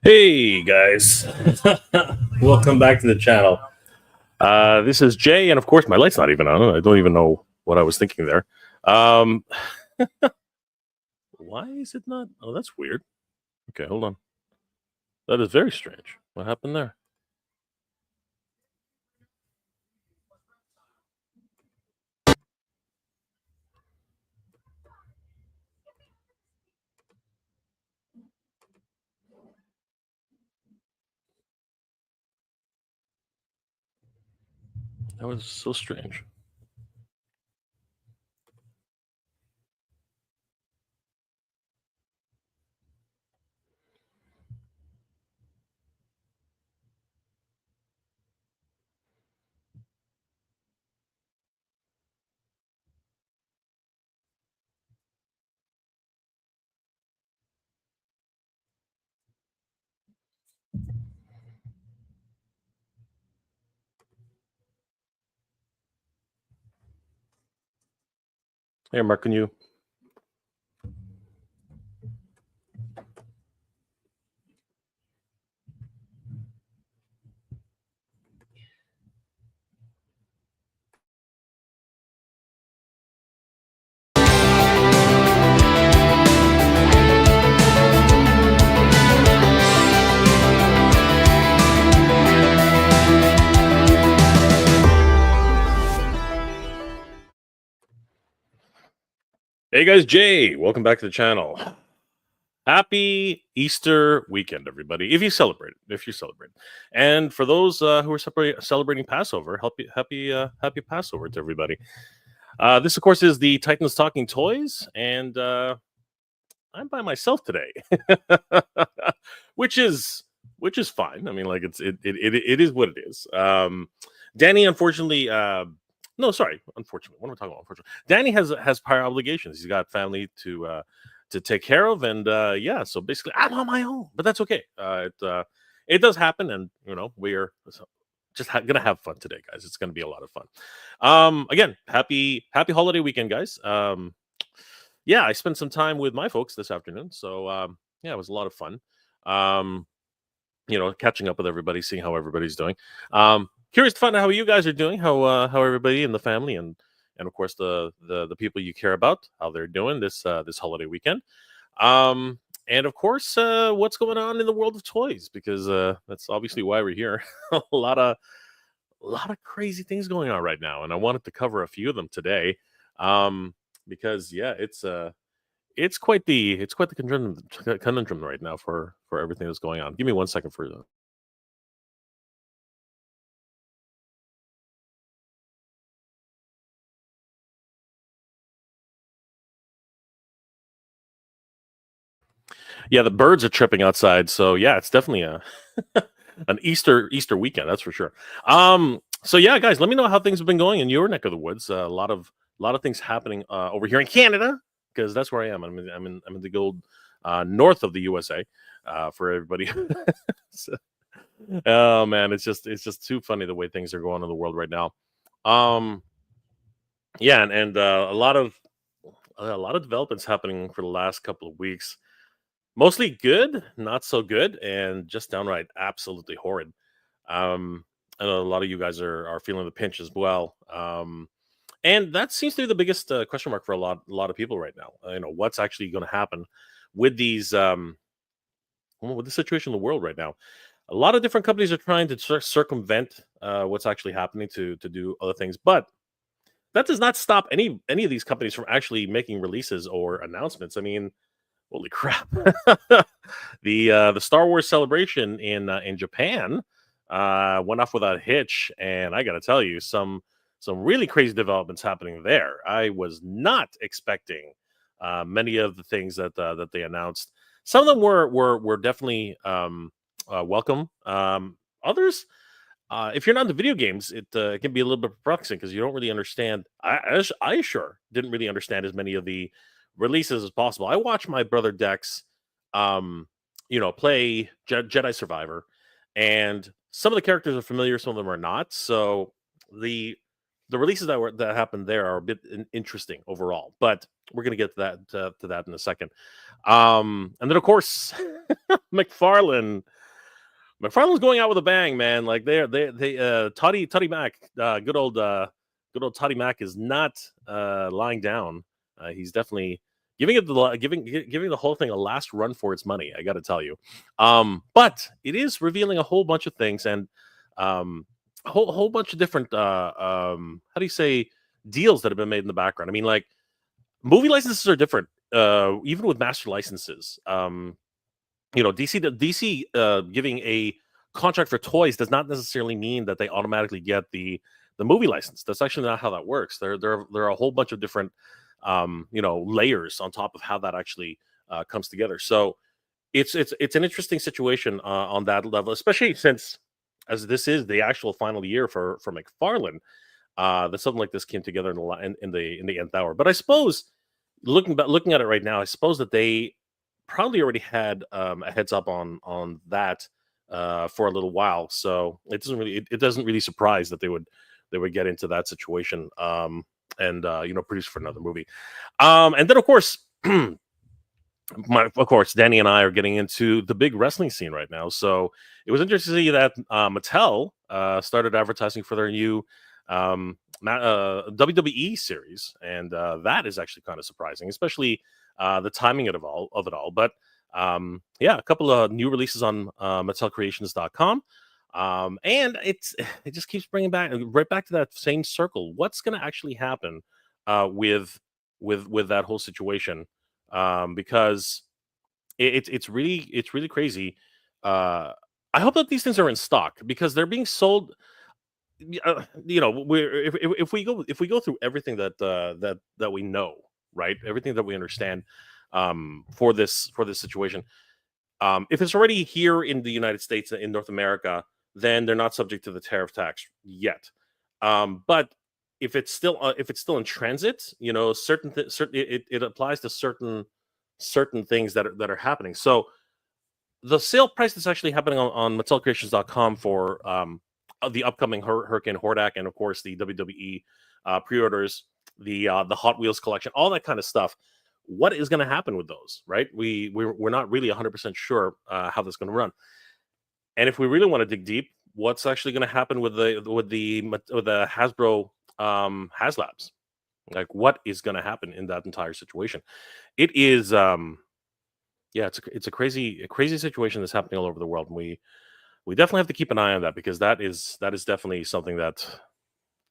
Hey guys, welcome back to the channel. This is Jay, and of course, my light's not even on. I don't even know what I was thinking there. Um, why is it not? Oh, that's weird. Okay, hold on. That is very strange. What happened there? That was so strange. Hey, Mark, can you? Hey guys, Jay, welcome back to the channel. Happy Easter weekend, everybody! If you celebrate it, and for those who are celebrating Passover, happy Passover to everybody. This, of course, is the Titans Talking Toys, and I'm by myself today, which is fine. I mean, like it is what it is. Danny, unfortunately, no, sorry, unfortunately, what am I talking about? Unfortunately, Danny has prior obligations. He's got family to take care of, and yeah, so basically, I'm on my own, but that's okay. It does happen, and we're just gonna have fun today, guys. It's gonna be a lot of fun. Again, happy holiday weekend, guys. Yeah, I spent some time with my folks this afternoon, so yeah, it was a lot of fun. Um, catching up with everybody, seeing how everybody's doing. Curious to find out how you guys are doing, how everybody in the family and of course the people you care about, how they're doing this holiday weekend. And of course, what's going on in the world of toys, because that's obviously why we're here. a lot of a lot of crazy things going on right now, and I wanted to cover a few of them today. Um, because yeah, it's quite the conundrum right now for everything that's going on. Give me 1 second for the. Yeah, the birds are tripping outside, so yeah, it's definitely a an Easter weekend, that's for sure. So yeah, guys, let me know how things have been going in your neck of the woods. A lot of things happening over here in Canada, because that's where I am. I'm in the gold north of the USA, for everybody. So, oh man, it's just too funny the way things are going in the world right now. Um, yeah, and a lot of developments happening for the last couple of weeks. Mostly good, not so good, and just downright absolutely horrid. I know a lot of you guys are feeling the pinch as well. And that seems to be the biggest question mark for a lot of people right now. What's actually going to happen with these with the situation in the world right now. A lot of different companies are trying to circumvent what's actually happening to do other things, but that does not stop any of these companies from actually making releases or announcements. I mean, holy crap! The Star Wars celebration in Japan went off without a hitch, and I got to tell you, some really crazy developments happening there. I was not expecting many of the things that they announced. Some of them were definitely welcome. Others, if you're not into video games, it can be a little bit perplexing because you don't really understand. I sure didn't really understand as many of the releases as possible. I watched my brother Dex, play Jedi Survivor, and some of the characters are familiar, some of them are not. So the the releases that happened there are a bit interesting overall, but we're gonna get to that in a second. And then of course, McFarlane. McFarlane's going out with a bang, man. Like they Toddy Mac, good old Toddy Mac is not lying down. He's definitely giving the whole thing a last run for its money. I got to tell you, but it is revealing a whole bunch of things and a whole bunch of different how do you say deals that have been made in the background. I mean, like movie licenses are different, even with master licenses. DC giving a contract for toys does not necessarily mean that they automatically get the movie license. That's actually not how that works. There are a whole bunch of different layers on top of how that actually comes together. So it's an interesting situation on that level, especially since as this is the actual final year for McFarlane. That something like this came together in the nth hour. But I suppose looking at it right now, I suppose that they probably already had a heads up on that for a little while. So it doesn't really surprise that they would get into that situation and produce for another movie. And then of course. Of course, Danny and I are getting into the big wrestling scene right now. So it was interesting to see that Mattel started advertising for their new WWE series, and that is actually kind of surprising, especially the timing of it all. But yeah, a couple of new releases on MattelCreations.com. And it just keeps bringing back right back to that same circle. What's going to actually happen with that whole situation? Because it's really crazy. I hope that these things are in stock because they're being sold. If we go through everything that we know, right, everything that we understand for this situation, if it's already here in the United States in North America, then they're not subject to the tariff tax yet. But if it's still in transit, it applies to certain things that are happening. So the sale price that's actually happening on MattelCreations.com for the upcoming Hurricane Hordak and of course the WWE pre-orders, the Hot Wheels collection, all that kind of stuff. What is going to happen with those? Right? We're not really 100% sure how that's going to run. And if we really want to dig deep, what's actually going to happen with the Hasbro HasLabs? Like, what is going to happen in that entire situation? It is, it's a crazy situation that's happening all over the world, and we definitely have to keep an eye on that because that is definitely something that,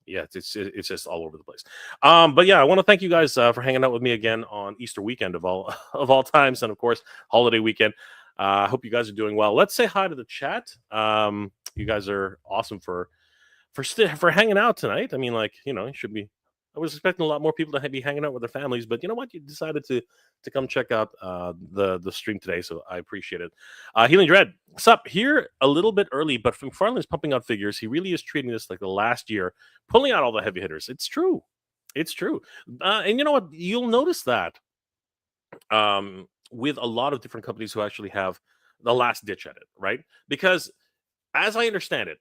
yeah, it's just all over the place. But yeah, I want to thank you guys for hanging out with me again on Easter weekend of all of all times, and of course holiday weekend. I hope you guys are doing well. Let's say hi to the chat. You guys are awesome for hanging out tonight. I mean, like, it should be. I was expecting a lot more people to be hanging out with their families, but you know what? You decided to come check out the stream today, so I appreciate it. Healing Dread, what's up? Here a little bit early, but McFarlane's pumping out figures. He really is treating this like the last year, pulling out all the heavy hitters. It's true. It's true. And you know what? You'll notice that with a lot of different companies who actually have the last ditch at it, right? Because as I understand it,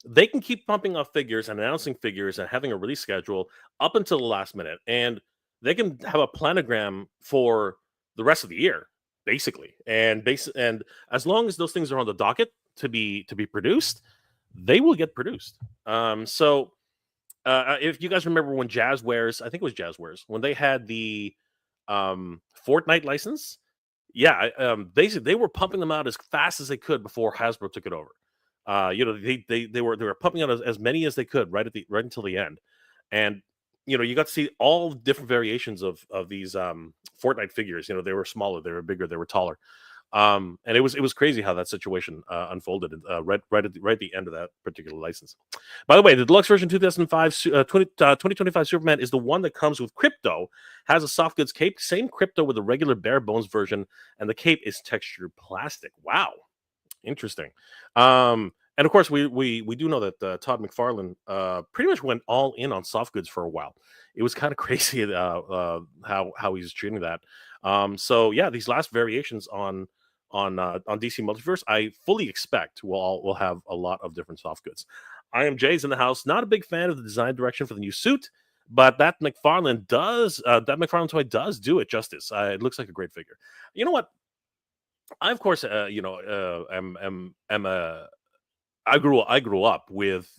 they can keep pumping out figures and announcing figures and having a release schedule up until the last minute, and they can have a planogram for the rest of the year, basically. And as long as those things are on the docket to be produced, they will get produced. So if you guys remember when Jazzwares, I think it was Jazzwares, when they had the Fortnite license, yeah, they were pumping them out as fast as they could before Hasbro took it over. They were pumping out as many as they could right until the end, and you got to see all different variations of these Fortnite figures. They were smaller, they were bigger, they were taller, and it was crazy how that situation unfolded right at the end of that particular license. By the way, the deluxe version 2025 Superman is the one that comes with crypto, has a soft goods cape, same crypto with the regular bare bones version, and the cape is textured plastic. Wow. Interesting. And of course, we do know that Todd McFarlane pretty much went all in on soft goods for a while. It was kind of crazy how he's treating that. So yeah, these last variations on DC Multiverse, I fully expect we'll have a lot of different soft goods. I am Jay's in the house. Not a big fan of the design direction for the new suit, but that McFarlane toy does do it justice. It looks like a great figure. You know what? I of course, am a I grew up with,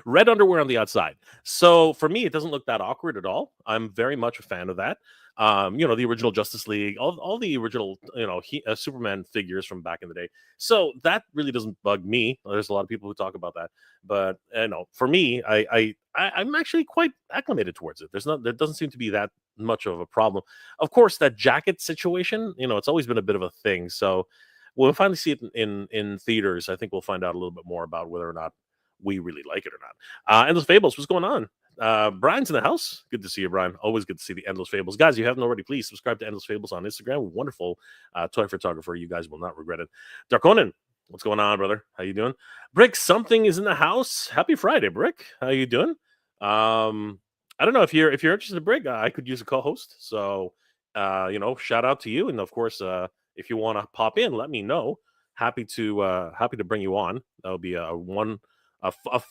red underwear on the outside. So for me, it doesn't look that awkward at all. I'm very much a fan of that. The original Justice League, all the original, Superman figures from back in the day. So that really doesn't bug me. There's a lot of people who talk about that, but for me, I'm actually quite acclimated towards it. There doesn't seem to be that much of a problem. Of course, that jacket situation, it's always been a bit of a thing. So we'll finally see it in theaters. I think we'll find out a little bit more about whether or not we really like it or not. Endless Fables, what's going on? Brian's in the house. Good to see you, Brian. Always good to see the Endless Fables. Guys, you haven't already, please subscribe to Endless Fables on Instagram. Wonderful toy photographer. You guys will not regret it. Darkonin, what's going on, brother? How you doing? Brick, something is in the house. Happy Friday, Brick. How you doing? I don't know if you're interested in Brick. I could use a co-host. So shout out to you. And of course, if you want to pop in, let me know. Happy to bring you on. That'll be a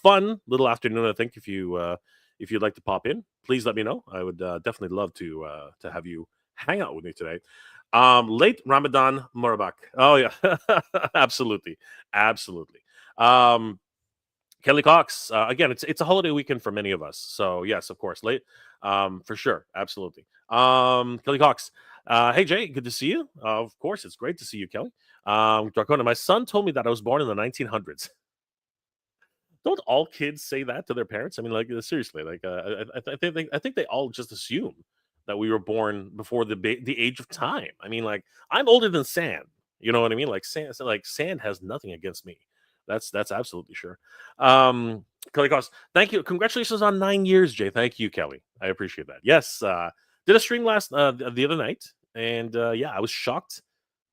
fun little afternoon. I think if you'd like to pop in, please let me know. I would definitely love to have you hang out with me today. Late Ramadan Murabak. Oh yeah, absolutely. Kelly Cox. Again, it's a holiday weekend for many of us. So yes, of course, late. For sure, absolutely. Kelly Cox. Hey Jay, good to see you. Of course, it's great to see you, Kelly. Dracona, my son told me that I was born in the 1900s. Don't all kids say that to their parents? I mean, like seriously, like I think they all just assume that we were born before the age of time. I mean, like I'm older than sand. You know what I mean? Like sand has nothing against me. That's absolutely sure. Kelly Cost, thank you. Congratulations on 9 years, Jay. Thank you, Kelly. I appreciate that. Yes, did a stream the other night, and I was shocked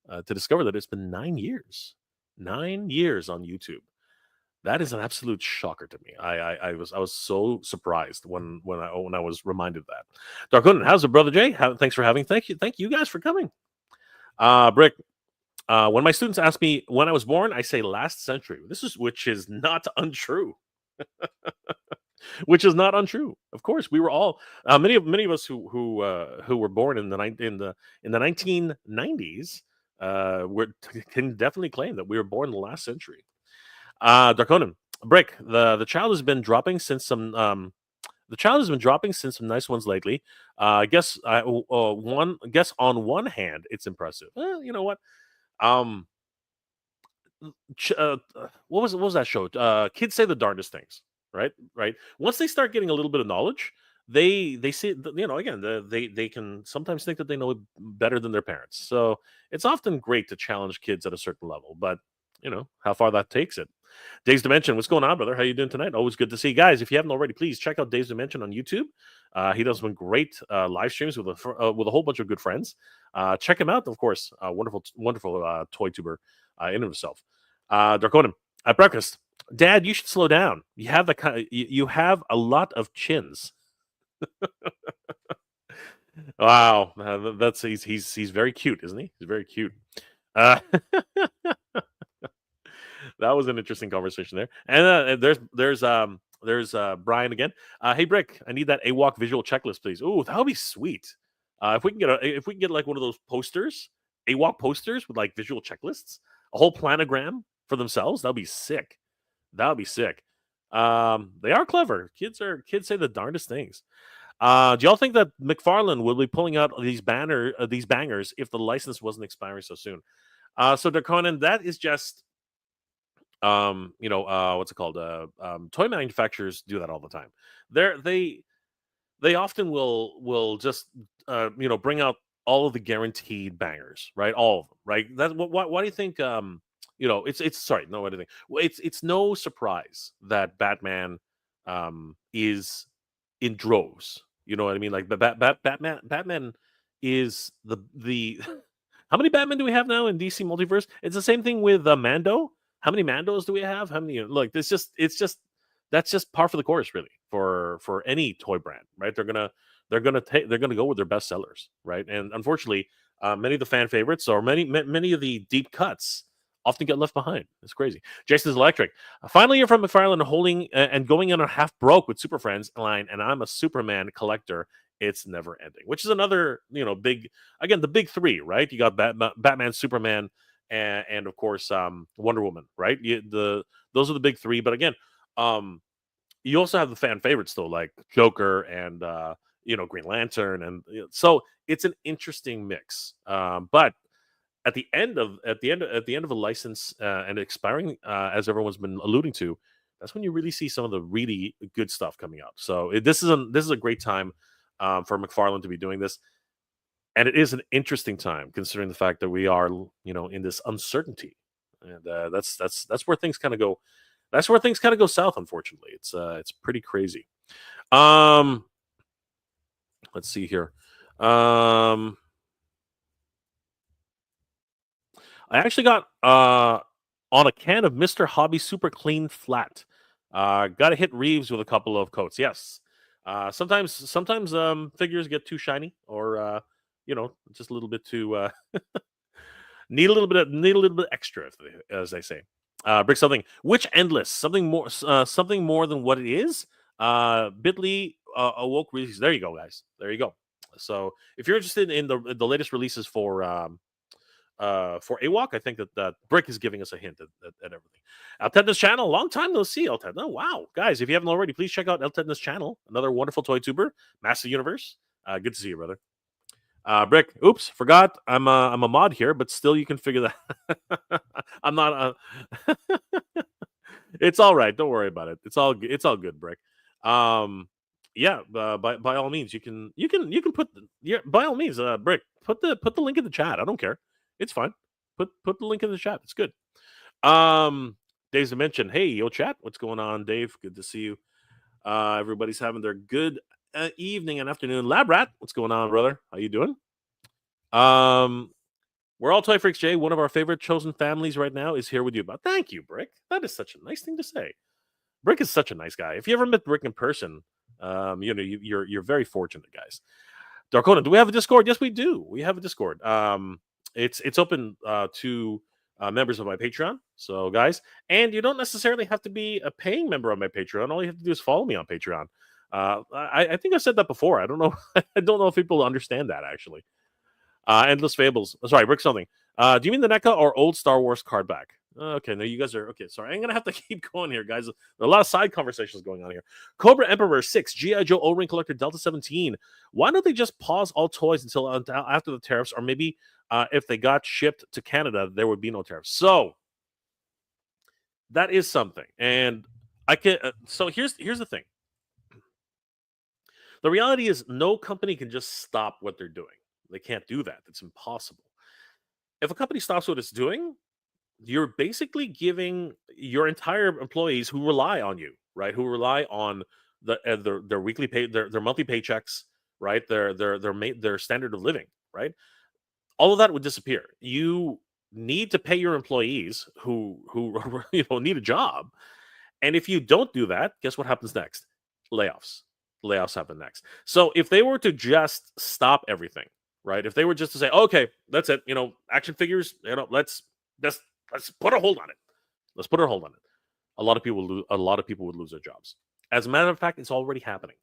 to discover that it's been 9 years. 9 years on YouTube. That is an absolute shocker to me. I was so surprised when I was reminded of that. Darkunin, how's it, brother Jay? Thanks for having. Thank you guys for coming. Brick. When my students ask me when I was born, I say last century. Which is not untrue. Which is not untrue. Of course, we were all many of us who were born in the 1990s can definitely claim that we were born in the last century. Darkonin, Brick, the child has been dropping since some nice ones lately. I guess on one hand it's impressive. You know what? What was that show? Kids say the darndest things, right? Once they start getting a little bit of knowledge, they see, again, they can sometimes think that they know it better than their parents. So it's often great to challenge kids at a certain level, but how far that takes it. Dave's Dimension, what's going on, brother? How you doing tonight? Always good to see you guys. If you haven't already, please check out Dave's Dimension on YouTube. He does some great live streams with a whole bunch of good friends. Check him out, of course. Wonderful toy tuber in himself. Darkonim, at breakfast, Dad, you should slow down. You have a lot of chins. Wow, he's very cute, isn't he? He's very cute. That was an interesting conversation there. And there's Brian again. Hey Brick, I need that AWOC visual checklist, please. Oh, that would be sweet. If we can get like one of those posters, AWOC posters with like visual checklists, a whole planogram for themselves, that'd be sick. They are clever. Kids say the darndest things. Do y'all think that McFarlane will be pulling out these bangers if the license wasn't expiring so soon? So Darkonin, that is just what's it called? Toy manufacturers do that all the time. They often will just bring out all of the guaranteed bangers, right? All of them, right? That's why do you think it's sorry, no, what do you think? Well, it's no surprise that Batman is in droves. You know what I mean? Like Batman is the how many Batman do we have now in DC Multiverse? It's the same thing with Mando. How many Mandos do we have? How many? Like that's just par for the course, really, for any toy brand, right? They're gonna go with their best sellers, right? And unfortunately, many of the fan favorites or many of the deep cuts often get left behind. It's crazy. Jason's Electric. Finally, you're from McFarlane holding and going in a half broke with Super Friends line, and I'm a Superman collector. It's never ending, which is another, big, again, the big three, right? You got Batman, Superman, and of course, Wonder Woman, right? Those are the big three. But again, you also have the fan favorites though, like Joker and Green Lantern, and so it's an interesting mix. But at the end of a license and expiring, as everyone's been alluding to, that's when you really see some of the really good stuff coming out. So this is a great time for McFarlane to be doing this, and it is an interesting time considering the fact that we are in this uncertainty, and that's where things kind of go. That's where things kind of go south. Unfortunately, it's pretty crazy. Um, let's see here. I actually got on a can of Mr. Hobby Super Clean Flat. Got to hit Reeves with a couple of coats. Yes. Sometimes figures get too shiny, or just a little bit too need a little bit extra, as they say. Brick something. Which endless? Something more than what it is. Bitly awoke releases. There you go, guys. There you go. So if you're interested in the latest releases for AWOC, I think that Brick is giving us a hint at everything. Altedna's channel, long time no see, Altedna. Wow, guys, if you haven't already, please check out Altedna's channel. Another wonderful toy tuber, Master Universe. Good to see you, brother. Brick, oops, forgot. I'm a mod here, but still, you can figure that. I'm not. It's all right. Don't worry about it. It's all good, Brick. Yeah. By all means, you can put by all means, Brick, put the link in the chat. I don't care. It's fine. Put the link in the chat. It's good. Dave's mentioned. Hey, yo, chat. What's going on, Dave? Good to see you. Everybody's having their good evening and afternoon. Lab Rat, what's going on, brother? How you doing? We're all Toy Freaks, Jay. One of our favorite chosen families right now is here with you. But thank you, Brick. That is such a nice thing to say. Brick is such a nice guy. If you ever met Brick in person, you're very fortunate, guys. Darkona, do we have a Discord? Yes, we do. We have a Discord. It's open to members of my Patreon. So, guys, and you don't necessarily have to be a paying member of my Patreon. All you have to do is follow me on Patreon. I think I've said that before. I don't know. I don't know if people understand that, actually. Endless Fables. Sorry, Brick something. Do you mean the NECA or old Star Wars card back? Okay, no, you guys are okay. Sorry, I'm gonna have to keep going here, guys. There are a lot of side conversations going on here. Cobra Emperor 6, G.I. Joe O-Ring Collector Delta 17. Why don't they just pause all toys until after the tariffs, or maybe if they got shipped to Canada, there would be no tariffs? So that is something, and I can. So here's the thing. The reality is, no company can just stop what they're doing. They can't do that. It's impossible. If a company stops what it's doing, you're basically giving your entire employees who rely on you, right? Who rely on their weekly pay, their monthly paychecks, right? Their standard of living, right? All of that would disappear. You need to pay your employees who need a job, and if you don't do that, guess what happens next? Layoffs. Layoffs happen next. So if they were to just stop everything, right? If they were just to say, okay, that's it, action figures, let's put a hold on it. Let's put a hold on it. A lot of people would lose their jobs. As a matter of fact, it's already happening.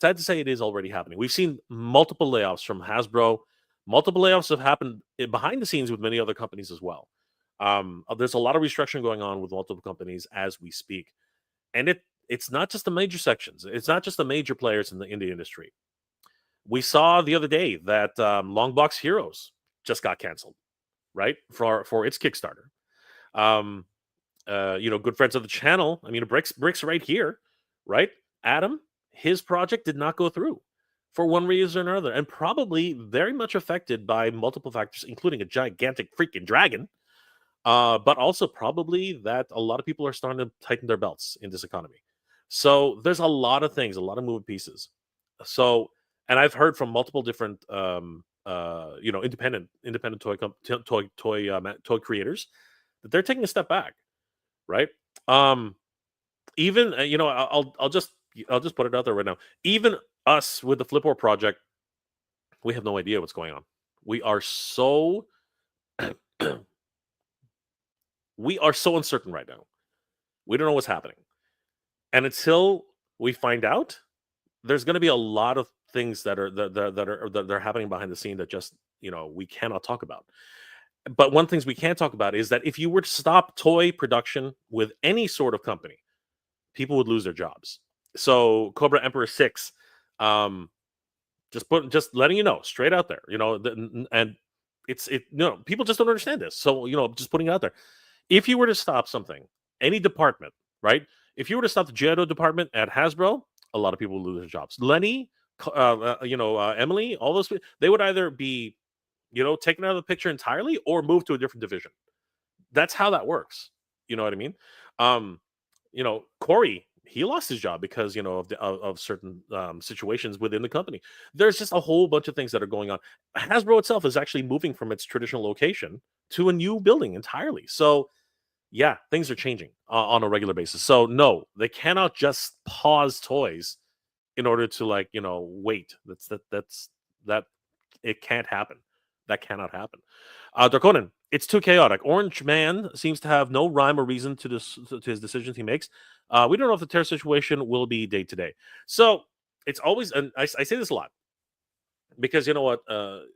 Sad to say, it is already happening. We've seen multiple layoffs from Hasbro. Multiple layoffs have happened behind the scenes with many other companies as well. There's a lot of restructuring going on with multiple companies as we speak, and it's not just the major sections. It's not just the major players in the industry. We saw the other day that Longbox Heroes just got canceled, right, for its Kickstarter. Good friends of the channel. I mean, Bricks right here, right? Adam, his project did not go through for one reason or another, and probably very much affected by multiple factors, including a gigantic freaking dragon. But also probably that a lot of people are starting to tighten their belts in this economy. So there's a lot of things, a lot of moving pieces. So, and I've heard from multiple different, independent toy creators that they're taking a step back, right? Even I'll just put it out there right now. Even us with the Flipboard project, we have no idea what's going on. We are so we are so uncertain right now. We don't know what's happening. And until we find out, there's going to be a lot of things that are happening behind the scene that just, we cannot talk about. But one things we can talk about is that if you were to stop toy production with any sort of company, people would lose their jobs. So Cobra Emperor 6, just letting you know straight out there, and people just don't understand this. So, just putting it out there. If you were to stop something, any department, right? If you were to stop the Geodo department at Hasbro, a lot of people would lose their jobs. Lenny, Emily, all those, they would either be, taken out of the picture entirely or moved to a different division. That's how that works. You know what I mean? Corey, he lost his job because, of certain situations within the company. There's just a whole bunch of things that are going on. Hasbro itself is actually moving from its traditional location to a new building entirely. So, yeah, things are changing on a regular basis. So, no, they cannot just pause toys in order to wait. That it can't happen. That cannot happen. Draconin, it's too chaotic. Orange Man seems to have no rhyme or reason to his decisions he makes. We don't know if the terror situation will be day to day. So it's always, and I say this a lot, because you know what,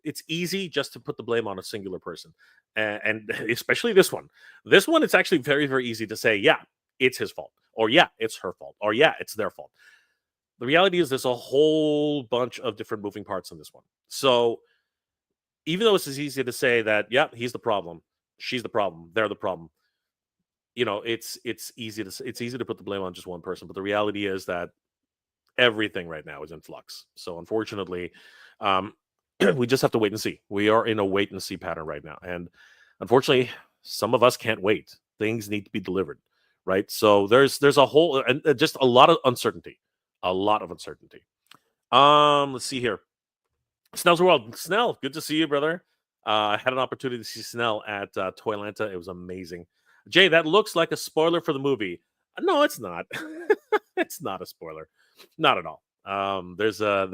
it's easy just to put the blame on a singular person, and especially this one. This one, it's actually very, very easy to say, yeah, it's his fault, or yeah, it's her fault, or yeah, it's their fault. The reality is there's a whole bunch of different moving parts in this one. So even though it's as easy to say that, yeah, he's the problem, she's the problem, they're the problem, it's easy to put the blame on just one person. But the reality is that everything right now is in flux. So unfortunately, we just have to wait and see. We are in a wait and see pattern right now, and unfortunately, some of us can't wait. Things need to be delivered, right? So there's a whole and just a lot of uncertainty, Let's see here. Snell's World. Snell, good to see you, brother. I had an opportunity to see Snell at Toylanta. It was amazing. Jay, that looks like a spoiler for the movie. No, it's not. It's not a spoiler, not at all. There's a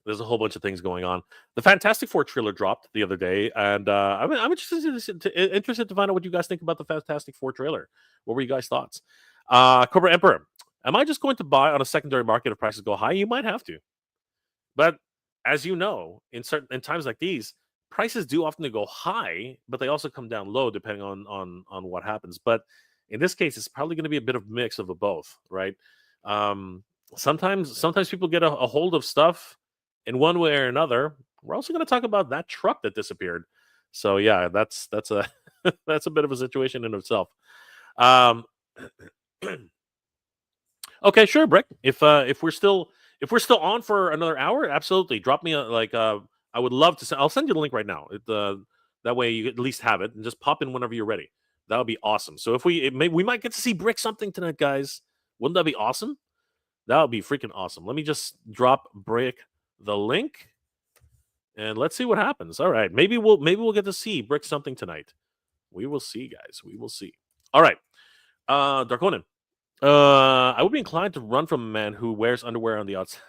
whole bunch of things going on. The Fantastic Four trailer dropped the other day, and I'm interested to find out what you guys think about the Fantastic Four trailer. What were you guys' thoughts? Cobra Emperor, am I just going to buy on a secondary market if prices go high? You might have to. But as you know, in times like these, prices do often go high, but they also come down low depending on what happens. But in this case, it's probably going to be a bit of a mix of both, right? Sometimes people get a hold of stuff in one way or another. We're also going to talk about that truck that disappeared. So yeah, that's a that's a bit of a situation in itself. Okay, sure, Brick. If we're still on for another hour, absolutely. Drop me I would love to. I'll send you the link right now. That way you at least have it, and just pop in whenever you're ready. That would be awesome. So if we might get to see Brick something tonight, guys. Wouldn't that be awesome? That would be freaking awesome. Let me just drop Brick the link, and let's see what happens. All right, maybe we'll get to see Brick something tonight. We will see, guys. We will see. All right, Darkonin. I would be inclined to run from a man who wears underwear on the outside.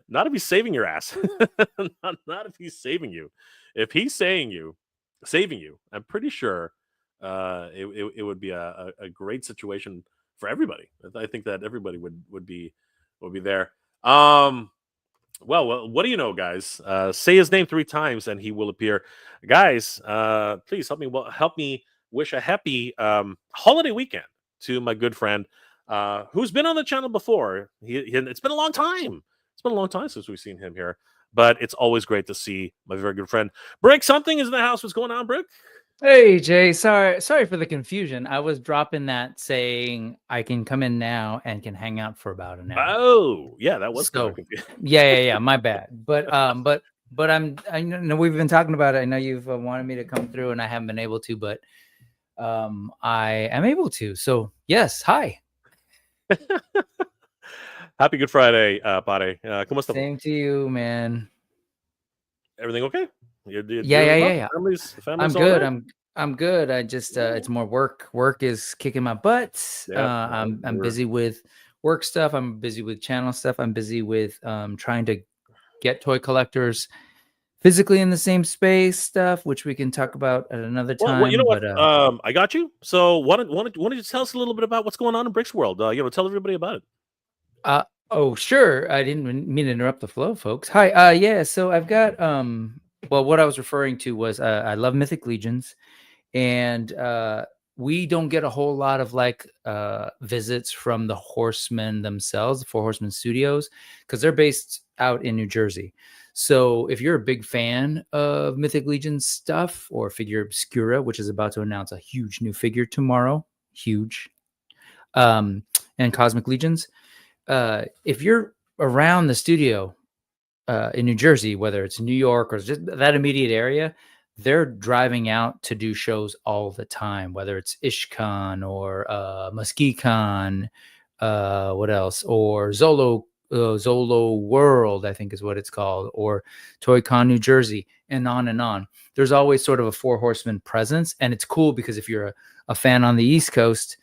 Not if he's saving your ass. not if he's saving you. If he's saving you, I'm pretty sure it would be a great situation for everybody. I think that everybody would be there. Well, what do you know, guys? Say his name 3 times and he will appear. Guys, please help me wish a happy holiday weekend to my good friend who's been on the channel before. It's been a long time. It's been a long time since we've seen him here, but it's always great to see my very good friend. Brick something is in the house. What's going on, Brick? Hey, Jay. Sorry for the confusion. I was dropping that saying I can come in now and can hang out for about an hour. Oh, yeah, that was kind of confusing. Yeah. My bad. But I know we've been talking about it. I know you've wanted me to come through, and I haven't been able to, but I am able to. So yes, hi. Happy Good Friday, Pare. ¿Cómo estás? Same to you, man. Everything okay? Yeah. Family's I'm good. right? I'm good. I just it's more work. Work is kicking my butt. I'm busy with work stuff. I'm busy with channel stuff. I'm busy with trying to get toy collectors physically in the same space stuff, which we can talk about at another Well, you know time. what? But I got you. So, why don't you tell us a little bit about what's going on in Bricks World? Tell everybody about it. oh, sure. I didn't mean to interrupt the flow, folks. Hi. Yeah. So I've got well, what I was referring to was I love Mythic Legions, and we don't get a whole lot of like visits from the Horsemen themselves, the Four Horsemen Studios, because they're based out in New Jersey. So if you're a big fan of Mythic Legion stuff or Figure Obscura, which is about to announce a huge new figure tomorrow, huge, and Cosmic Legions, if you're around the studio in New Jersey, whether it's New York or just that immediate area, they're driving out to do shows all the time, whether it's IshCon or MuskeeCon, what else, or Zolo World, I think is what it's called, or ToyCon New Jersey, and on and on. There's always sort of a Four Horsemen presence, and it's cool because if you're a fan on the East Coast,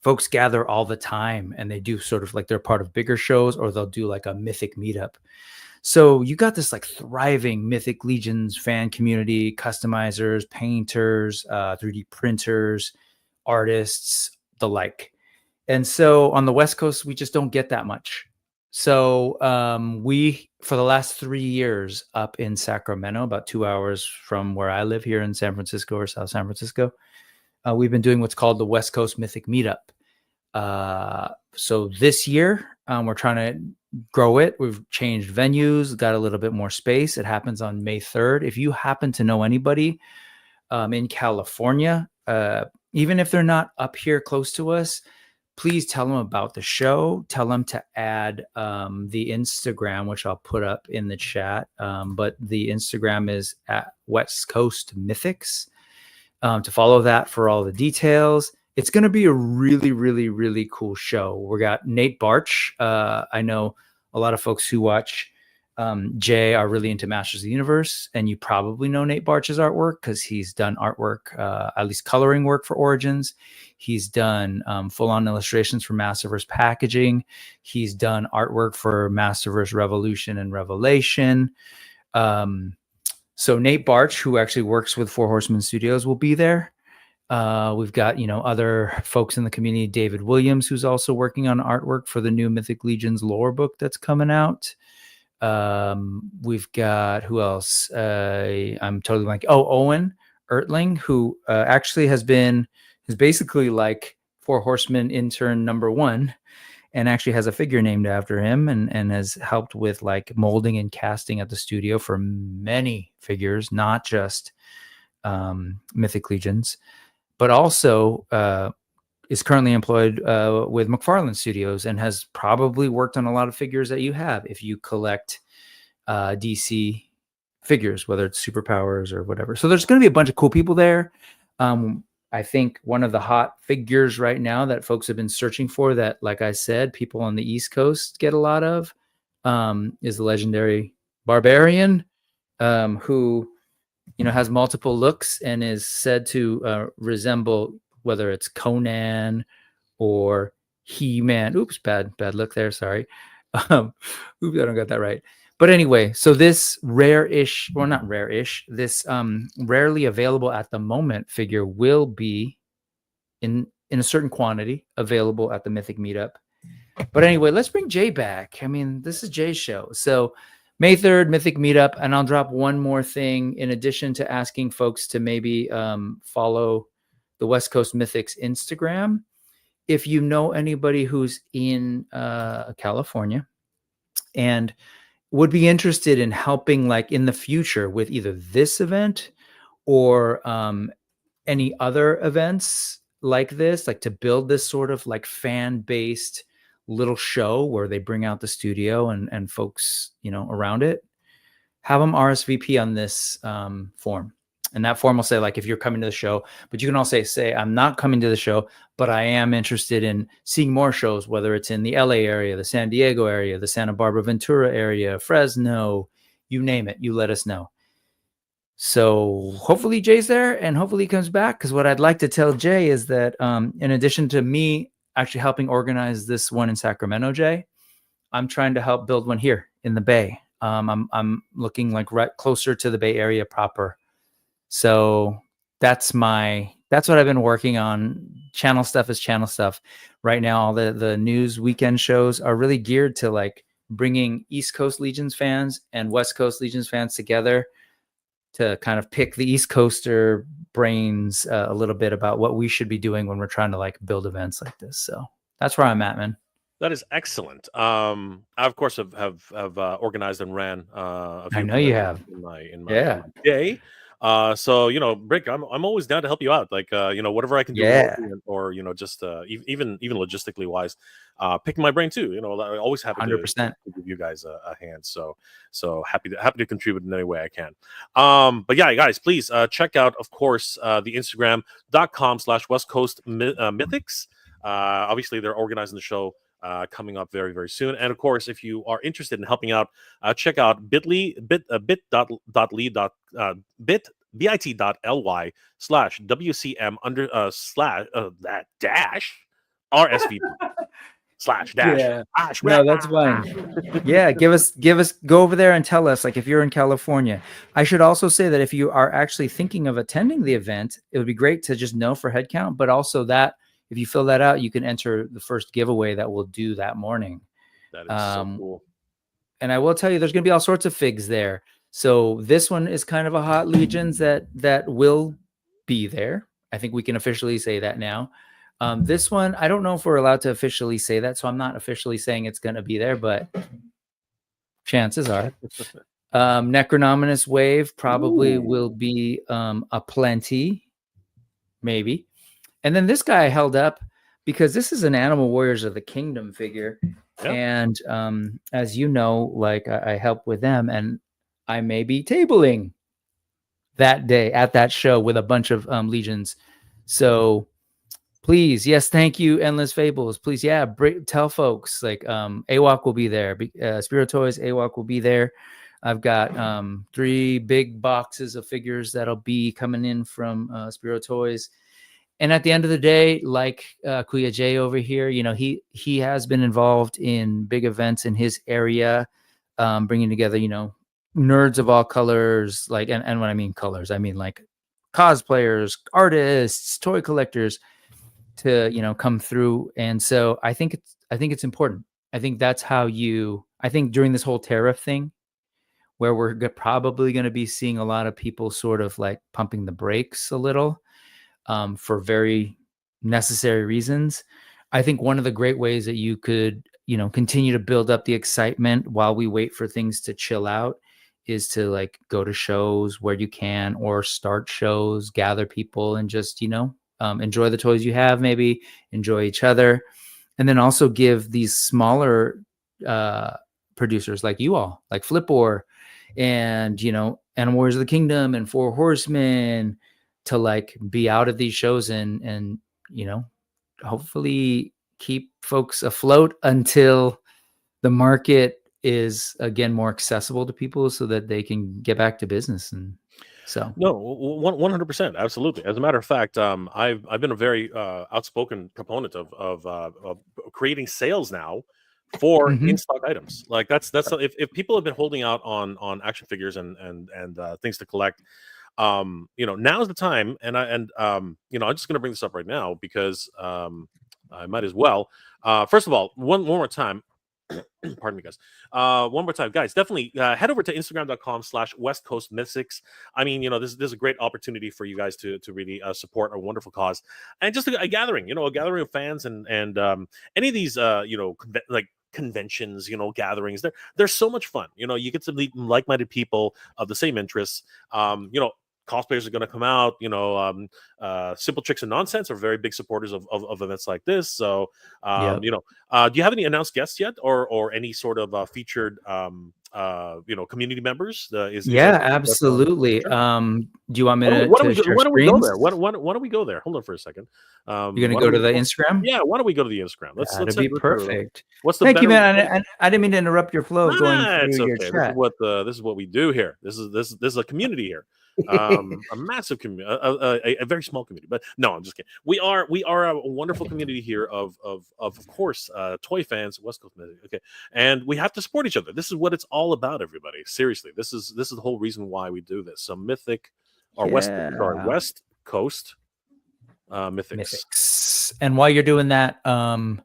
folks gather all the time, and they do sort of like they're part of bigger shows, or they'll do like a Mythic meetup. So you got this like thriving Mythic Legions fan community, customizers, painters, 3D printers, artists, the like. And so on the West Coast, we just don't get that much. So we, for the last 3 years up in Sacramento, about 2 hours from where I live here in San Francisco or South San Francisco, we've been doing what's called the West Coast Mythic Meetup. So this year, we're trying to grow it. We've changed venues, got a little bit more space. It happens on May 3rd. If you happen to know anybody in California, even if they're not up here close to us, please tell them about the show. Tell them to add the Instagram, which I'll put up in the chat. But the Instagram is at West Coast Mythics. To follow that for all the details. It's going to be a really, really, really cool show. We got Nate Barch. I know a lot of folks who watch Jay are really into Masters of the Universe, and you probably know Nate Barch's artwork because he's done artwork, at least coloring work for Origins. He's done full-on illustrations for Masterverse packaging. He's done artwork for Masterverse Revolution and Revelation. So Nate Barch, who actually works with Four Horsemen Studios, will be there. We've got, other folks in the community, David Williams, who's also working on artwork for the new Mythic Legions lore book that's coming out. We've got, who else? I'm totally blank. Oh, Owen Ertling, who actually is basically like Four Horsemen intern #1, and actually has a figure named after him, and has helped with like molding and casting at the studio for many figures, not just Mythic Legions, but also is currently employed with McFarlane Studios and has probably worked on a lot of figures that you have if you collect DC figures, whether it's superpowers or whatever. So there's going to be a bunch of cool people there. I think one of the hot figures right now that folks have been searching for, that, like I said, people on the East Coast get a lot of, is the legendary Barbarian, who has multiple looks and is said to resemble, whether it's Conan or He-Man. Oops, bad look there. Sorry. Oops, I don't got that right. But anyway, so this rare-ish, or not rare-ish, this rarely available at the moment figure will be in a certain quantity available at the Mythic Meetup. But anyway, let's bring Jay back. I mean, this is Jay's show. So May 3rd, Mythic Meetup. And I'll drop one more thing in addition to asking folks to maybe follow the West Coast Mythics Instagram. If you know anybody who's in California and would be interested in helping, like in the future, with either this event or any other events like this, like to build this sort of like fan-based little show where they bring out the studio and folks, around it, have them RSVP on this form. And that form will say, like, if you're coming to the show, but you can also say, I'm not coming to the show, but I am interested in seeing more shows, whether it's in the LA area, the San Diego area, the Santa Barbara Ventura area, Fresno, you name it, you let us know. So hopefully Jay's there and hopefully he comes back. Because what I'd like to tell Jay is that in addition to me actually helping organize this one in Sacramento, Jay, I'm trying to help build one here in the Bay. I'm looking like right closer to the Bay Area proper. So that's what I've been working on. Channel stuff is channel stuff. Right now, all the news weekend shows are really geared to like bringing East Coast Legions fans and West Coast Legions fans together to kind of pick the East Coaster brains a little bit about what we should be doing when we're trying to like build events like this. So that's where I'm at, man. That is excellent. I of course have organized and ran a I few know you conventions have. in Yeah. my day. So Brick, I'm always down to help you out. Like whatever I can do Yeah. remotely or just even logistically wise, picking my brain too. I always happy to 100%. give you guys a hand. So happy to contribute in any way I can. But yeah, guys, please check out, of course, the Instagram.com/West Coast Mythics. Obviously, they're organizing the show. Coming up very, very soon. And of course, if you are interested in helping out, check out bit.ly bit.ly/WCM that dash RSVP /dash. Yeah. No, that's fine. Yeah, give us go over there and tell us, like, if you're in California. I should also say that if you are actually thinking of attending the event, it would be great to just know for head count, but also that if you fill that out, you can enter the first giveaway that we'll do that morning. That is so cool. And I will tell you, there's going to be all sorts of figs there. So this one is kind of a hot Legions that will be there. I think we can officially say that now. This one, I don't know if we're allowed to officially say that, so I'm not officially saying it's going to be there, but chances are. Necronominous Wave probably will be a plenty, maybe. And then this guy I held up because this is an Animal Warriors of the Kingdom figure. Yeah. And as you know, like I help with them, and I may be tabling that day at that show with a bunch of Legions. So please, yes, thank you, Endless Fables. Please, yeah, tell folks, like AWOC will be there. Spirit Toys, AWOC will be there. I've got 3 big boxes of figures that'll be coming in from Spirit Toys. And at the end of the day, like Kuya J over here, he has been involved in big events in his area, bringing together, nerds of all colors, like, and when I mean colors, I mean like cosplayers, artists, toy collectors to, come through. And so I think it's important. I think that's how I think during this whole TARIFF thing, where we're probably going to be seeing a lot of people sort of like pumping the brakes a little, for very necessary reasons. I think one of the great ways that you could, continue to build up the excitement while we wait for things to chill out is to like go to shows where you can, or start shows, gather people, and just, enjoy the toys you have, maybe enjoy each other. And then also give these smaller producers like you all, like Flipor and, Animal Warriors of the Kingdom and Four Horsemen, to like be out at these shows and hopefully keep folks afloat until the market is again more accessible to people so that they can get back to business. And so no, 100%, absolutely. As a matter of fact, I've been a very outspoken proponent of creating sales now for in-stock items. Like that's if people have been holding out on action figures and things to collect, now's the time. And I'm just going to bring this up right now because I might as well. First of all, one more time. Pardon me, guys. One more time, guys. Definitely head over to Instagram.com/West Coast Mythics. I mean, this is a great opportunity for you guys to really support a wonderful cause, and just a gathering. A gathering of fans and any of these conventions, gatherings. They're so much fun. You get to meet like-minded people of the same interests. Cosplayers are going to come out. Simple Tricks and Nonsense are very big supporters of events like this. So, do you have any announced guests yet, or any sort of featured, community members? Absolutely. Sure. Do you want me Why don't we go there? Why don't we go there? Hold on for a second. You're going to go to the Instagram? Yeah. Why don't we go to the Instagram? That'd be perfect. What's the Thank you, man. I didn't mean to interrupt your flow of going through your chat. This is what we do here. This is a community here. A massive community, a very small community, but no, I'm just kidding. We are a wonderful community here of course, toy fans, West Coast Mythic. Okay, and we have to support each other. This is what it's all all about, everybody. Seriously, this is the whole reason why we do this. So Mythic or West Coast Mythics. And while you're doing that, I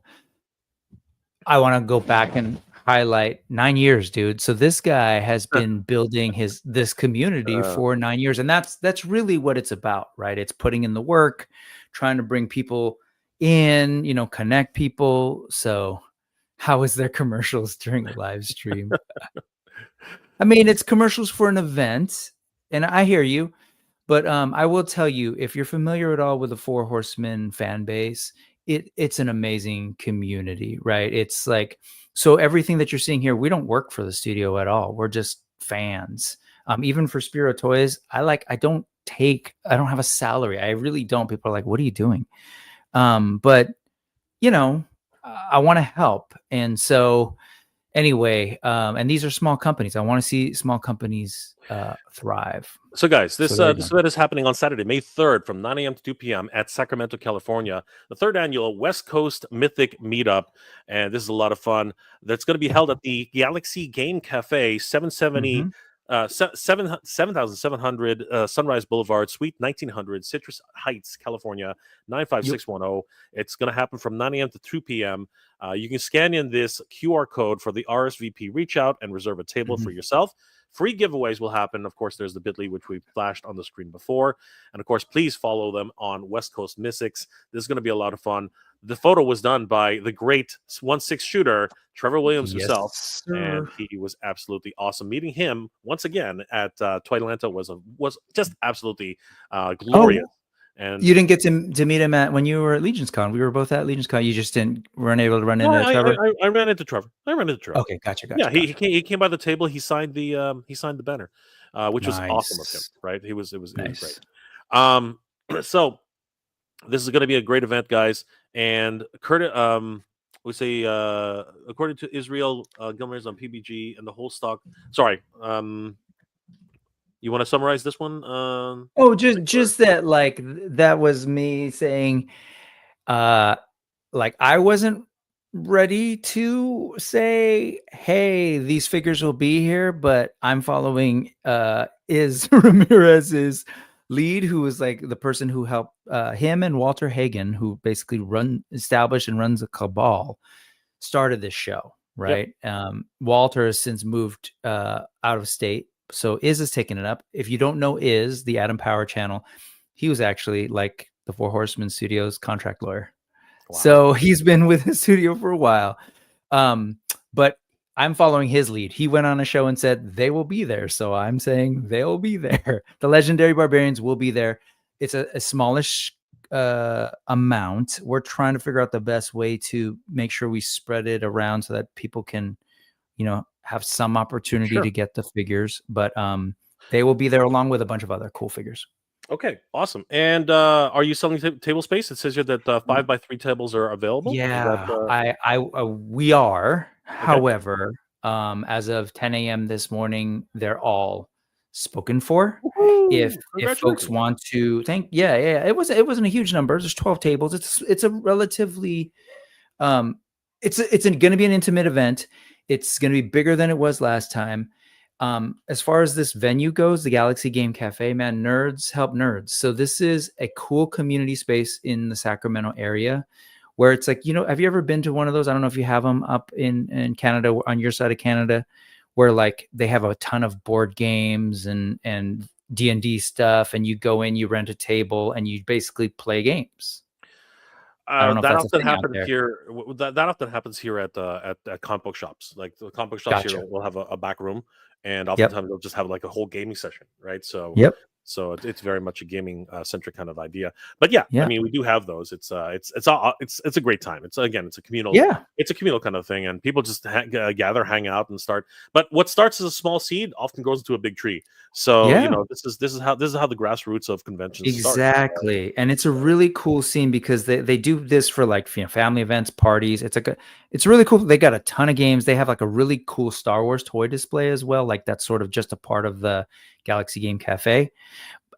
want to go back and highlight 9 years, dude. So this guy has been building this community for 9 years, and that's really what it's about, right? It's putting in the work, trying to bring people in, connect people. So how is there commercials during a live stream? I mean, it's commercials for an event, and I hear you. But I will tell you, if you're familiar at all with the Four Horsemen fan base, it's an amazing community, right? It's like, so everything that you're seeing here, we don't work for the studio at all. We're just fans. Even for Spiro Toys, I don't have a salary. I really don't. People are like, what are you doing? But I want to help. And so anyway, and these are small companies. I want to see small companies thrive. So guys, this event is happening on Saturday, May 3rd from 9 a.m. to 2 p.m. at Sacramento, California, the third annual West Coast Mythic Meetup. And this is a lot of fun. That's going to be held at the Galaxy Game Cafe, 770 7700 Sunrise Boulevard, Suite 1900, Citrus Heights, California, 95610. It's going to happen from 9 a.m. to 2 p.m. You can scan in this QR code for the RSVP reach out and reserve a table for yourself. Free giveaways will happen. Of course, there's the bit.ly, which we flashed on the screen before. And of course, please follow them on West Coast Mystics. This is going to be a lot of fun. The photo was done by the great 1/6 shooter, Trevor Williams himself. Sir. And he was absolutely awesome. Meeting him once again at Twiatlanta was just absolutely glorious. Oh, and you didn't get to meet him when you were at Legion's Con. We were both at Legion's Con. You just weren't able to run into Trevor. I ran into Trevor. Okay, gotcha. Yeah, he came by the table. He signed the banner, which was awesome of him. Right? It was great. So this is going to be a great event, guys. And we say according to Israel Gilmers on PBG and the whole stock. Sorry. You want to summarize this one? Just that, like, that was me saying, like, I wasn't ready to say, hey, these figures will be here, but I'm following is Ramirez's lead, who was like the person who helped him and Walter Hagen, who basically established and runs a cabal, started this show, right? Yep. Walter has since moved out of state. So Iz is taking it up. If you don't know Iz, the Adam Power channel, he was actually like the Four Horsemen Studios contract lawyer. Wow. So he's been with his studio for a while. But I'm following his lead. He went on a show and said they will be there. So I'm saying they'll be there. The Legendary Barbarians will be there. It's a smallish amount. We're trying to figure out the best way to make sure we spread it around so that people can, have some opportunity to get the figures, but they will be there along with a bunch of other cool figures. Okay, awesome. And are you selling table space? It says here that 5x3 tables are available. Yeah, we are. Okay. However, as of 10 a.m. this morning, they're all spoken for. If folks want to it wasn't a huge number. There's 12 tables. It's a relatively it's going to be an intimate event. It's going to be bigger than it was last time. As far as this venue goes, the Galaxy Game Cafe, man, nerds help nerds. So this is a cool community space in the Sacramento area where it's like, have you ever been to one of those? I don't know if you have them up in Canada, on your side of Canada, where like they have a ton of board games and D&D stuff, and you go in, you rent a table, and you basically play games. I don't know that often happens here. That often happens here at comic book shops. Like the comic book shops here will have a back room, and oftentimes they'll just have like a whole gaming session, right? So so it's very much a gaming centric kind of idea. But I mean, we do have those. It's a great time. It's a communal it's a communal kind of thing, and people just gather, hang out, and start. But what starts as a small seed often grows into a big tree. So this is how the grassroots of conventions start. And it's a really cool scene because they do this for like family events, parties. It's really cool. They got a ton of games. They have like a really cool Star Wars toy display as well. Like that's sort of just a part of the Galaxy Game Cafe.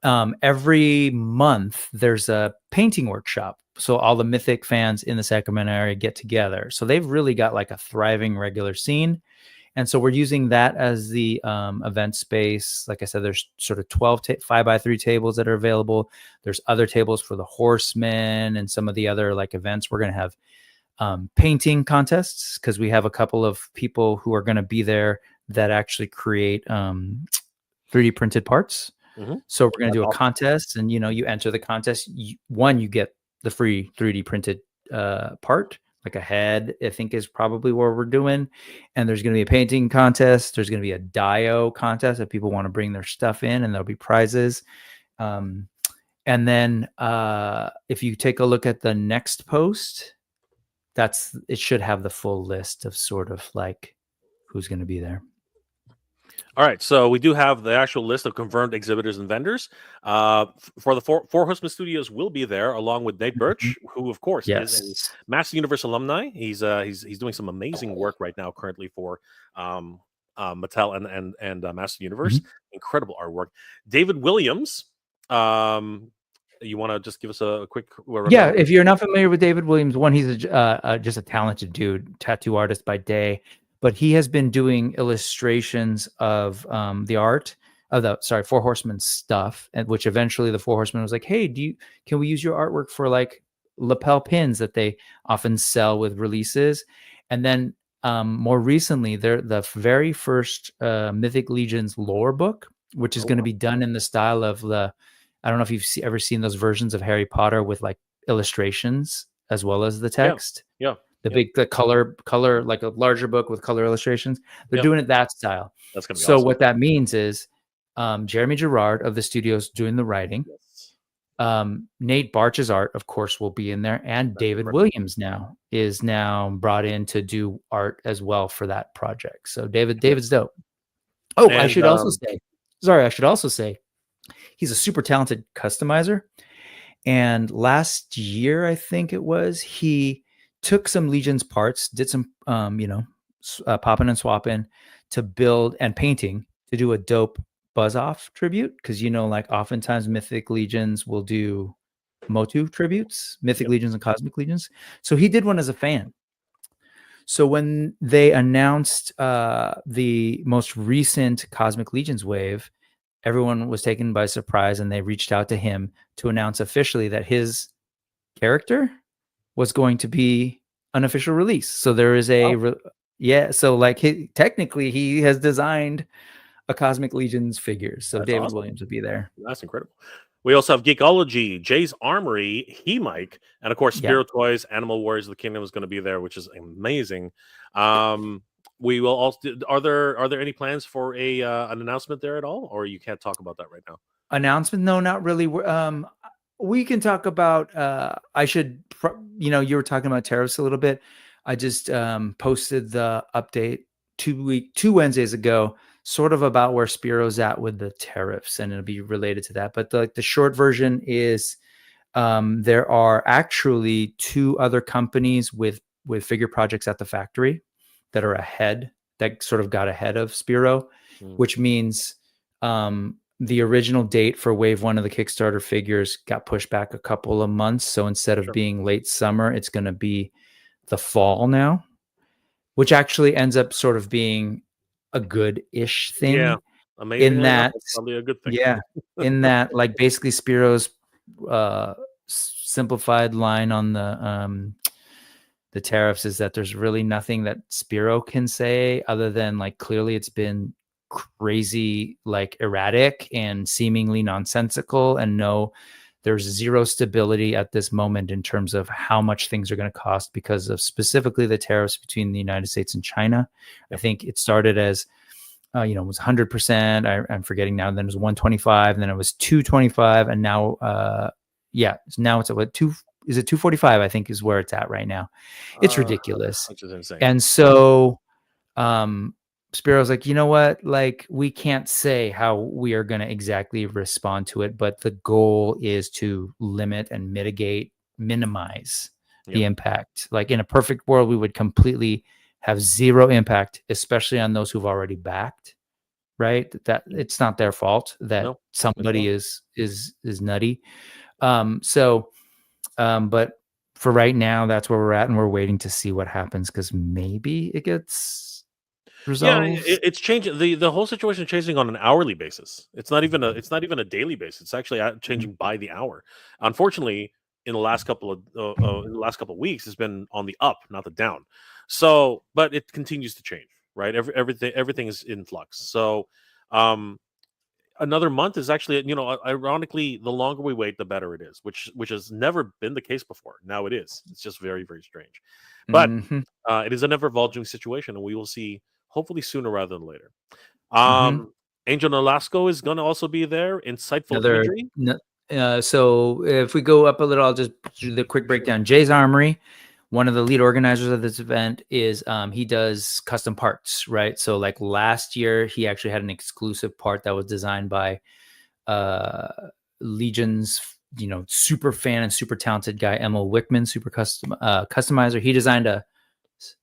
Every month there's a painting workshop. So all the Mythic fans in the Sacramento area get together. So they've really got like a thriving regular scene. And so we're using that as the event space. Like I said, there's sort of 12 5x3 tables that are available. There's other tables for the horsemen and some of the other like events. We're going to have painting contests because we have a couple of people who are going to be there that actually create 3D printed parts. So we're going to do a contest, and you enter the contest. You get the free 3D printed part, like a head, I think is probably what we're doing. And there's going to be a painting contest. There's going to be a dio contest if people want to bring their stuff in, and there'll be prizes. And then if you take a look at the next post, it should have the full list of sort of like who's going to be there. All right, so we do have the actual list of confirmed exhibitors and vendors. For the Four Horsemen Studios will be there, along with Nate Birch, who, of course, is a Master Universe alumni. He's doing some amazing work right now, currently for Mattel and Master Universe. Incredible artwork. David Williams. You want to just give us a quick rundown? Yeah, if you're not familiar with David Williams, one, he's just a talented dude, tattoo artist by day. But he has been doing illustrations of the art of the Four Horsemen stuff, and which eventually the Four Horsemen was like, "Hey, can we use your artwork for like lapel pins that they often sell with releases?" And then more recently, they're the very first Mythic Legions lore book, which is going to be done in the style of the. I don't know if you've ever seen those versions of Harry Potter with like illustrations as well as the text. Yeah. The color, like a larger book with color illustrations. They're doing it that style. That's gonna be so awesome. What that means is Jeremy Gerard of the studio's doing the writing. Nate Barch's art, of course, will be in there, and David Williams is now brought in to do art as well for that project. So David's dope. Oh, I should also say, he's a super talented customizer. And last year, I think it was, he took some Legions parts, did some, popping and swapping to build and painting to do a dope Buzz Off tribute. Because, like oftentimes Mythic Legions will do Motu tributes, Mythic Legions and Cosmic Legions. So he did one as a fan. So when they announced the most recent Cosmic Legions wave, everyone was taken by surprise, and they reached out to him to announce officially that his character was going to be an official release. So there is so like technically he has designed a Cosmic Legions figure. So that's David Williams would be there. That's incredible. We also have Geekology, Jay's Armory, He-Mike, and of course Spiro Toys, Animal Warriors of the Kingdom is going to be there, which is amazing. We will also. Are there any plans for an announcement there at all, or you can't talk about that right now? Announcement? No, not really. We can talk about. I should. You were talking about tariffs a little bit. I just posted the update 2 Wednesdays ago, sort of about where Spiro's at with the tariffs, and it'll be related to that. But the short version is, there are actually 2 other companies with figure projects at the factory that are ahead, that sort of got ahead of Spiro, which means the original date for wave 1 of the Kickstarter figures got pushed back a couple of months. So instead of being late summer, it's going to be the fall now, which actually ends up sort of being a good-ish thing. Yeah, amazing. That's probably a good thing. Yeah, in that, like, basically Spiro's simplified line on the tariffs is that there's really nothing that Spiro can say other than, like, clearly it's been crazy, like, erratic and seemingly nonsensical, and there's zero stability at this moment in terms of how much things are going to cost because of specifically the tariffs between the United States and China. I think it started as it was 100%. I'm forgetting now. Then it was 125, and then it was 225, and now now it's at what, 2 is it 245? I think is where it's at right now. It's ridiculous. Which is insane. And so Spiro's like, you know what? Like, we can't say how we are going to exactly respond to it, but the goal is to limit and minimize the impact. Like, in a perfect world, we would completely have zero impact, especially on those who've already backed, right? That it's not their fault that somebody is nutty. But for right now, that's where we're at, and we're waiting to see what happens, because maybe it gets Yeah, resolves? it's changing. The whole situation is changing on an hourly basis. It's not even a daily basis. It's actually Mhm. changing by the hour. Unfortunately, in the last couple of weeks, it's been on the up, not the down. So, but it continues to change, right? Everything is in flux. So, um, another month is actually, ironically, the longer we wait, the better it is, which has never been the case before. Now it is. It's just very, very strange. But Mhm. it is an ever evolving situation, and we will see hopefully sooner rather than later. Mhm. Angel Nolasco is going to also be there. Insightful Another imagery. n so if we go up a little, I'll just do the quick Sure. breakdown. Jay's Armory, one of the lead organizers of this event, is he does custom parts, right? So like last year, he actually had an exclusive part that was designed by uh Legion's, super fan and super talented guy, Emil Wickman, super customizer. He designed a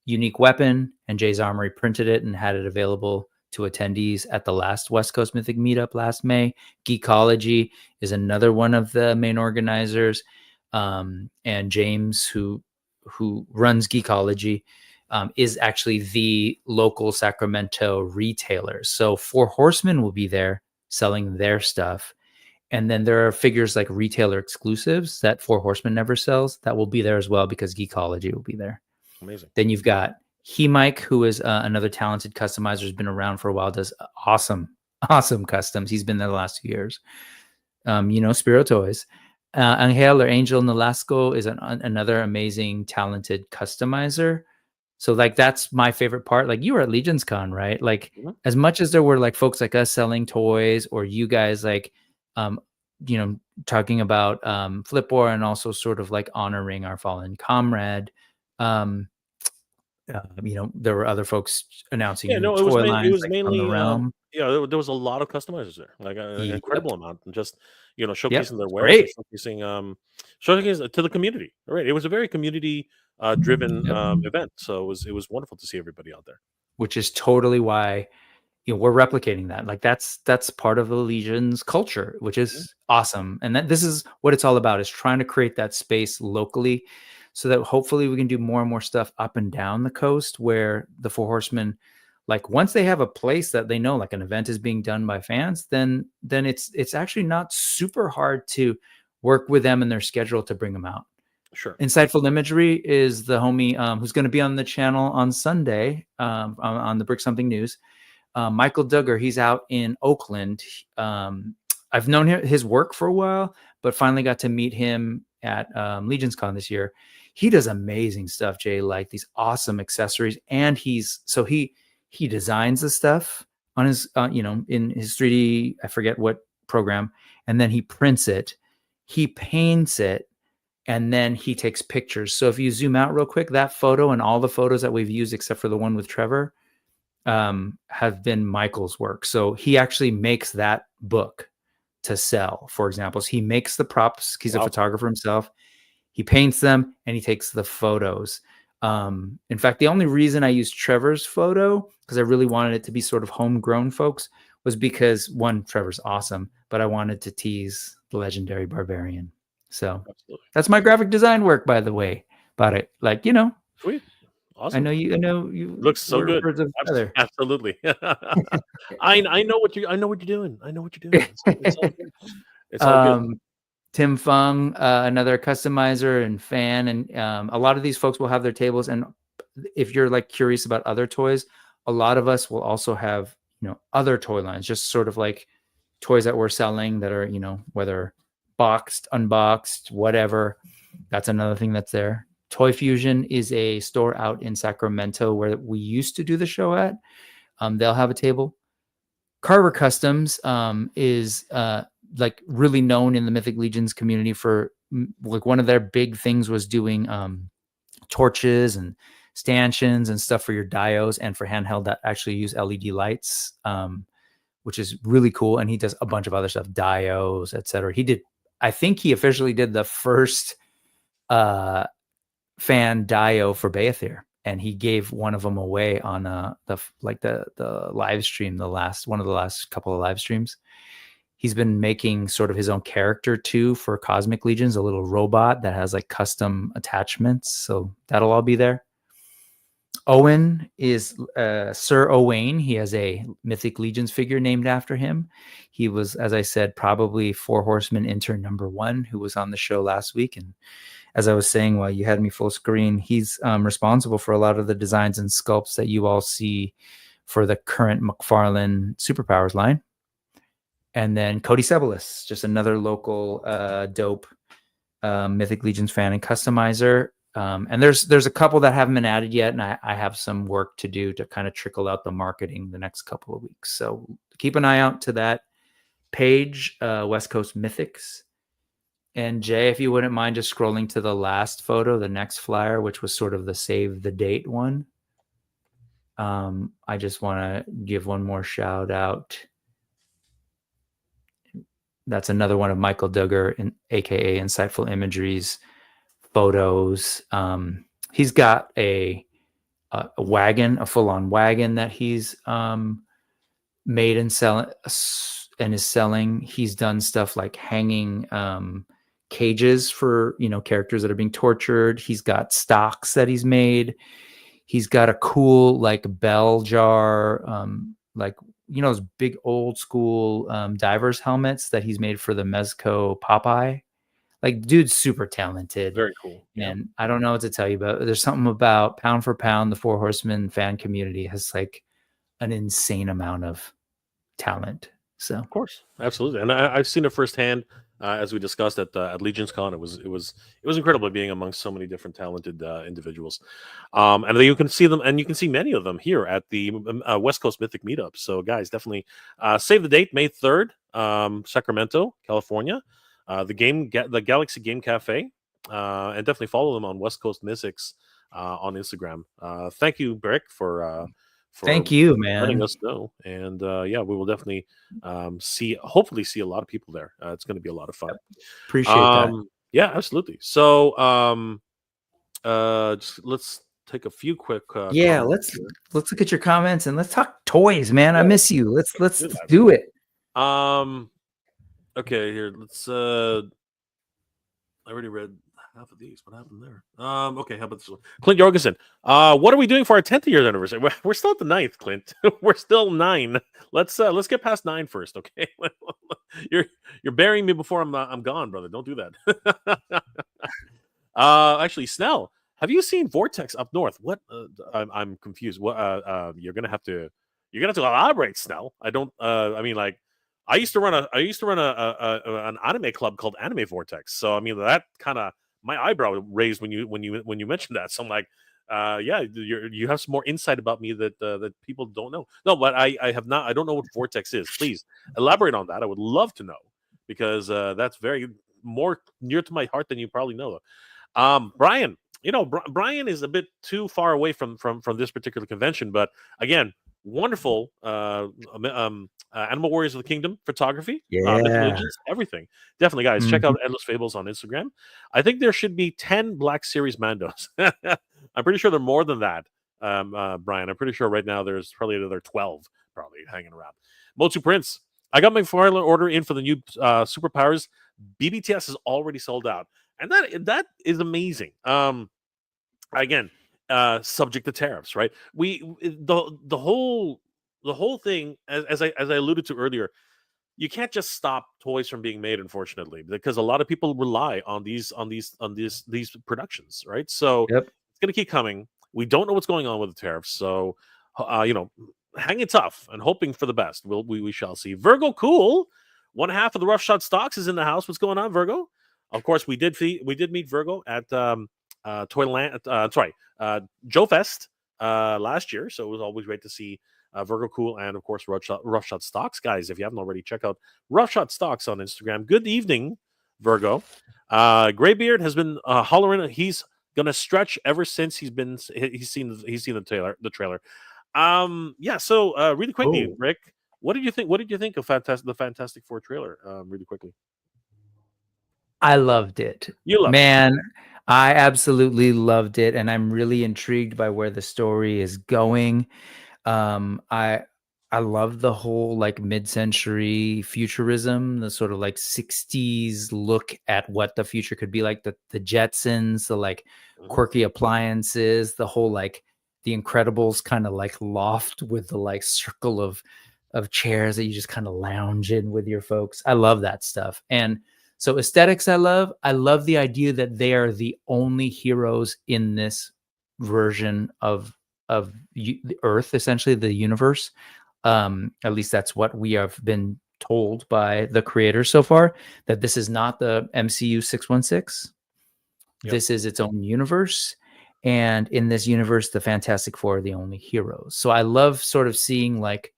unique weapon, and Jay's Armory printed it and had it available to attendees at the last West Coast Mythic meetup last May. Geekology is another one of the main organizers, and James, who runs Geekology, is actually the local Sacramento retailer. So Four Horsemen will be there selling their stuff. And then there are figures like retailer exclusives that Four Horsemen never sells that will be there as well because Geekology will be there. Amazing. Then you've got Mike, who is another talented customizer, has been around for a while, does awesome customs. He's been there the last 2 years. Spiro Toys. Angel or Angel Nolasco is another amazing, talented customizer. So like that's my favorite part. Like you were at Legion's Con, right? Like Mhm. as much as there were like folks like us selling toys, or you guys like um talking about Flipboard, and also sort of like honoring our fallen comrade. Um there were other folks announcing Yeah, new no, toy it lines was like from the mainly, realm. yeah, there was a lot of customizers there, like an Yep. incredible amount, and just Yep. showcasing their It's wares and great. showcasing to the community. All right, it was a very community driven Yep. event, so it was wonderful to see everybody out there. Which is totally why we're replicating that. Like that's part of the Legion's culture, which Mhm. is awesome. And that this is what it's all about, is trying to create that space locally so that hopefully we can do more and more stuff up and down the coast, where the Four Horsemen, like once they have a place that they know like an event is being done by fans, then it's actually not super hard to work with them and their schedule to bring them out. Sure. Insightful Imagery is the homie who's going to be on the channel on Sunday, on the Brick Something News. Michael Duggar, he's out in Oakland. I've known his work for a while, but finally got to meet him at Legion's Con this year. He does amazing stuff, Jay, like these awesome accessories. And he designs the stuff on his, in his 3D, I forget what program, and then he prints it, he paints it, and then he takes pictures. So if you zoom out real quick, that photo and all the photos that we've used, except for the one with Trevor, have been Michael's work. So he actually makes that book to sell, for example. So he makes the props. He's a Wow. photographer himself. He paints them and he takes the photos. In fact, the only reason I used Trevor's photo, because I really wanted it to be sort of homegrown folks, was because one, Trevor's awesome, but I wanted to tease the legendary barbarian. So Absolutely. that's my graphic design work, by the way. About it, like Sweet. I Awesome. know you. I know you. Looks so We're good. birds of a feather. Absolutely. I know what you're doing. I know what you're doing. It's all good. It's all good. um, Tim Fung, another customizer and fan, and a lot of these folks will have their tables. And if you're like curious about other toys, a lot of us will also have other toy lines, just sort of like toys that we're selling that are whether boxed, unboxed, whatever. That's another thing that's there. Toy Fusion is a store out in Sacramento where we used to do the show at. They'll have a table. Carver Customs is like really known in the Mythic Legions community for like one of their big things was doing torches and stanchions and stuff for your diodes and for handheld that actually use LED lights, which is really cool. And he does a bunch of other stuff, diodes, etc. I think he officially did the first fan dio for Beathir, and he gave one of them away on the live stream, one of the last couple of live streams. He's been making sort of his own character too for Cosmic Legions, a little robot that has like custom attachments. So that'll all be there. Owen is Sir Owain. He has a Mythic Legions figure named after him. He was, as I said, probably Four Horsemen intern #1 who was on the show last week. And as I was saying while you had me full screen, he's responsible for a lot of the designs and sculpts that you all see for the current McFarlane Superpowers line. And then Cody Ceballos, just another local dope Mythic Legions fan and customizer. And there's a couple that haven't been added yet, and I have some work to do to kind of trickle out the marketing the next couple of weeks. So keep an eye out to that page, West Coast Mythics. And Jay, if you wouldn't mind just scrolling to the last photo, the next flyer, which was sort of the save the date one. I just want to give one more shout out. That's another one of Michael Duggar, aka Insightful Imagery's photos. He's got a wagon, a full-on wagon that he's made and selling and is selling. He's done stuff like hanging cages for characters that are being tortured. He's got stocks that he's made. He's got a cool like bell jar, like those big old school divers helmets that he's made for the Mezco Popeye. Like, dude's super talented. Very cool. And I don't know what to tell you, but there's something about pound for pound, the Four Horsemen fan community has like an insane amount of talent. So Of course, absolutely, and I've seen it firsthand. As we discussed at Legion's Con, it was incredible being amongst so many different talented individuals, and then you can see them, and you can see many of them here at the West Coast Mythic Meetup. So, guys, definitely save the date, May 3rd, Sacramento, California. The Galaxy Game Cafe, and definitely follow them on West Coast Mythics on Instagram. Thank you, Brick, for thank you, letting man. us know. And yeah, we will definitely hopefully see a lot of people there. It's going to be a lot of fun. Appreciate that. Yeah, absolutely. So just let's take a few quick let's look at your comments and let's talk toys, man. Yeah. I miss you. Let's do it. Okay, here. Let's I already read half of these. What happened there? Okay, how about this one? Clint Jorgensen. What are we doing for our 10th year anniversary? We're still at the 9th, Clint. We're still 9. Let's get past 9 first, okay? You're burying me before I'm gone, brother. Don't do that. Actually, Snell, have you seen Vortex up north? What? I'm confused. What? You're gonna have to elaborate, Snell. I don't. I mean, like, I used to run an anime club called Anime Vortex. So I mean, that kind of my eyebrow raised when you mentioned that. So I'm like, yeah, you have some more insight about me that people don't know. No, but I have not. I don't know what Vortex is. Please elaborate on that. I would love to know, because that's very more near to my heart than you probably know. Brian, Brian is a bit too far away from this particular convention, but again, wonderful Animal Warriors of the Kingdom photography, Mythic Legends, everything. Definitely, guys, check out Endless Fables on Instagram. I think there should be 10 Black Series Mandos. I'm pretty sure there are more than that, Brian. I'm pretty sure right now there's probably another 12 probably hanging around. Motu Prince, I got my McFarlane order in for the new Superpowers. BBTS is already sold out, and that is amazing. Again, subject to tariffs, right? The whole thing, as I alluded to earlier, you can't just stop toys from being made, unfortunately, because a lot of people rely on these productions, right? So Yep. it's going to keep coming. We don't know what's going on with the tariffs, so hanging tough and hoping for the best. We shall see. Virgo Cool, one half of the Rough Shot Stocks is in the house. What's going on, Virgo? Of course, we did meet Virgo at Toyland. Joe Fest last year, so it was always great to see Virgo Cool and of course Rough Shot Stocks. Guys, if you haven't already, check out Rough Shot Stocks on Instagram. Good evening, Virgo. Graybeard has been hollering. He's gonna stretch ever since he's seen the trailer. Yeah. So really quickly, Rick, what did you think? What did you think of the Fantastic Four trailer? Really quickly. I loved it. You loved it. I absolutely loved it, and I'm really intrigued by where the story is going. I love the whole like mid-century futurism, the sort of like 60s look at what the future could be like, the Jetsons, the like quirky appliances, the whole like the Incredibles kind of like loft with the like circle of chairs that you just kind of lounge in with your folks. I love that stuff. And so aesthetics, I love the idea that they are the only heroes in this version of the Earth, essentially the universe. At least that's what we have been told by the creators so far, that this is not the MCU 616. Yep. This is its own universe. And in this universe, the Fantastic Four are the only heroes. So I love sort of seeing like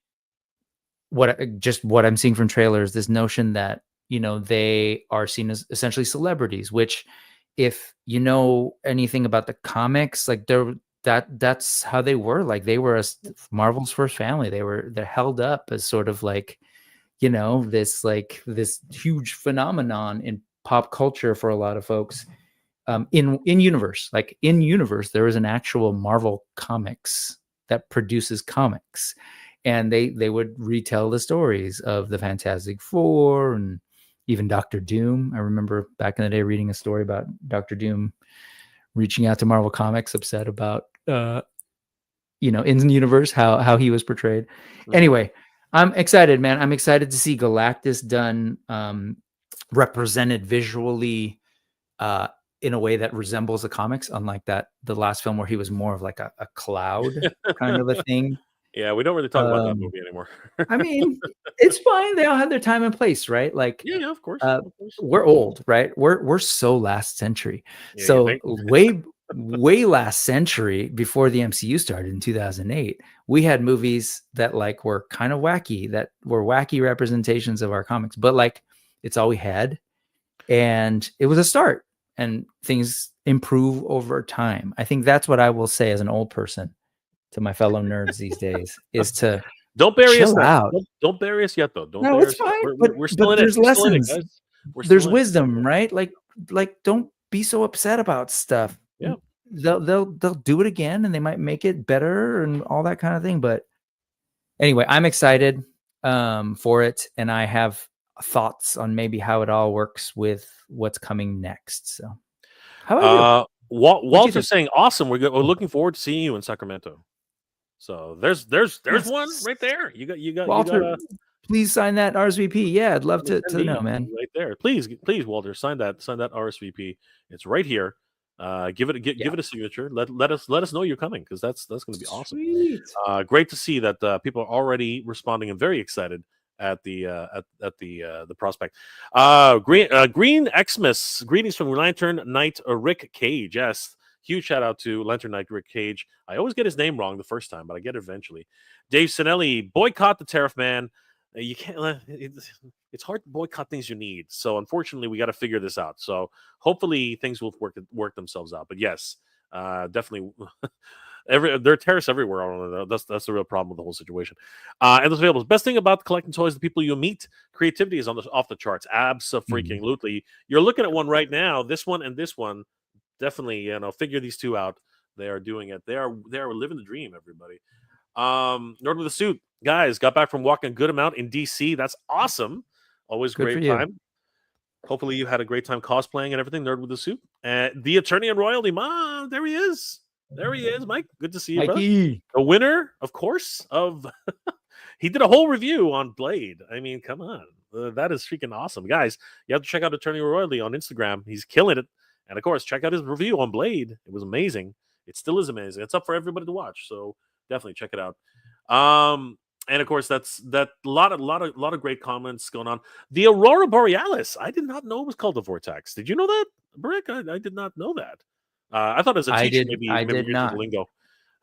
what I'm seeing from trailers, this notion that, you know, they are seen as essentially celebrities, which if you know anything about the comics, like that's how they were. Like they were Marvel's first family. They're held up as sort of like, you know, this huge phenomenon in pop culture for a lot of folks. In universe, there is an actual Marvel Comics that produces comics, and they would retell the stories of the Fantastic Four and even Doctor Doom. I remember back in the day reading a story about Doctor Doom reaching out to Marvel Comics, upset about you know, in the universe how he was portrayed. Mm-hmm. Anyway, I'm excited, man. I'm excited to see Galactus done represented visually in a way that resembles the comics, unlike the last film where he was more of like a cloud kind of a thing. Yeah, we don't really talk about that movie anymore. I mean, it's fine. They all have their time and place, right? Like, yeah, of course. We're old, right? We're so last century. Yeah, so way last century, before the MCU started in 2008, we had movies that like were kind of wacky, that were wacky representations of our comics, but like it's all we had, and it was a start. And things improve over time. I think that's what I will say as an old person to my fellow nerds these days, is to don't bury us out. Don't bury us yet, though. No, it's fine. We're still in it. There's lessons. There's wisdom, right? Like don't be so upset about stuff. Yeah, they'll do it again, and they might make it better and all that kind of thing. But anyway, I'm excited for it, and I have thoughts on maybe how it all works with what's coming next. So how about you? Walter's saying awesome. We're looking forward to seeing you in Sacramento. So there's one right there. You got Walter, please sign that RSVP. Yeah, I'd love to know, man. Right there. Please Walter, sign that RSVP. It's right here. Give it a signature. Let us know you're coming, because that's going to be awesome. Sweet. Great to see that people are already responding and very excited at the prospect. Green Xmas, greetings from Lantern Knight Rick Cage. Yes, huge shout out to Lantern Knight Rick Cage. I always get his name wrong the first time, but I get it eventually. Dave Sinelli, boycott the tariff, man. You can't. It's hard to boycott things you need. So unfortunately, we got to figure this out. So hopefully things will work themselves out. But yes, definitely. There are terrorists everywhere. That's the real problem with the whole situation. And those available. Best thing about collecting toys, the people you meet, creativity is off the charts. Abso-freaking-lutely. You're looking at one right now. This one and this one, definitely. Figure these two out. They are doing it. They are living the dream. Everybody. Nerd with a Suit, guys, got back from walking a good amount in DC. That's awesome. Always great time. Hopefully you had a great time cosplaying and everything. Nerd with a Suit. The Attorney and Royalty, man, there he is. There he is, Mike. Good to see you, Mikey. The winner, of course, of he did a whole review on Blade. I mean, come on. That is freaking awesome. Guys, you have to check out Attorney Royalty on Instagram. He's killing it. And, of course, check out his review on Blade. It was amazing. It still is amazing. It's up for everybody to watch, so definitely check it out. And, of course, that's a lot of great comments going on. The Aurora Borealis. I did not know it was called the Vortex. Did you know that, Brick? I did not know that. I thought as a teacher, I did not. Lingo.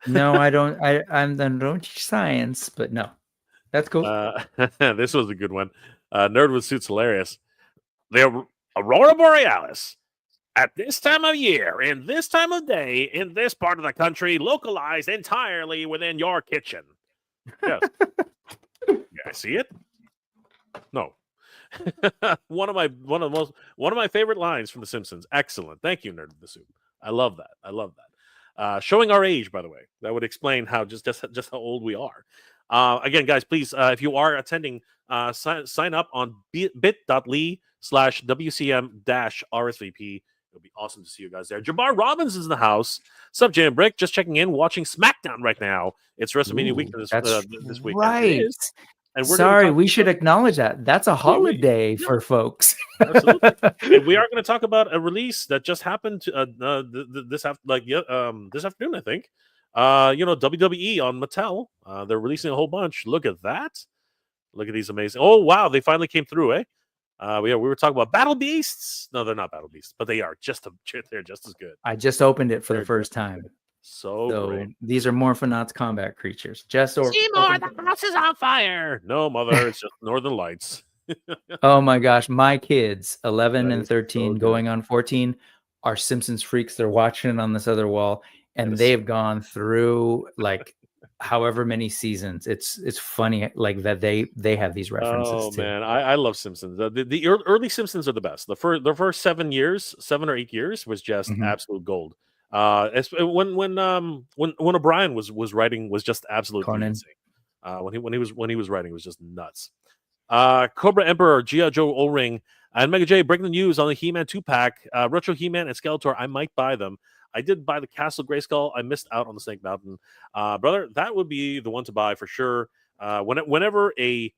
No, I don't. I don't teach science, but no, that's cool. This was a good one. Nerd with Suits hilarious. The Aurora Borealis at this time of year, in this time of day, in this part of the country, localized entirely within your kitchen. Yes. Yeah, see it? No. one of my favorite lines from The Simpsons. Excellent. Thank you, Nerd with the Suit. I love that. Showing our age, by the way. That would explain how just how old we are. Again, guys, please, if you are attending, sign up on bit.ly/WCM-RSVP. It'll be awesome to see you guys there. Jabbar Robbins is in the house. Sup, Jay and Brick? Just checking in, watching SmackDown right now. It's WrestleMania weekend That's this weekend. It right. is. And we're going to be Sorry, talking we should about, acknowledge that. That's a holiday for folks. absolutely. And we are going to talk about a release that just happened this afternoon, I think. WWE on Mattel. They're releasing a whole bunch. Look at that. Look at these amazing. Oh wow, they finally came through, eh? We were talking about Battle Beasts. No, they're not Battle Beasts, but they are they're just as good. I just opened it for the first time. So great. These are Morphonauts combat creatures. Seymour, the house is on fire. No, mother, it's just Northern Lights. Oh my gosh, my kids, 11 That and is 13, so going on 14, are Simpsons freaks. They're watching it on this other wall, and they've gone through like however many seasons. It's funny like that they have these references too. Man, I love Simpsons. The early Simpsons are the best. The first 7 or 8 years was just absolute gold. When O'Brien was writing was just absolutely insane. When he was writing, it was just nuts. Cobra Emperor, G.I. Joe O-Ring, and Mega J breaking the news on the He-Man 2-pack. Retro He-Man and Skeletor, I might buy them. I did buy the Castle Grayskull. I missed out on the Snake Mountain. Brother, that would be the one to buy for sure. Whenever a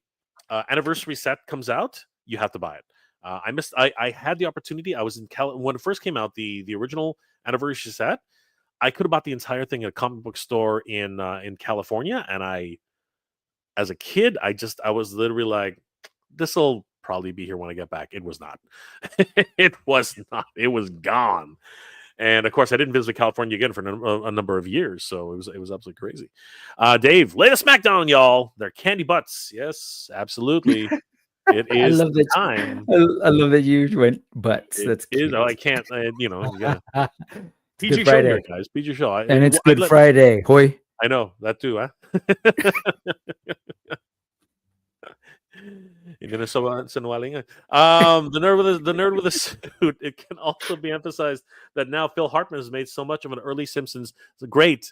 anniversary set comes out, you have to buy it. I had the opportunity. I was in when it first came out, the original anniversary set. I could have bought the entire thing at a comic book store in California, and as a kid, I was literally like, this will probably be here when I get back. It was not. It was not. It was gone. And of course, I didn't visit California again for a number of years, so it was absolutely crazy. Dave, latest SmackDown, y'all. They're candy butts. Yes, absolutely. It is time. I love that you went butts. That's cute. I can't. Yeah. PG Friday. Show here, guys. PG Show. And it's Good Friday. Hoy. I know that too, huh? The nerd with a suit. It can also be emphasized that now Phil Hartman has made so much of an early Simpsons. Great.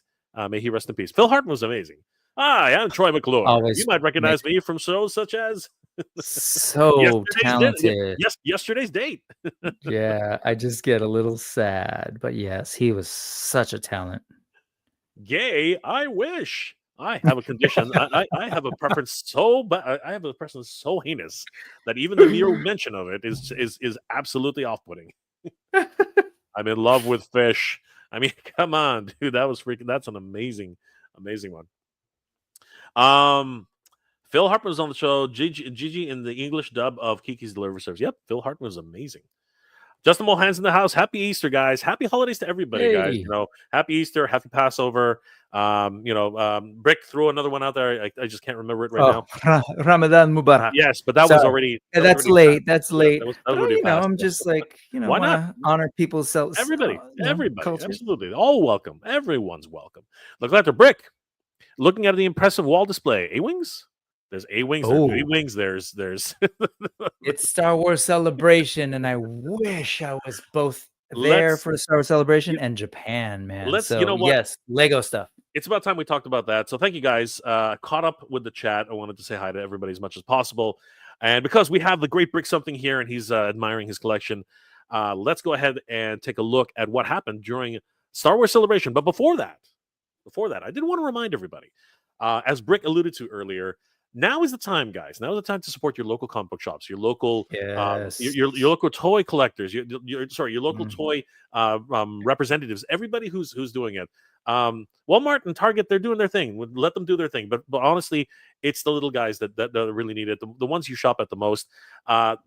May he rest in peace. Phil Hartman was amazing. Hi, I'm Troy McClure. Always you might recognize me from shows such as so talented. Yesterday's Date. Yeah, I just get a little sad, but yes, he was such a talent. Gay, I wish. I have a condition. I have a preference so bad. I have a preference so heinous that even the mere mention of it is absolutely off-putting. I'm in love with fish. I mean, come on, dude. That was freaking. That's an amazing one. Phil Hartman was on the show. Gigi in the English dub of Kiki's Delivery Service. Yep, Phil Hartman was amazing. Justin Mulhan's in the house. Happy Easter, guys. Happy holidays to everybody, guys. Happy Easter, happy Passover. Brick threw another one out there. I just can't remember it right now. Ramadan Mubarak. Yes, but that was already. That's late. That's late. That was already past. I'm just like, why not honor people's selves? Everybody, absolutely, all welcome. Everyone's welcome. Look like the Brick. Looking at the impressive wall display. A-wings. There's A-wings. There's B-wings. There's. It's Star Wars Celebration, and I wish I was both there for the Star Wars Celebration and Japan, man. Yes, Lego stuff. It's about time we talked about that. So thank you guys. Caught up with the chat. I wanted to say hi to everybody as much as possible. And because we have the great Brick something here and he's admiring his collection, let's go ahead and take a look at what happened during Star Wars Celebration. But before that, I did want to remind everybody, as Brick alluded to earlier, now is the time, guys. Now is the time to support your local comic book shops, your local, your local toy collectors, your local toy representatives. Everybody who's doing it. Walmart and Target, they're doing their thing. Let them do their thing. But honestly, it's the little guys that really need it. The ones you shop at the most.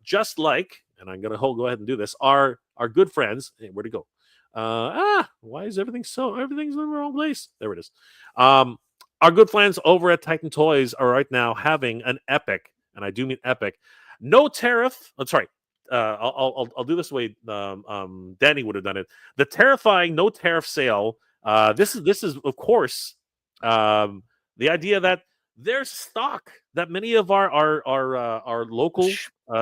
Just like, and I'm gonna go ahead and do this. Our good friends. Hey, where'd it go? Why is everything's in the wrong place? There it is. Our good friends over at Titan Toys are right now having an epic, and I do mean epic, no tariff. I'm sorry. I'll do this the way Danny would have done it. The terrifying no tariff sale. This is of course the idea that there's stock that many of our local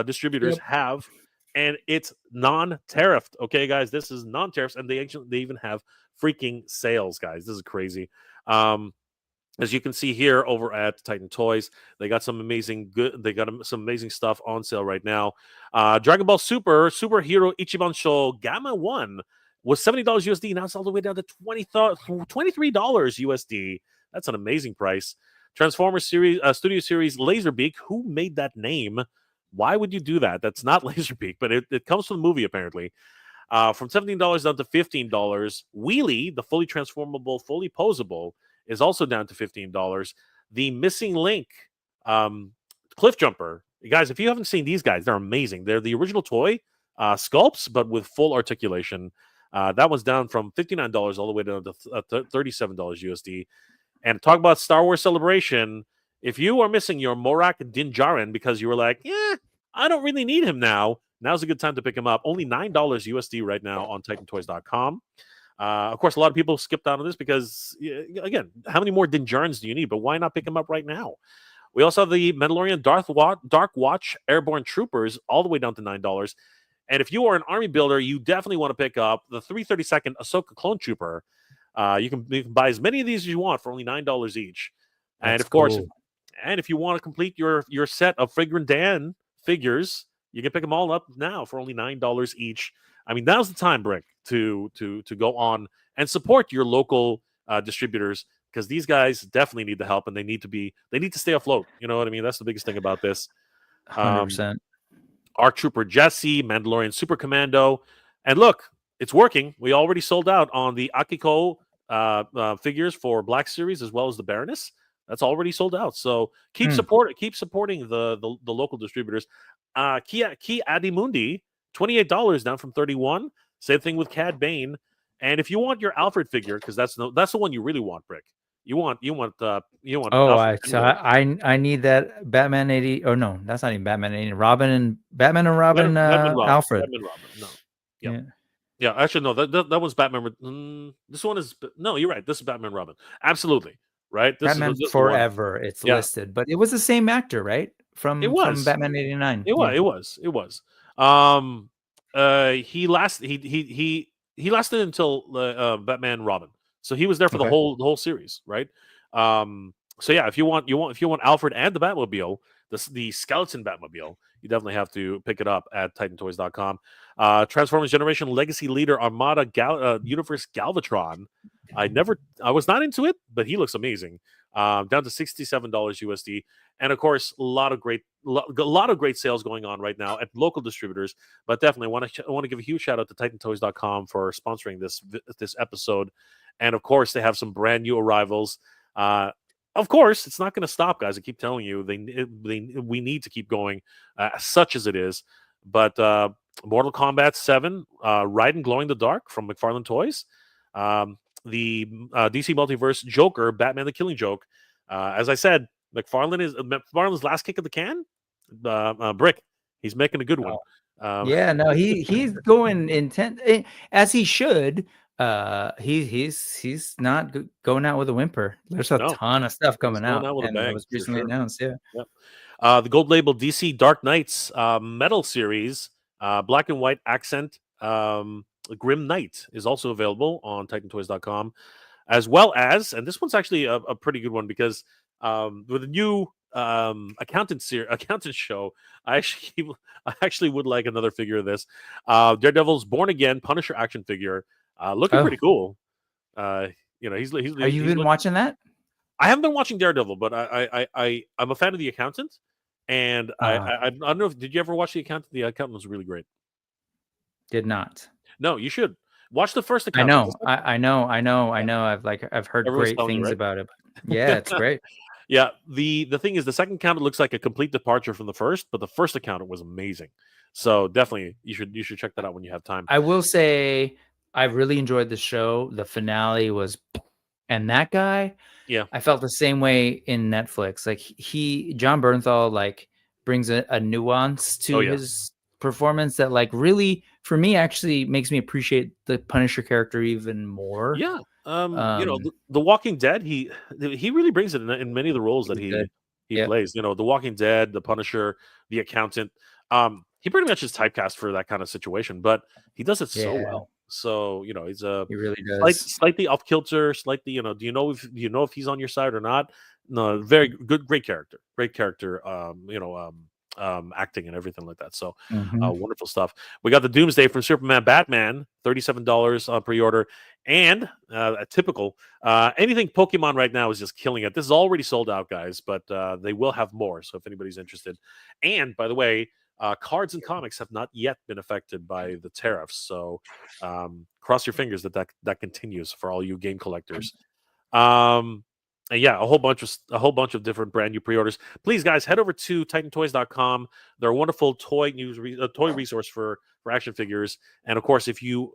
distributors have, and it's non-tariffed. Okay, guys, this is non-tariffs, and they even have freaking sales, guys. This is crazy. as you can see here over at Titan Toys, they got some amazing some amazing stuff on sale right now. Dragon Ball Superhero Ichiban Show Gamma 1 was $70 USD. Now it's all the way down to $23 USD. That's an amazing price. Transformers series Studio Series Laserbeak. Who made that name? Why would you do that? That's not Laserbeak, but it comes from the movie apparently. From $17 down to $15. Wheelie, the fully transformable, fully posable, is also down to $15. The Missing Link Cliff Jumper. Guys, if you haven't seen these guys, they're amazing. They're the original toy sculpts, but with full articulation. That was down from $59 all the way down to $37 USD. And talk about Star Wars Celebration. If you are missing your Morak Din Djarin because you were like, yeah, I don't really need him now, now's a good time to pick him up. Only $9 USD right now on TitanToys.com. Of course, a lot of people skipped out on this because, again, how many more Din Djarins do you need? But why not pick him up right now? We also have the Mandalorian Dark Watch Airborne Troopers all the way down to $9. And if you are an army builder, you definitely want to pick up the 332nd Ahsoka Clone Trooper. You can buy as many of these as you want for only $9 each. That's and of course, cool. and if you want to complete your set of Fragrant Dan figures, you can pick them all up now for only $9 each. I mean, now's the time, Brick, to go on and support your local distributors, because these guys definitely need the help and they need to stay afloat. You know what I mean? That's the biggest thing about this. 100%. ARC Trooper Jesse, Mandalorian Super Commando, and look, it's working. We already sold out on the Akiko figures for Black Series as well as the Baroness. That's already sold out. So keep supporting the local distributors. Ki Adimundi, $28 down from $31. Same thing with Cad Bane. And if you want your Alfred figure, because that's the one you really want, Brick. You want. Oh, I need that Batman 80. Oh no, that's not even Batman 80. Batman and Robin. Alfred. Batman Robin. No. Yeah. Actually, no. That was Batman. This one is no. You're right. This is Batman Robin. Absolutely. This Batman is Forever. It's listed, but it was the same actor, right? From Batman 89. It was. He lasted until Batman Robin. So he was there for the whole series, right? So yeah, if you want Alfred and the Batmobile, the skeleton Batmobile, you definitely have to pick it up at TitanToys.com. Transformers Generation Legacy Leader Armada Universe Galvatron. I was not into it, but he looks amazing. Down to $67 USD, and of course, a lot of great sales going on right now at local distributors. But definitely want to give a huge shout out to TitanToys.com for sponsoring this episode. And of course, they have some brand new arrivals. Of course, it's not going to stop, guys. I keep telling you, we need to keep going, such as it is. But Mortal Kombat 7, Raiden Glowing in the Dark from McFarlane Toys, the DC Multiverse Joker, Batman the Killing Joke. As I said, McFarlane's last kick of the can. Brick, he's making a good one. He's going intent as he should. He's not going out with a whimper. There's a ton of stuff coming out, and it was recently announced. The gold label DC Dark Knights metal series, black and white accent, Grim Knight is also available on TitanToys.com, as well as, and this one's actually a pretty good one because with the new accountant show, I actually would like another figure of this. Daredevil's Born Again Punisher action figure. Looking pretty cool. He's Have you been watching that? I haven't been watching Daredevil, but I'm a fan of the accountant, and I don't know. Did you ever watch the accountant? The accountant was really great. Did not. No, you should watch the first accountant. I know. I've heard great things about it. Yeah, it's great. Yeah, the thing is, the second accountant looks like a complete departure from the first, but the first accountant was amazing. So definitely, you should check that out when you have time. I will say, I really enjoyed the show. The finale was, and that guy, I felt the same way in Netflix. Like John Bernthal, brings a nuance to his performance that really, for me, actually makes me appreciate the Punisher character even more. Yeah. The Walking Dead, he really brings it in many of the roles that he plays. The Walking Dead, the Punisher, the accountant. He pretty much is typecast for that kind of situation, but he does it so well. So he's a He really does. slightly off kilter, slightly. Do you know if he's on your side or not? No, very good, great character. Acting and everything like that. So, Mhm. wonderful stuff. We got the Doomsday from Superman, Batman, $37 on pre-order, and a typical anything Pokemon right now is just killing it. This is already sold out, guys, but they will have more. So if anybody's interested, and by the way, cards and comics have not yet been affected by the tariffs. So cross your fingers that continues for all you game collectors. Um, and yeah, a whole bunch of different brand new pre-orders. Please, guys, head over to TitanToys.com. They're a wonderful toy resource for action figures. And of course, if you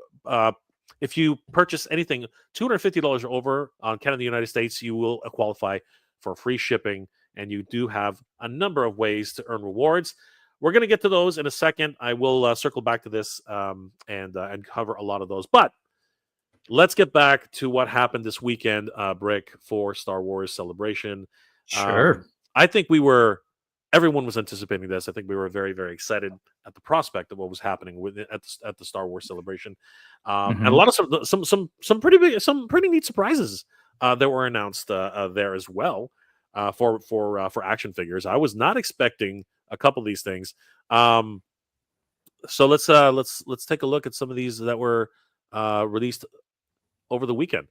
purchase anything $250 or over on Canada, United States, you will qualify for free shipping. And you do have a number of ways to earn rewards. We're going to get to those in a second. I will circle back to this and cover a lot of those. But let's get back to what happened this weekend, Brick, for Star Wars Celebration. Sure. I think everyone was anticipating this. I think we were very, very excited at the prospect of what was happening at the Star Wars Celebration, and a Mhm. lot of some pretty neat surprises that were announced there as well for action figures. I was not expecting a couple of these things. So let's take a look at some of these that were released over the weekend.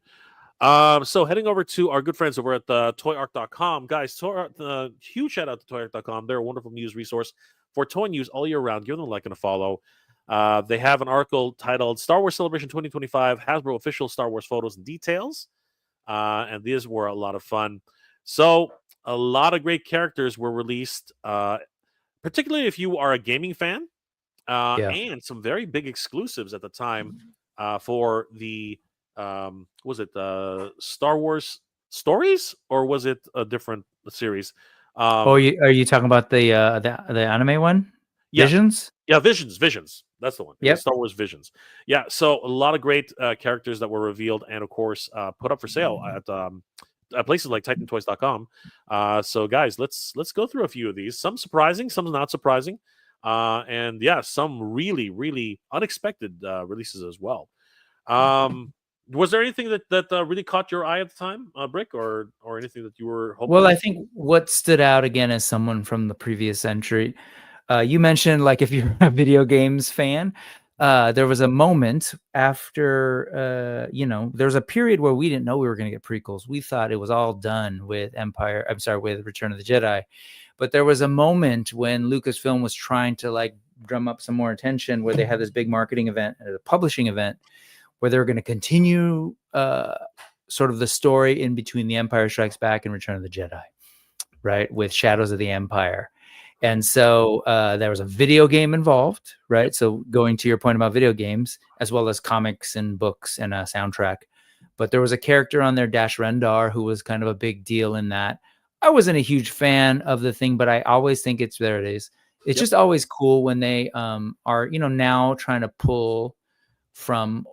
So heading over to our good friends over at toyarc.com. Guys, huge shout out to toyarc.com. They're a wonderful news resource for toy news all year round. Give them a like and a follow. They have an article titled Star Wars Celebration 2025 Hasbro Official Star Wars Photos and Details. And these were a lot of fun. So a lot of great characters were released, particularly if you are a gaming fan, Yeah. and some very big exclusives at the time for the was it Star Wars Stories, or was it a different series? Oh, are you talking about the anime one? Yeah, Visions? yeah, Visions. That's the one. It was Yep. Star Wars Visions. Yeah, so a lot of great characters that were revealed, and of course put up for sale at places like TitanToys.com. So guys, let's go through a few of these. Some surprising, some not surprising, and yeah, some really really unexpected releases as well. Was there anything that really caught your eye at the time, Brick, or anything that you were hoping Well, I for? think what stood out again as someone from the previous century, you mentioned like if you're a video games fan, there was a moment after, there was a period where we didn't know we were going to get prequels. We thought it was all done with with Return of the Jedi. But there was a moment when Lucasfilm was trying to like drum up some more attention where they had this big marketing event, a publishing event, where they were going to continue sort of the story in between The Empire Strikes Back and Return of the Jedi, right? With Shadows of the Empire. And so there was a video game involved, right? Yep. So going to your point about video games, as well as comics and books and a soundtrack. But there was a character on there, Dash Rendar, who was kind of a big deal in that. I wasn't a huge fan of the thing, but I always think there it is. It's Yep. just always cool when they are, now trying to pull from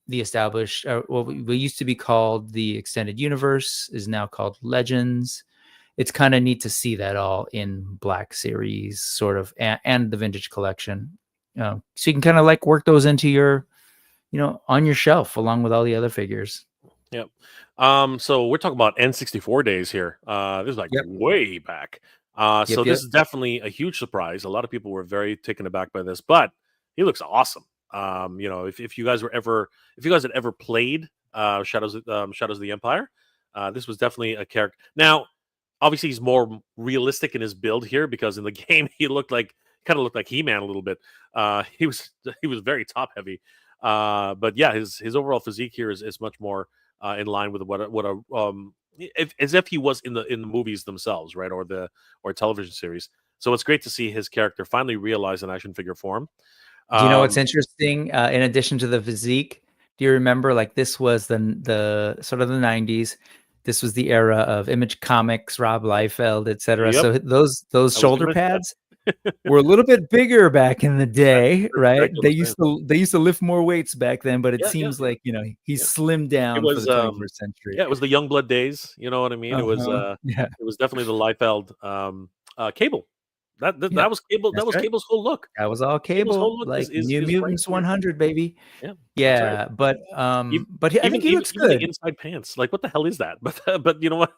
the established, what we used to be called the Extended Universe is now called Legends. It's kind of neat to see that all in Black Series sort of, and the Vintage Collection. So you can kind of like work those into your, on your shelf along with all the other figures. Yep. So we're talking about N64 days here. This is like Yep. way back. So Yep. this is definitely a huge surprise. A lot of people were very taken aback by this, but he looks awesome. If you guys had ever played Shadows of the Empire, this was definitely a character. Now, obviously, he's more realistic in his build here because in the game he kind of looked like He-Man a little bit. He was very top heavy. But yeah, his overall physique here is much more in line with as if he was in the movies themselves, right, or television series. So it's great to see his character finally realized in action figure form. Do you know what's interesting? In addition to the physique, do you remember like this was the sort of the 90s? This was the era of Image Comics, Rob Liefeld, etc. Yep, So those I was shoulder gonna mention that. pads were a little bit bigger back in the day, That's right? exactly what I'm saying. They used to lift more weights back then, but it Yeah, yeah, seems yeah, like, he's yeah. slimmed It down for was the 21st century. yeah, it was the Youngblood days. You know what I mean? Uh-huh. Yeah. It was definitely the Liefeld Cable. Yep, that was Cable. That that's was right. Cable's whole look. That was all Cable's whole Cable, look like New is right Mutants here. 100, baby. Yeah, that's right. Yeah, but I Even think he looks even the good. inside pants. Like, what the hell is that? But you know what?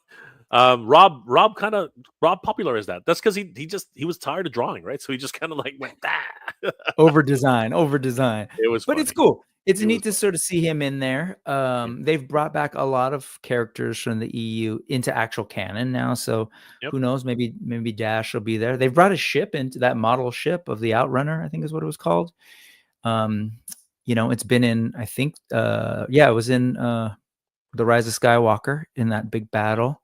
Rob kind of Rob popularized that. That's because he was tired of drawing, right? So he just kind of like went ah. Over design, over design. It was But it's funny. cool. It's It was neat to funny. sort of see him in there. Yeah. They've brought back a lot of characters from the EU into actual canon now. So Yep. who knows? Maybe Dash will be there. They've brought a ship into that model ship of the Outrunner, I think is what it was called. It's been in, I think, it was in The Rise of Skywalker in that big battle.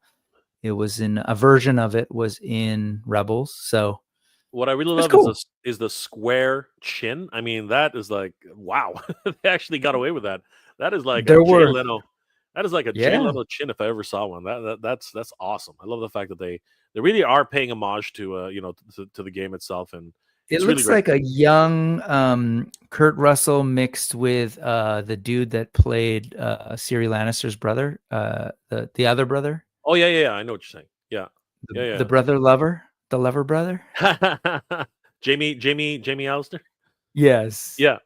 It was in a version of it was in Rebels. So What I really it's love cool. is the square chin. I mean, that is like wow. They actually got away with that. That is like a There Jay were, Leno. That is like a Jay yeah, Leno chin if I ever saw one. That's awesome. I love the fact that they really are paying homage to to the game itself, and it it's really looks great. like a young Kurt Russell mixed with the dude that played Ciri Lannister's brother, the other brother, Oh yeah. I know what you're saying. Yeah, the brother lover, the lover brother. yeah. Jamie Allister. Yes, Yeah.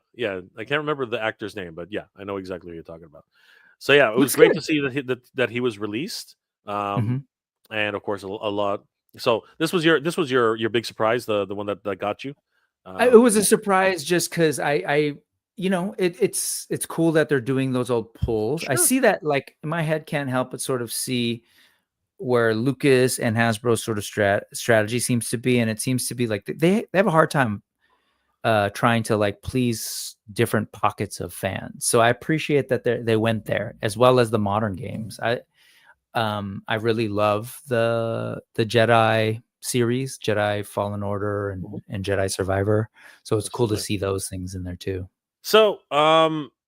I can't remember the actor's name, but yeah, I know exactly what you're talking about. So yeah, it was looks great good. to see that he was released, Mhm. and of course a lot. So this was your big surprise, the one that got you. It was a surprise just because it's cool that they're doing those old pulls. I Sure. see that, like, in my head can't help but sort of see where Lucas and Hasbro's sort of strategy seems to be, and it seems to be like they have a hard time trying to like please different pockets of fans. So I appreciate that they went there, as well as the modern games. I really love the Jedi series, Jedi Fallen Order Mhm. and Jedi Survivor. So it's cool to Absolutely. see those things in there too. So,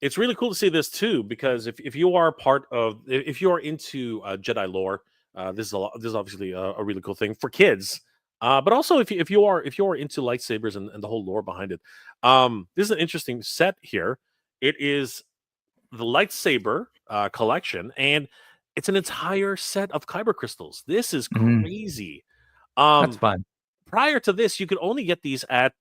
it's really cool to see this too because if you are part of if you are into Jedi lore, this is obviously a really cool thing for kids. But also if you are into lightsabers and the whole lore behind it, this is an interesting set here. It is the lightsaber collection, and it's an entire set of kyber crystals. This is Mhm. crazy. That's Um, fun. Prior to this, you could only get these at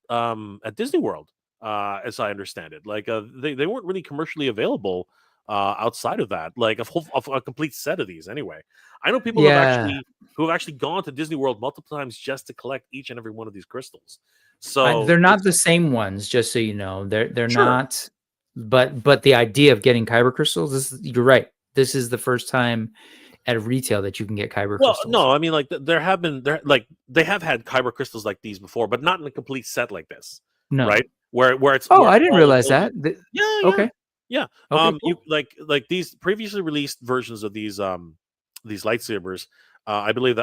Disney World, as I understand it. Like they weren't really commercially available outside of that. Like a complete set of these anyway. I know people Yeah. who have actually gone to Disney World multiple times just to collect each and every one of these crystals. So They're not it's the same ones, just so you know. They're sure. not, but the idea of getting kyber crystals, you're right. This is the first time at retail that you can get kyber Well, crystals. no, I mean like there have been there like they have had kyber crystals like these before, but not in a complete set like this, No. right? Oh, Where I it's didn't all realize available. that. Yeah. Okay. Yeah. Okay, You cool. like these previously released versions of these lightsabers. I believe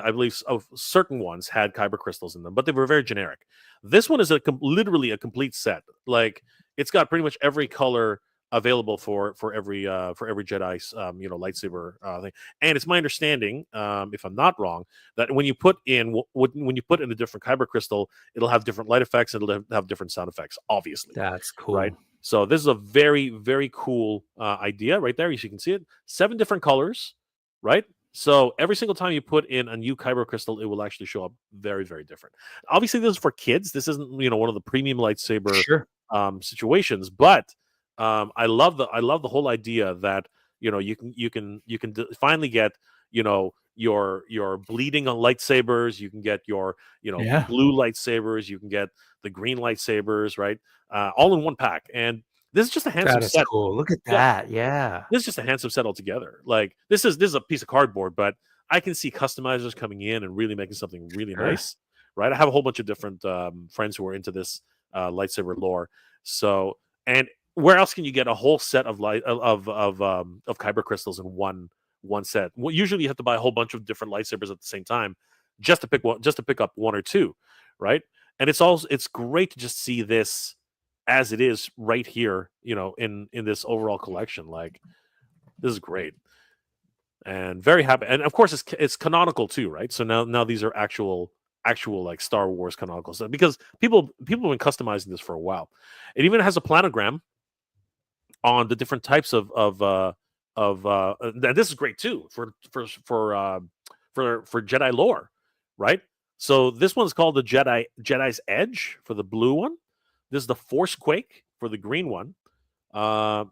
certain ones had kyber crystals in them, but they were very generic. This one is literally a complete set. Like it's got pretty much every color available for every Jedi's lightsaber thing. And it's my understanding, if I'm not wrong, that when you put in when you put in a different kyber crystal, it'll have different light effects. And it'll have different sound effects, obviously, That's right? cool. So this is a very, very cool idea right there. As you can see it, 7 different colors, right? So every single time you put in a new kyber crystal, it will actually show up very, very different. Obviously, this is for kids. This isn't one of the premium lightsaber Sure. situations, but I love the whole idea that finally get your bleeding on lightsabers. You can get your Yeah. blue lightsabers. You can get the green lightsabers, right? All in one pack. And this is just a handsome That is set. cool. Look at Yeah, that. Yeah. this is just a handsome set altogether. Like this is a piece of cardboard, but I can see customizers coming in and really making something really Sure. nice, right? I have a whole bunch of different friends who are into this lightsaber lore. So, and where else can you get a whole set of of kyber crystals in one set? Well, usually you have to buy a whole bunch of different lightsabers at the same time just to pick up one or two, right? And it's great to just see this as it is right here, in this overall collection. Like this is great and very happy. And of course, it's canonical too, right? So now these are actual like Star Wars canonical stuff because people have been customizing this for a while. It even has a planogram on the different types and this is great too for Jedi lore, right? So this one's called the Jedi's Edge for the blue one. This is the Force Quake for the green one. I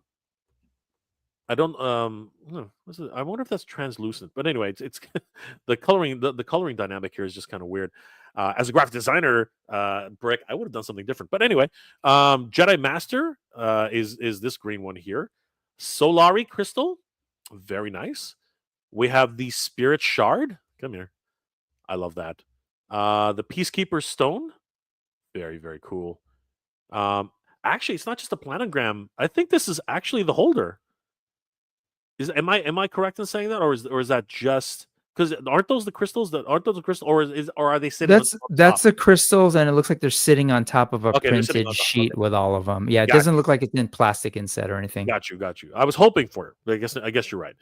don't I wonder if that's translucent. But anyway, it's the coloring dynamic here is just kind of weird. As a graphic designer, Brick, I would have done something different. But anyway, Jedi Master is this green one here. Solari Crystal, very nice. We have the Spirit Shard. Come here. I love that. The Peacekeeper Stone, very, very cool. Actually, it's not just a planogram. I think this is actually the holder. Am I correct in saying that, or is that just because aren't those the crystals? Or are they sitting? That's the crystals, and it looks like they're sitting on top of a printed sheet okay. with all of them. Yeah, it doesn't look like it's in plastic inset or anything. Got you. I was hoping for it. But I guess you're right.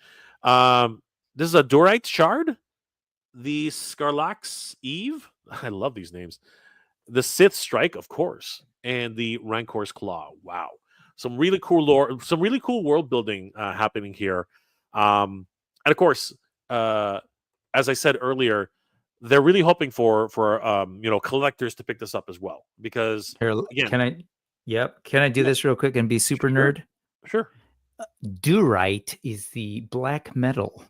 This is a Dorite Shard, the Scarlax Eve. I love these names. The Sith Strike, of course, and the Rancor's Claw. Wow. Some really cool lore, some really cool world building happening here. And of course, as I said earlier, they're really hoping for collectors to pick this up as well. Because again, can I do this real quick and be super nerd? Sure. Dorite is the black metal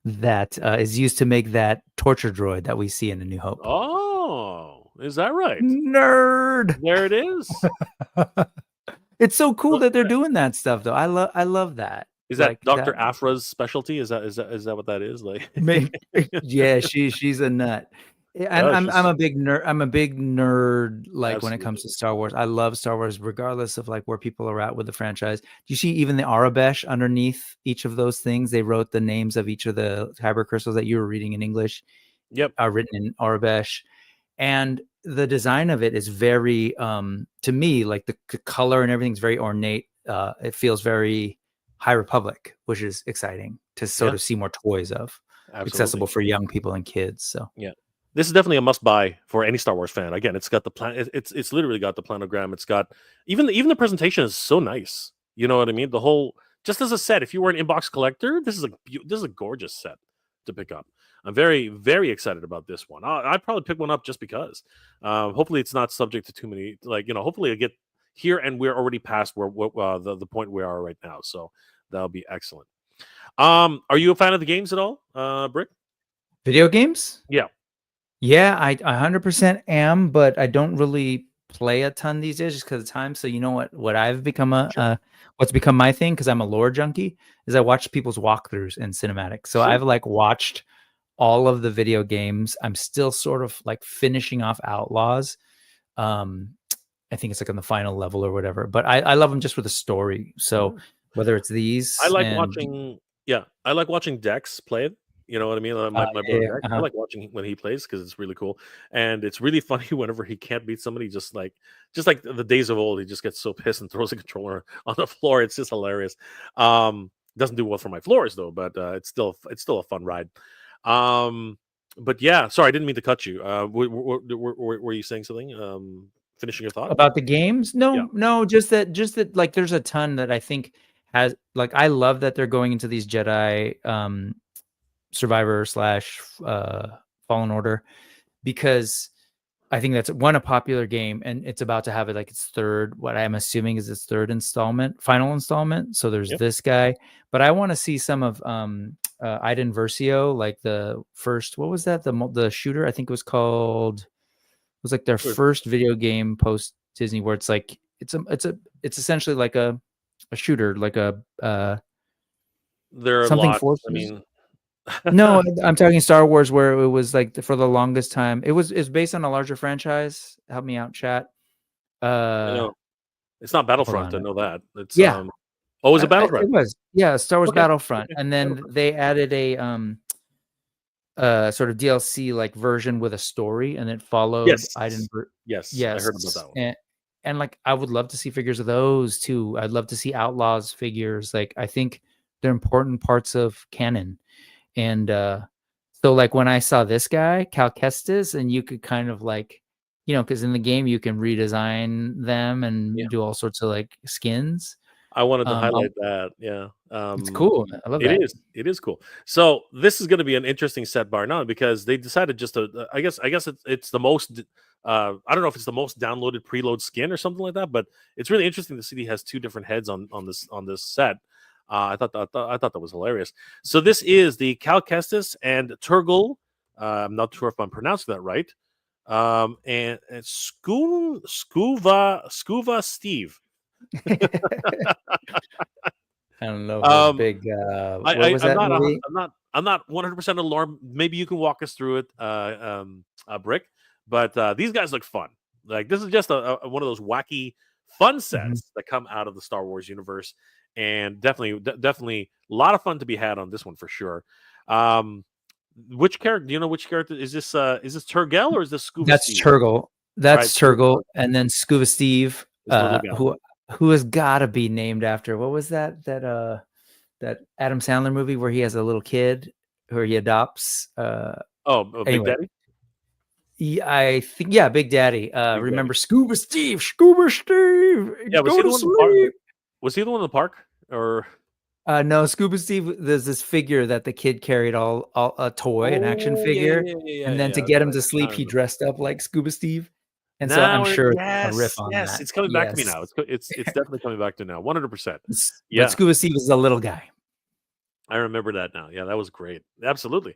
that is used to make that torture droid that we see in A New Hope. Oh, is that right? Nerd. There it is. It's so cool that they're doing that stuff, though. I love that. Is that Dr. Afra's specialty? Is that what that is? Like, yeah, she's a nut. And I'm a big nerd. I'm a big nerd. Like Absolutely. When it comes to Star Wars, I love Star Wars, regardless of like where people are at with the franchise. Do you see even the Arabesh underneath each of those things? They wrote the names of each of the kyber crystals that you were reading in English. Yep, written in Arabesh, and the design of it is very, to me, like the color and everything's very ornate. It feels very High Republic, which is exciting to sort of see more toys of. Absolutely. Accessible for young people and kids. So yeah. This is definitely a must-buy for any Star Wars fan. Again, it's got the plan. It's literally got the planogram. It's got even the presentation is so nice. You know what I mean? The whole, just as a set. If you were an inbox collector, this is a gorgeous set to pick up. I'm very, very excited about this one. I'd probably pick one up just because. Hopefully, it's not subject to too many. Hopefully, I get here and we're already past where the point we are right now. So that'll be excellent. Are you a fan of the games at all, Brick? Video games? Yeah. Yeah, I 100% am, but I don't really play a ton these days just because of time. So you know what I've become what's become my thing, because I'm a lore junkie, is I watch people's walkthroughs and cinematics. So I've like watched all of the video games. I'm still sort of like finishing off Outlaws. I think it's like on the final level or whatever, but I love them just with a story. So whether it's these, I like watching Dex play it. You know what I mean? My brother, I like watching when he plays because it's really cool, and it's really funny whenever he can't beat somebody. Just like the days of old, he just gets so pissed and throws a controller on the floor. It's just hilarious. Doesn't do well for my floors though, but it's still a fun ride. But yeah, sorry, I didn't mean to cut you. Were you saying something? Finishing your thought about the games? No, just that like there's a ton that I think has, like, I love that they're going into these Jedi Survivor / Fallen Order, because I think that's a popular game, and it's about to have it like its third, what I'm assuming is its third final installment. So there's this guy, but I want to see some of Iden Versio, like the first, what was that? The shooter, I think it was called, it was like their first video game post Disney, where it's like it's essentially like a shooter, like a there are something lots. Forces. I mean, no, I'm talking Star Wars, where it was like for the longest time. It's based on a larger franchise. Help me out, chat. I know. It's not Battlefront. I know that. It's yeah. Oh, was it Battlefront? It was. Yeah, Star Wars Battlefront. And then they added a sort of DLC like version with a story, and it followed Iden. Yes, I heard about that one. And like I would love to see figures of those too. I'd love to see Outlaws figures. Like I think they're important parts of canon. And so like when I saw this guy, Cal Kestis, and you could kind of like, because in the game you can redesign them and do all sorts of like skins. I wanted to Um, I'll- highlight that. Yeah. it's cool. I love It that. is. It is cool. So this is going to be an interesting set bar now because they decided just to. I guess it's the most. I don't know if it's the most downloaded preload skin or something like that, but it's really interesting to see he has two different heads on this set. I thought that was hilarious. So this is the Cal Kestis and Turgle. I'm not sure if I'm pronouncing that right. And Scuva Steve. I don't know if they're Um, big. What I was I'm that not movie? I'm not 100% alarmed. Maybe you can walk us through it, Brick. But these guys look fun. Like this is just one of those wacky fun Mhm. sets that come out of the Star Wars universe, and definitely a lot of fun to be had on this one for sure. Which character? Do you know which character is this? Is this Turgel or is this Scuba That's Steve? Turgle. All right, That's Turgel, Turgle, and then Scuba Steve, this little guy. who has got to be named after what was that Adam Sandler movie where he has a little kid who he adopts. Oh, Big Anyway, Daddy. I think yeah, Big Daddy. Big Daddy. Remember Scuba Steve? Scuba Steve, Yeah, was go he the to one in the park? sleep. Was he the one in the park? Or No, Scuba Steve. There's this figure that the kid carried all a toy, an action oh yeah, figure, yeah, yeah, yeah, and yeah, then to yeah. get him Right. to Now I sleep, he remember. dressed up like Scuba Steve. And so I'm Now, sure it's a riff yes, on yes, that. it's coming back to me Yes. now. It's definitely coming back to now. 100%. But Yeah, Scuba Steve is a little guy. I remember that now. Yeah, that was great. Absolutely.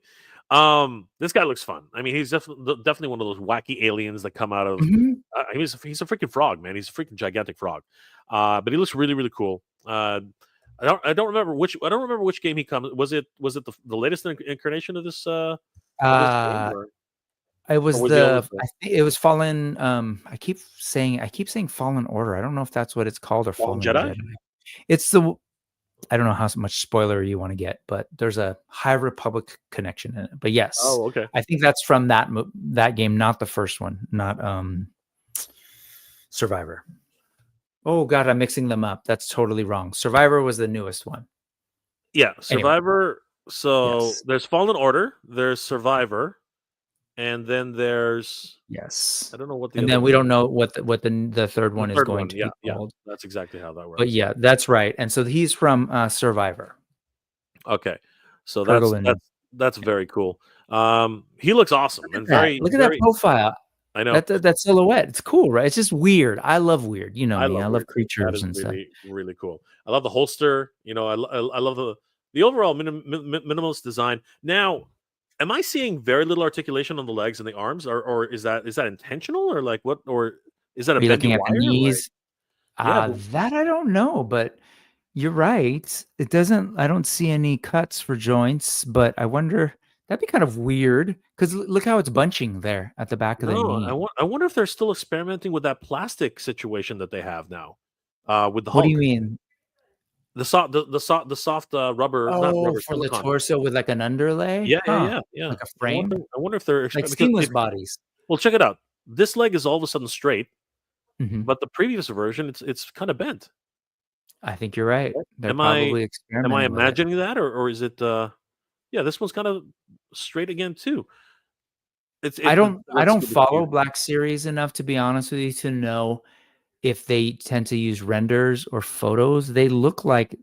This guy looks fun. I mean, he's definitely one of those wacky aliens that come out of. Mhm. He's a freaking frog, man. He's a freaking gigantic frog. But he looks really really cool. I don't remember which game he comes. Was it the latest incarnation of this game Uh, or it was was the oldest I one? think it was Fallen. I keep saying Fallen Order. I don't know if that's what it's called or Fallen Fallen Jedi? Jedi. It's the I don't know how much spoiler you want to get, but there's a High Republic connection in it. But yes, Oh, okay. I think that's from that game, not the first one, not Survivor. Oh God, I'm mixing them up. That's totally wrong. Survivor was the newest one. Yeah, Anyway, Survivor. So yes, there's Fallen Order, there's Survivor, and then there's yes. I don't know what the And other then we one don't is. know what the third The one is third going one, to yeah, be yeah, called. that's exactly how that But works. yeah, that's right. And so he's from Survivor. Okay, so that's Turtle and that's that's very cool. He looks awesome look at and that. very Look at that very. profile. I know. That silhouette. It's cool, right? It's just weird. I love weird. You know I me. love I love weird too. That creatures is and stuff. really really cool. I love the holster. I love the overall minimalist design. Now, am I seeing very little articulation on the legs and the arms, or is that intentional, or like what, or is that a Are you bendy looking at the wire? Like, knees? yeah, That I don't know, but you're right. It doesn't I don't see any cuts for joints, but I wonder that'd be kind of weird because look how it's bunching there at the back of the no, knee. I wonder if they're still experimenting with that plastic situation that they have now, with the What do you Hulk. mean? The soft rubber, not Oh, rubber, for the silicone. torso with like an underlay? Yeah, yeah, Huh. yeah, yeah. Like a I wonder frame? I wonder if they're Like because seamless bodies. well, check it out. This leg is all of a sudden straight, Mhm. but the previous version, it's kinda bent. I think you're right. Right? They're Am I probably am I experimenting with it. imagining that, or is it, yeah, this one's kind of straight again too. It I looks don't super follow cute. Black Series enough to be honest with you to know if they tend to use renders or photos. They look like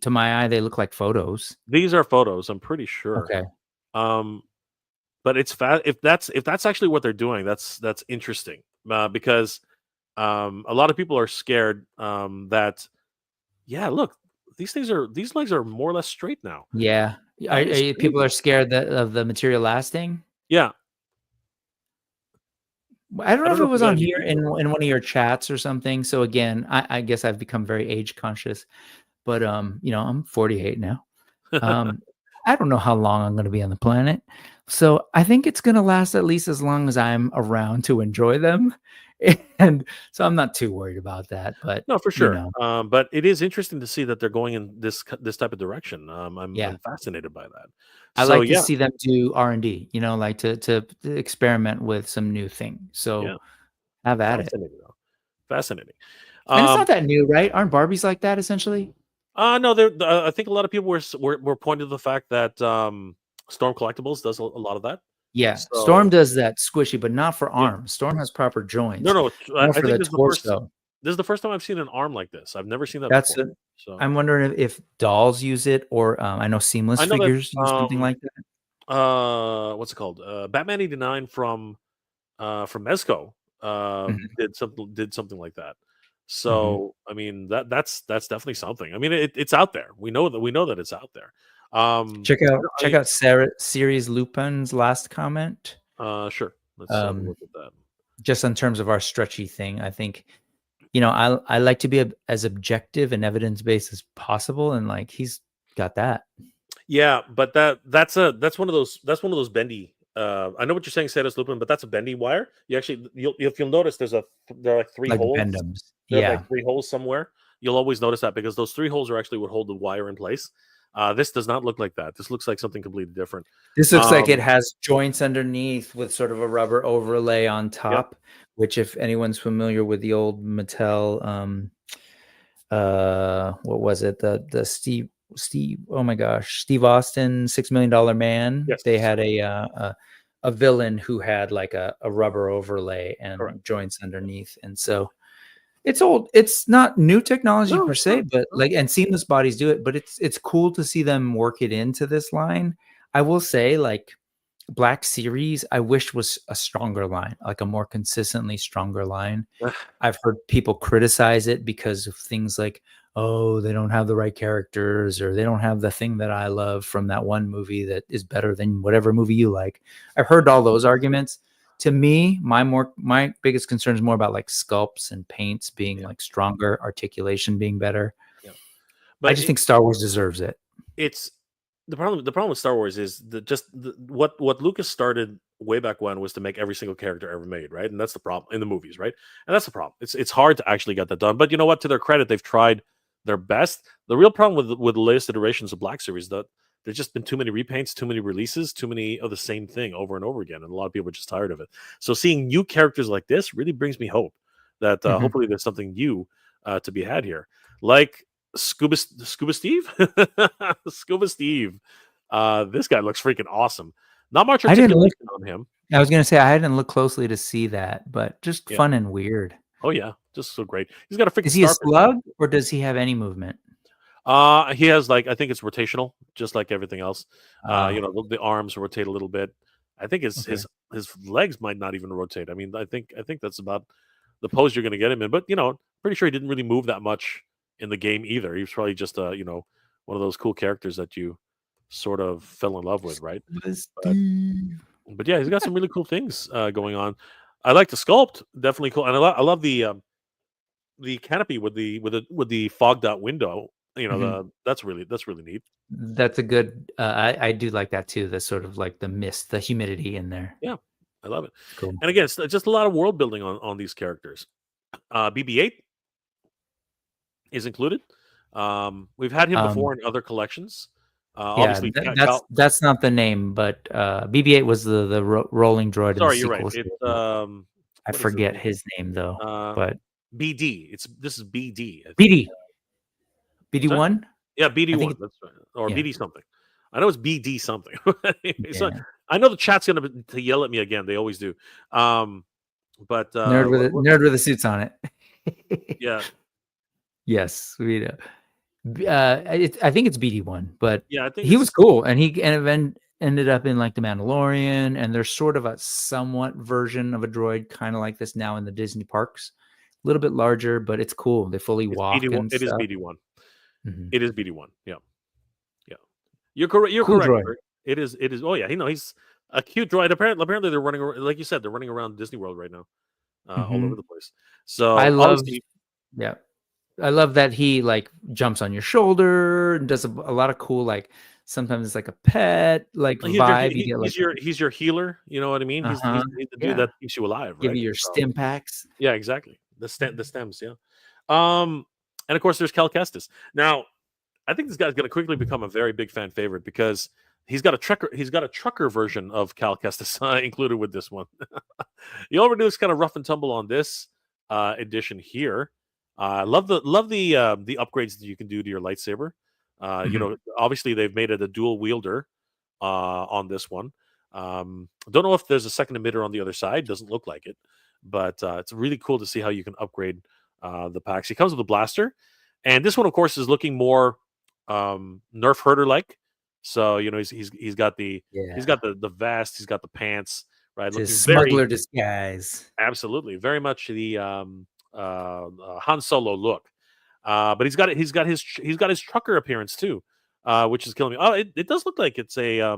to my eye, they look like photos. These are photos, I'm pretty sure. Okay. Um, but it's if that's actually what they're doing, that's interesting, because, a lot of people are scared, that yeah, look, these legs are more or less straight now. Yeah. That is People are crazy. scared that of the material lasting? Yeah, I don't I know don't if know it if you was got on any here details on in that. one of your chats or something. So again, I guess I've become very age conscious, but I'm 48 now. Um, I don't know how long I'm going to be on the planet. So I think it's going to last at least as long as I'm around to enjoy them. And so I'm not too worried about that, but No, for you sure. know, But it is interesting to see that they're going in this type of direction. yeah. I'm fascinated by that. I So like to yeah, see them do R&D, like to experiment with some new thing. yeah, So have at it. fascinating though. Fascinating. And it's Um, not that new, right? Aren't Barbies like that essentially? no, I think a lot of people were pointing to the fact that, Storm Collectibles does a lot of that. Yeah. Storm So does that squishy, but not for yeah, arms. Storm has proper no, joints, no, more I for think the this is the first. torso. This is the first time I've seen an arm like this. I've never seen that That's before. a, So I'm wondering if dolls use it, or I know Seamless I know that figures use something like that. what's it called? Batman 89 from Mezco Mhm, did something like that. mhm. So I mean that's definitely something. I mean it's out there. We know that it's out there. Check out Sarah Series Lupin's last comment. Sure. Let's have a Um, look at that. just in terms of our stretchy thing, I think, I like to be as objective and evidence based as possible, and like he's got that. Yeah, but that's one of those bendy. I know what you're saying, Cetus Lupin, but that's a bendy wire. You actually, if you'll notice, there are like three Like holes. Bendham's. There are like Yeah. three holes somewhere. You'll always notice that because those three holes are actually what hold the wire in place. This does not look like that. This looks like something completely different. This looks like it Um, has joints underneath with sort of a rubber overlay on yep. top, which if anyone's familiar with the old Mattel, what was it? The Steve, oh my gosh, Steve Austin, $6 Million Man. They Yes. had a villain who had like a rubber overlay Correct. and joints underneath. And so it's old. It's not new technology No, per it's se, not. but No. like, and seamless bodies do it, but it's cool to see them work it into this line. I will say, like, Black Series, I wish was a stronger line, like a more consistently stronger line. I've heard people criticize it because of things like, oh, they don't have the right characters, or they don't have the thing that I love from that one movie that is better than whatever movie you like. I've heard all those arguments. To me, my biggest concern is more about like sculpts and paints being Yeah. like stronger, articulation being better. Yeah. I But just think Star Wars deserves it. it's the problem with Star Wars is what Lucas started way back when was to make every single character ever made, right? And that's the problem in the movies, right? And that's the problem. It's hard to actually get that done. But you know what? To their credit, they've tried their best. The real problem with the latest iterations of Black Series that there's just been too many repaints, too many releases, too many of the same thing over and over again, and a lot of people are just tired of it. So seeing new characters like this really brings me hope that Mhm. hopefully there's something new to be had here, like Scuba Steve. Scuba Steve. This guy looks freaking awesome. Not much I didn't look. articulation on him. I was gonna say I hadn't looked closely to see that, but just Yeah. fun and weird. Oh yeah. Just so great. He's got a freaking Is he a starfish on him. slug or does he have any movement? He has like I think it's rotational, just like everything else. Ah, The arms rotate a little bit. I think his okay. his his legs might not even rotate. I mean, I think that's about the pose you're going to get him in. But pretty sure he didn't really move that much in the game either. He was probably just one of those cool characters that you sort of fell in love with, right? Scuba But Steve. But yeah, he's got some really cool things going on. I like the sculpt, definitely cool, and I love the canopy with the fogged out window. Mhm. That's really neat. That's a good. I do like that too. The sort of like the mist, the humidity in there. Yeah, I love it. It's cool. And again, it's just a lot of world building on these characters. BB-8 is included. We've had him Um, before in other collections. yeah, Obviously, that's not the name, but BB-8 was the rolling droid in the sorry, you're right. sequel It's series. I what is his forget name? his name though, Uh, but BD. This is BD, I think. BD BD Sorry? one. Yeah, I BD1, think. that's right, or Yeah, BD something. I know it's BD something. Anyway, so yeah. I know the chat's gonna to yell at me again. They always do. Um, but Nerd with the suits on it. yeah, Yes, we know. I think it's BD1, but yeah, I think he was it's cool, and then ended up in like the Mandalorian, and there's sort of a somewhat version of a droid, kind of like this now in the Disney parks. A little bit larger, but it's cool. They fully it's walk BD1. and It is stuff. BD1. Mhm. It is BD1. Yeah, yeah. You're correct. You're Cool correct. droid. Rick. It is. It is. Oh yeah, he's a cute droid. Apparently they're running like you said, they're running around Disney World right now, all over Mhm. the place. I So love, obviously, yeah, I love that he like jumps on your shoulder and does a lot of cool, like sometimes it's like a pet like he's your vibe. You get like, he's your healer. You know what I mean? He's uh-huh, he's the dude yeah, that keeps you alive, give right? you your So stim packs. yeah, exactly. The stems, yeah. Um, and of course, there's Cal Kestis. Now, I think this guy's going to quickly become a very big fan favorite because he's got a trucker version of Cal Kestis included with this one. The overdose kind of rough and tumble on this edition here. Love the upgrades that you can do to your lightsaber. Mhm. Obviously they've made it a dual wielder on this one. Don't know if there's a second emitter on the other side. Doesn't look like it, but it's really cool to see how you can upgrade the packs. He comes with a blaster, and this one, of course, is looking more Nerf herder like. So he's got the vest, he's got the pants, right? It's his Looking very smuggler disguise. absolutely very much the Han Solo look. But he's got his trucker appearance too, which is killing me. Oh, it does look like it's a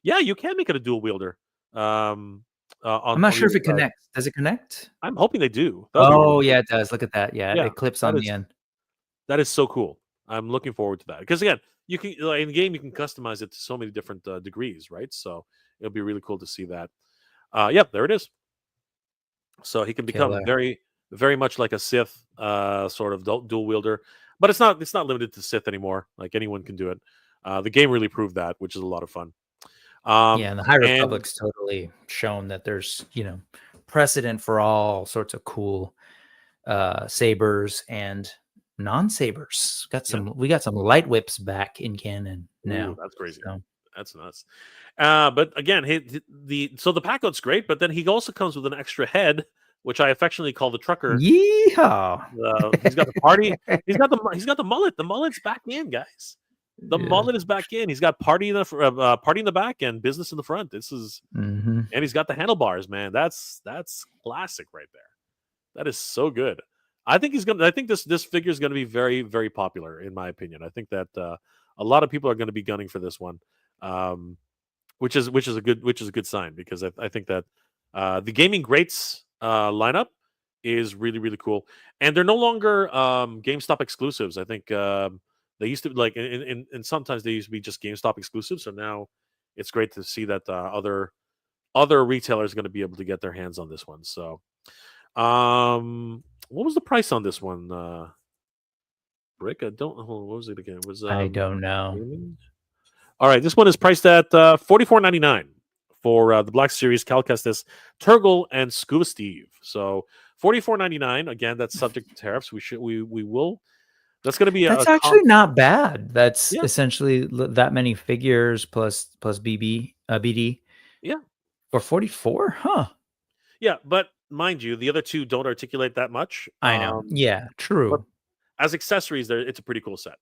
yeah, you can make it a dual wielder. I'm not on the sure if other it side. connects. Does it connect? I'm hoping they do. That would be really Oh, cool. yeah, it does. Look at that. Yeah, Yeah, it clips that on the is end. that is so cool. I'm looking forward to that because again, you can in the game you can customize it to so many different degrees, right? So it'll be really cool to see that. Yep, there it is. So he can become Killer. very, very much like a Sith sort of dual wielder, but it's not limited to Sith anymore. Like anyone can do it. The game really proved that, which is a lot of fun. Yeah, and the High And Republic's totally shown that there's, precedent for all sorts of cool sabers and non-sabers. We got some light whips back in canon ooh, now. that's crazy. So That's nuts. But again, the pack out's great, but then he also comes with an extra head, which I affectionately call the trucker. yeehaw. He's got the party. He's got the mullet. The mullet's back in, guys. The Yeah. mullet is back in. He's got party in the back and business in the front. Mhm. And he's got the handlebars, man. That's classic right there. That is so good. I think this figure is gonna be very, very popular, in my opinion. I think that a lot of people are gonna be gunning for this one. Um, which is a good sign because I think that the gaming greats lineup is really, really cool, and they're no longer GameStop exclusives. I think they used to like and sometimes they used to be just GameStop exclusives. So now it's great to see that other retailers are going to be able to get their hands on this one. So, what was the price on this one? Brick, I don't know. What was it again? It was I don't know. gaming? All right, this one is priced at $44.99 for the Black Series Cal Kestis, Turgle, and Scuba Steve. So $44.99. Again, that's subject to tariffs. We will. That's going to be That's a actually not bad. That's yeah, essentially that many figures plus BD yeah, for 44, huh? yeah. But mind you, the other two don't articulate that much. I know. Yeah, But true. as accessories, it's a pretty cool set.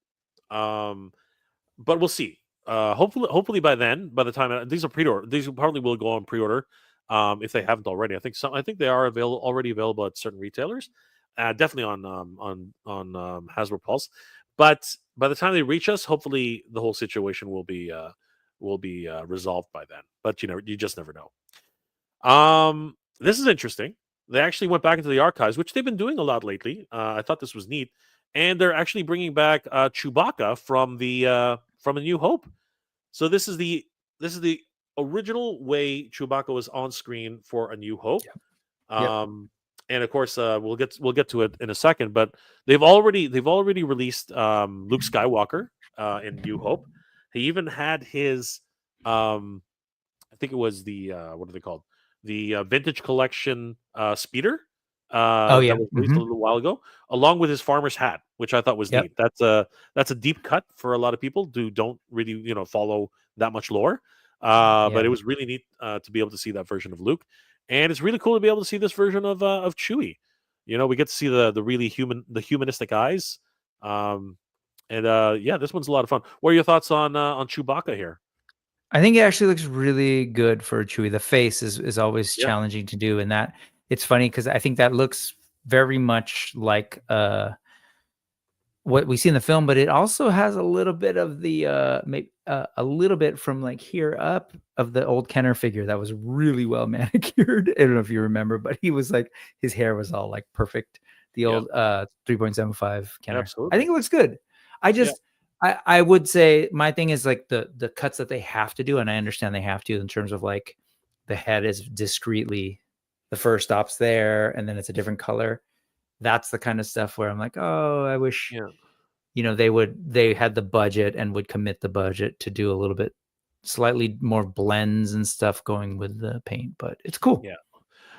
But we'll see. Hopefully by then, by the time these are pre-order, these probably will go on pre-order. If they haven't already, I think they are already available at certain retailers. Definitely on Hasbro Pulse. But by the time they reach us, hopefully the whole situation will be resolved by then. But you just never know. This is interesting. They actually went back into the archives, which they've been doing a lot lately. I thought this was neat, and they're actually bringing back Chewbacca from A New Hope. So this is the original way Chewbacca was on screen for A New Hope. Yep. And of course, we'll get to it in a second. But they've already released Luke Skywalker in New Hope. He even had his I think it was the what are they called? The vintage collection speeder Oh yeah. that was released a little while ago, along with his farmer's hat, which I thought was Yep. neat. That's a deep cut for a lot of people who don't really follow that much lore. But it was really neat to be able to see that version of Luke, and it's really cool to be able to see this version of Chewie. We get to see the really humanistic eyes. And yeah, this one's a lot of fun. What are your thoughts on Chewbacca here? I think it actually looks really good for Chewie. The face is always Yeah, challenging to do, and that it's funny because I think that looks very much like what we see in the film, but it also has a little bit of the a little bit from like here up of the old Kenner figure that was really well manicured. I don't know if you remember, but he was like his hair was all like perfect. The yeah, old 3.75 Kenner. I absolutely. think it looks good. I Yeah, just I would say my thing is like the cuts that they have to do, and I understand they have to in terms of like the head is discreetly the first stops there, and then it's a different color. That's the kind of stuff where I'm like, oh, I wish yeah, they had the budget and would commit the budget to do a little bit slightly more blends and stuff going with the paint, but it's cool. yeah.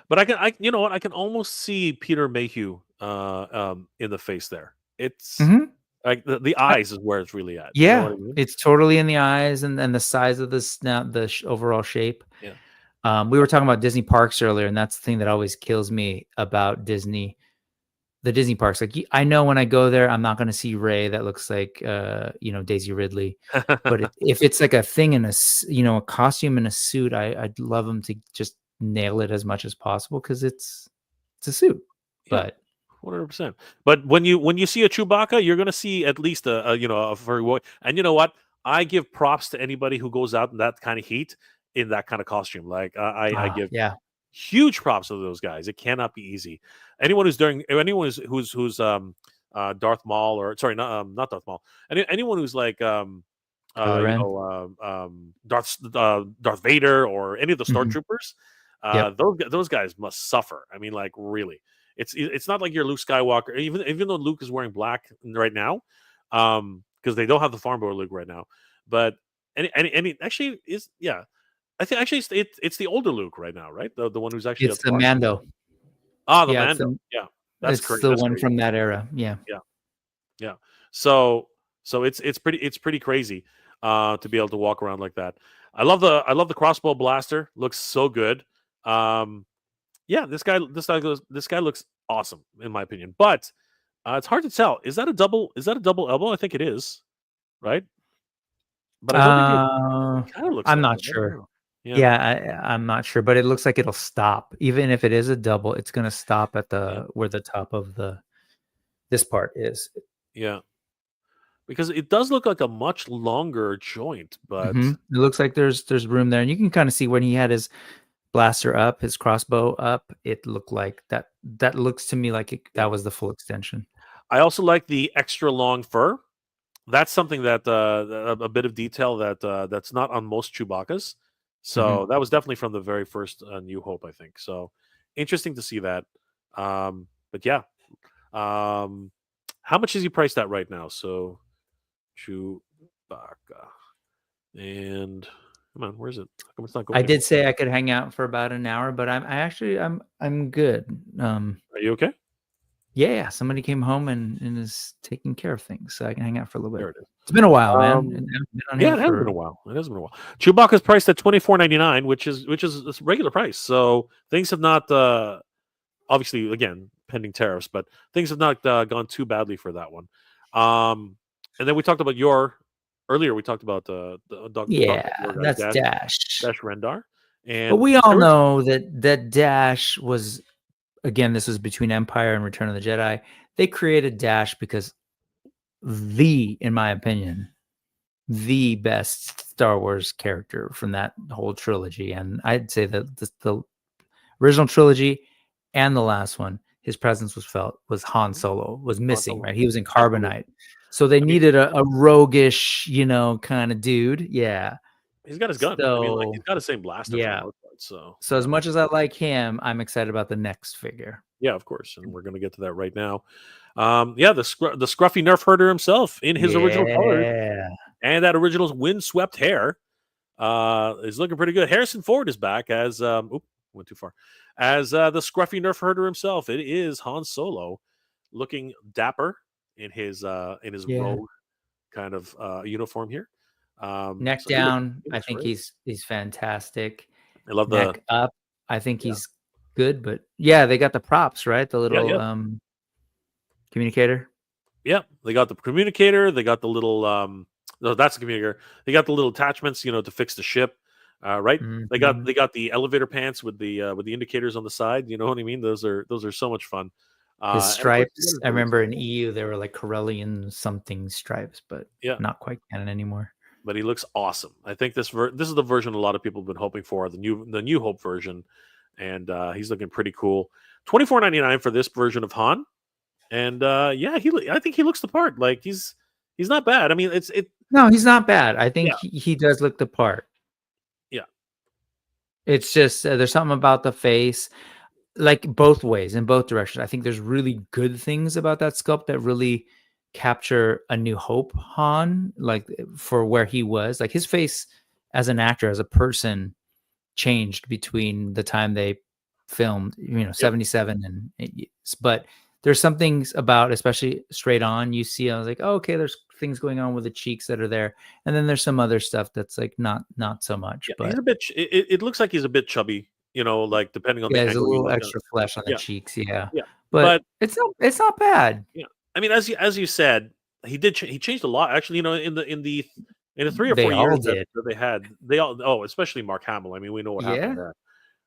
But you know what? I can almost see Peter Mayhew in the face there. It's Mhm. like the eyes is where it's really at. You know what Yeah, I mean? it's totally in the eyes and the size of the snout, the overall shape. Yeah, We were talking about Disney parks earlier, and that's the thing that always kills me about Disney. the Disney parks. Like I know when I go there, I'm not going to see Ray that looks like Daisy Ridley. But if it's like a thing in a costume and a suit, I'd love them to just nail it as much as possible because it's a suit. Yeah. But 100%. But when you see a Chewbacca, you're gonna see at least a furry boy. And you know what? I give props to anybody who goes out in that kind of heat in that kind of costume. Like I give yeah, huge props to those guys. It cannot be easy. Anyone who's Darth Maul, or sorry, not Darth Maul. Anyone who's like Kylo Ren. Darth Vader or any of the Mhm. stormtroopers, Yep. those guys must suffer. I mean, like really, it's not like you're Luke Skywalker. Even though Luke is wearing black right now, because they don't have the farm boy Luke right now, but any actually is yeah. I think actually it's the older Luke right now, right? The one who's actually It's at the the bar. Mando. The Yeah, Mando. Yeah, that's it's great. the That's one crazy. from that era. Yeah. Yeah, yeah. So it's pretty crazy to be able to walk around like that. I love the crossbow blaster. Looks so good. Yeah, this guy looks awesome in my opinion. But it's hard to tell. Is that a double? Is that a double elbow? I think it is, right? But I don't think it kind of looks I'm like not it. I don't sure. know. Yeah, Yeah, I'm not sure, but it looks like it'll stop. Even if it is a double, it's gonna stop at yeah, where the top of this part is. yeah. Because it does look like a much longer joint, but It looks like there's room there, and you can kind of see when he had his blaster up, his crossbow up. It looked like that. That looks to me like yeah. that was the full extension. I also like the extra long fur. That's something that a bit of detail that's not on most Chewbaccas. Mhm. So that was definitely from the very first New Hope, I think. So interesting to see that. But yeah, um, how much is he priced at right now? So Chewbacca, and come on, where is it? How come it's not I going did anymore? say I could hang out for about an hour, but I'm good. Are you okay? Yeah, somebody came home and is taking care of things, so I can hang out for a little bit. There it is. It's been a while, man, and Um, I've been on yeah, here it has been for a while. It has been a while. Chewbacca's priced at $24.99, which is a regular price. So things have not obviously again pending tariffs, but things have not gone too badly for that one. And then we talked about earlier. We talked about yeah, your guys that's Dash Dash. Dash Rendar, But and we all originally, know that Dash was, again, this was between Empire and Return of the Jedi. They created Dash because in my opinion, the best Star Wars character from that whole trilogy, and I'd say that the original trilogy and the last one, his presence was felt, was Han Solo was Han missing, Solo. right? He was in Absolutely. carbonite. So they I mean, needed a roguish, kind of dude. Yeah. he's got his gun. I mean, like So he's got the same blaster for the yeah. most part. So So yeah, as much as I like him, I'm excited about the next figure. yeah, of course, and we're gonna get to that right now. Yeah, the scruffy Nerf herder himself in his original colors Yeah. and that original windswept hair is looking pretty good. Harrison Ford is back as went too far as the scruffy Nerf herder himself. It is Han Solo, looking dapper in his Yeah. rogue kind of uniform here. Neck So down, he I looks think great. he's fantastic. I love the Neck up, I think yeah he's good, but yeah, they got the props, right? The yeah little yeah communicator. yeah. They got the communicator. They got the little no, that's the communicator. They got the little attachments, to fix the ship. Right. They got Mhm. they got the elevator pants with the indicators on the side. You know what I mean? Those are so much fun. His And of course, you got stripes, his I boots. remember in EU they were like Corellian something stripes, but Yeah, not quite canon anymore. but he looks awesome. I think this is the version a lot of people have been hoping for, the New Hope version, and he's looking pretty cool. $24.99 for this version of Han, and yeah, I think he looks the part. Like he's not bad. I mean, it. No, he's not bad. I think Yeah, he does look the part. yeah, It's just there's something about the face, like both ways, in both directions. I think there's really good things about that sculpt that really capture a New Hope Han, like for where he was. Like his face as an actor, as a person, changed between the time they filmed, yep. 77 and but there's some things about, especially straight on, you see, I was like, oh, okay, there's things going on with the cheeks that are there. And then there's some other stuff that's like not so much, Yeah, he's but a bit. It looks like he's a bit chubby, You know, like depending on Yeah, the there's a angle you little look at. extra flesh on the Yeah, cheeks, yeah. yeah. But But it's not bad. yeah, I mean, as you said, he changed a lot. Actually, you know, in the 3 or 4 They all years did. that they had, they all especially Mark Hamill. I mean, we know what happened Yeah, there,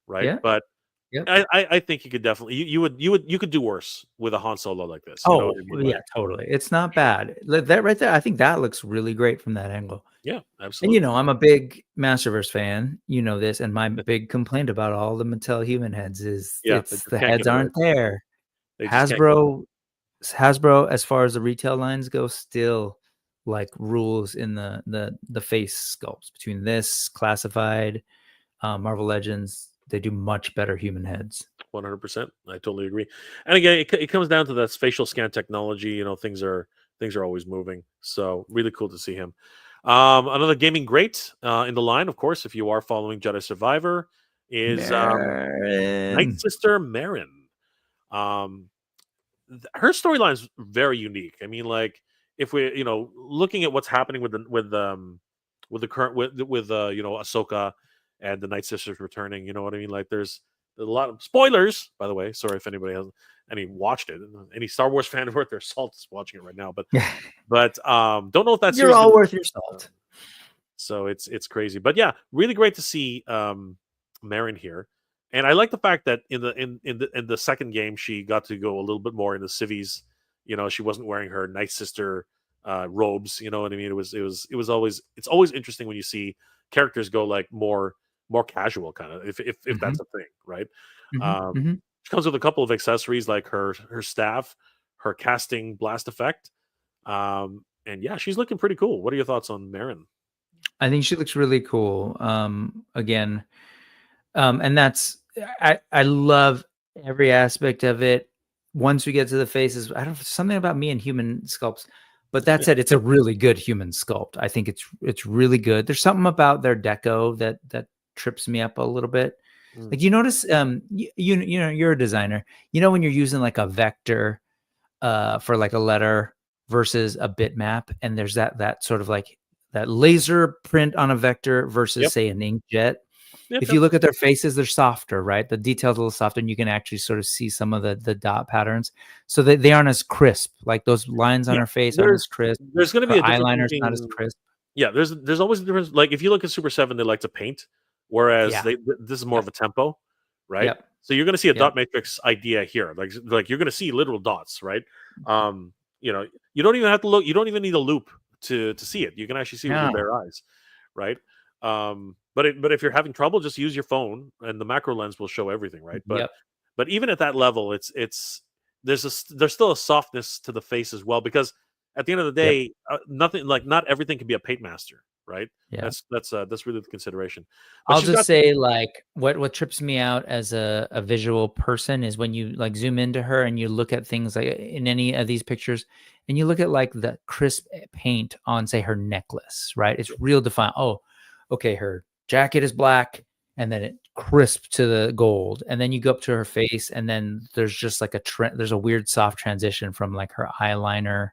right? yeah, But yep. I think you could definitely you could do worse with a Han Solo like this. You know what Oh, I mean? yeah, Like, totally. It's not sure. bad. That right there, I think that looks really great from that angle. Yeah, And, absolutely. I'm a big Masterverse fan, you know this, and my big complaint about all the Mattel human heads is Yeah, they it's just the can't get heads it right. aren't there. They just can't get it right. Hasbro, as far as the retail lines go, still like rules in the face sculpts between this classified, Marvel Legends. They do much better human heads. 100%. I totally agree. And again, it comes down to that facial scan technology. You know, things are always moving. So really cool to see him. Another gaming great in the line, of course, if you are following Jedi Survivor, is Night Man. Sister Marin. Um, Her storyline is very unique. I mean, like if we, looking at what's happening with the current with Ahsoka and the Night Sisters returning. You know what I mean? Like there's a lot of spoilers, by the way. Sorry if anybody hasn't any watched it. Any Star Wars fan worth their salt is watching it right now. But don't know if that You're series is all gonna. worth your salt. So it's crazy. But yeah, really great to see Marin here. And I like the fact that in the second game she got to go a little bit more into civvies. You know, she wasn't wearing her Night Sister robes. You know what I mean? It was always it's always interesting when you see characters go like more casual kind of if Mhm, that's a thing, right? mhm, Um, mhm. she comes with a couple of accessories like her staff, her casting blast effect, and yeah, she's looking pretty cool. What are your thoughts on Marin? I think she looks really cool. Again, and that's I love every aspect of it. Once we get to the faces, I don't something about me and human sculpts. But that Yeah, said, it's a really good human sculpt. I think it's really good. There's something about their deco that trips me up a little bit. mm, Like you notice, you're a designer. You know when you're using like a vector for like a letter versus a bitmap, and there's that sort of like that laser print on a vector versus yep, say an inkjet. yep, If yep. you look at their faces, they're softer, right? The details a little softer, and you can actually sort of see some of the dot patterns. So they aren't as crisp. Like those lines on Yeah, her face aren't there's as crisp. there's going to Her be a difference eyeliner's not as between. crisp. Yeah, there's always a difference. Like if you look at Super 7, they like to paint, whereas Yeah. this is more Yep. of a tempo, right? Yep. So you're going to see a Yep. dot matrix idea here, like you're going to see literal dots, right? Um, you don't even have to look. You don't even need a loop to see it. You can actually see it with your No. bare eyes, right? But if you're having trouble, just use your phone, and the macro lens will show everything, right? But Yep. but even at that level, it's there's still a softness to the face as well because at the end of the Yep. day, nothing like not everything can be a paint master, right? Yeah. That's really the consideration. But I'll she's just got say like what trips me out as a visual person is when you like zoom into her and you look at things like in any of these pictures and you look at like the crisp paint on say her necklace, right? It's real defined. Oh, okay, her jacket is black and then it crisp to the gold. And then you go up to her face and then there's just like there's a weird soft transition from like her eyeliner.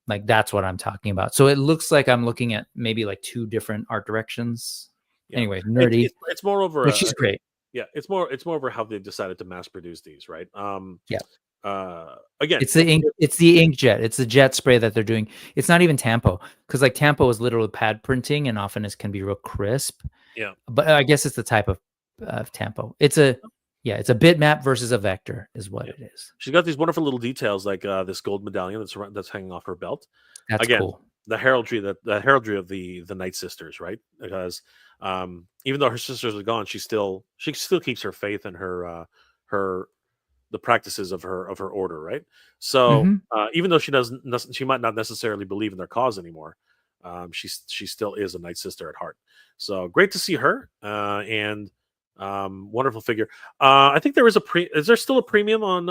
Like that's what I'm talking about. So it looks like I'm looking at maybe like two different art directions. yeah. Anyway, It's nerdy. it's it's more over But she's great. yeah. It's more over how they decided to mass produce these, right? Yeah. Again, It's the inkjet. It's the jet spray that they're doing. It's not even tampo because like tampo is literally pad printing and often it can be real crisp. yeah. But I guess it's the type of tampo. It's a bitmap versus a vector is what Yeah. it is. She's got these wonderful little details like this gold medallion that's hanging off her belt. That's Again, cool. the heraldry of the Night Sisters, right? Because even though her sisters are gone, she still keeps her faith in her the practices of her order, right? So Hmm. even though she might not necessarily believe in their cause anymore, she still is a Night Sister at heart. So great to see her and wonderful figure. I think there is is there still a premium on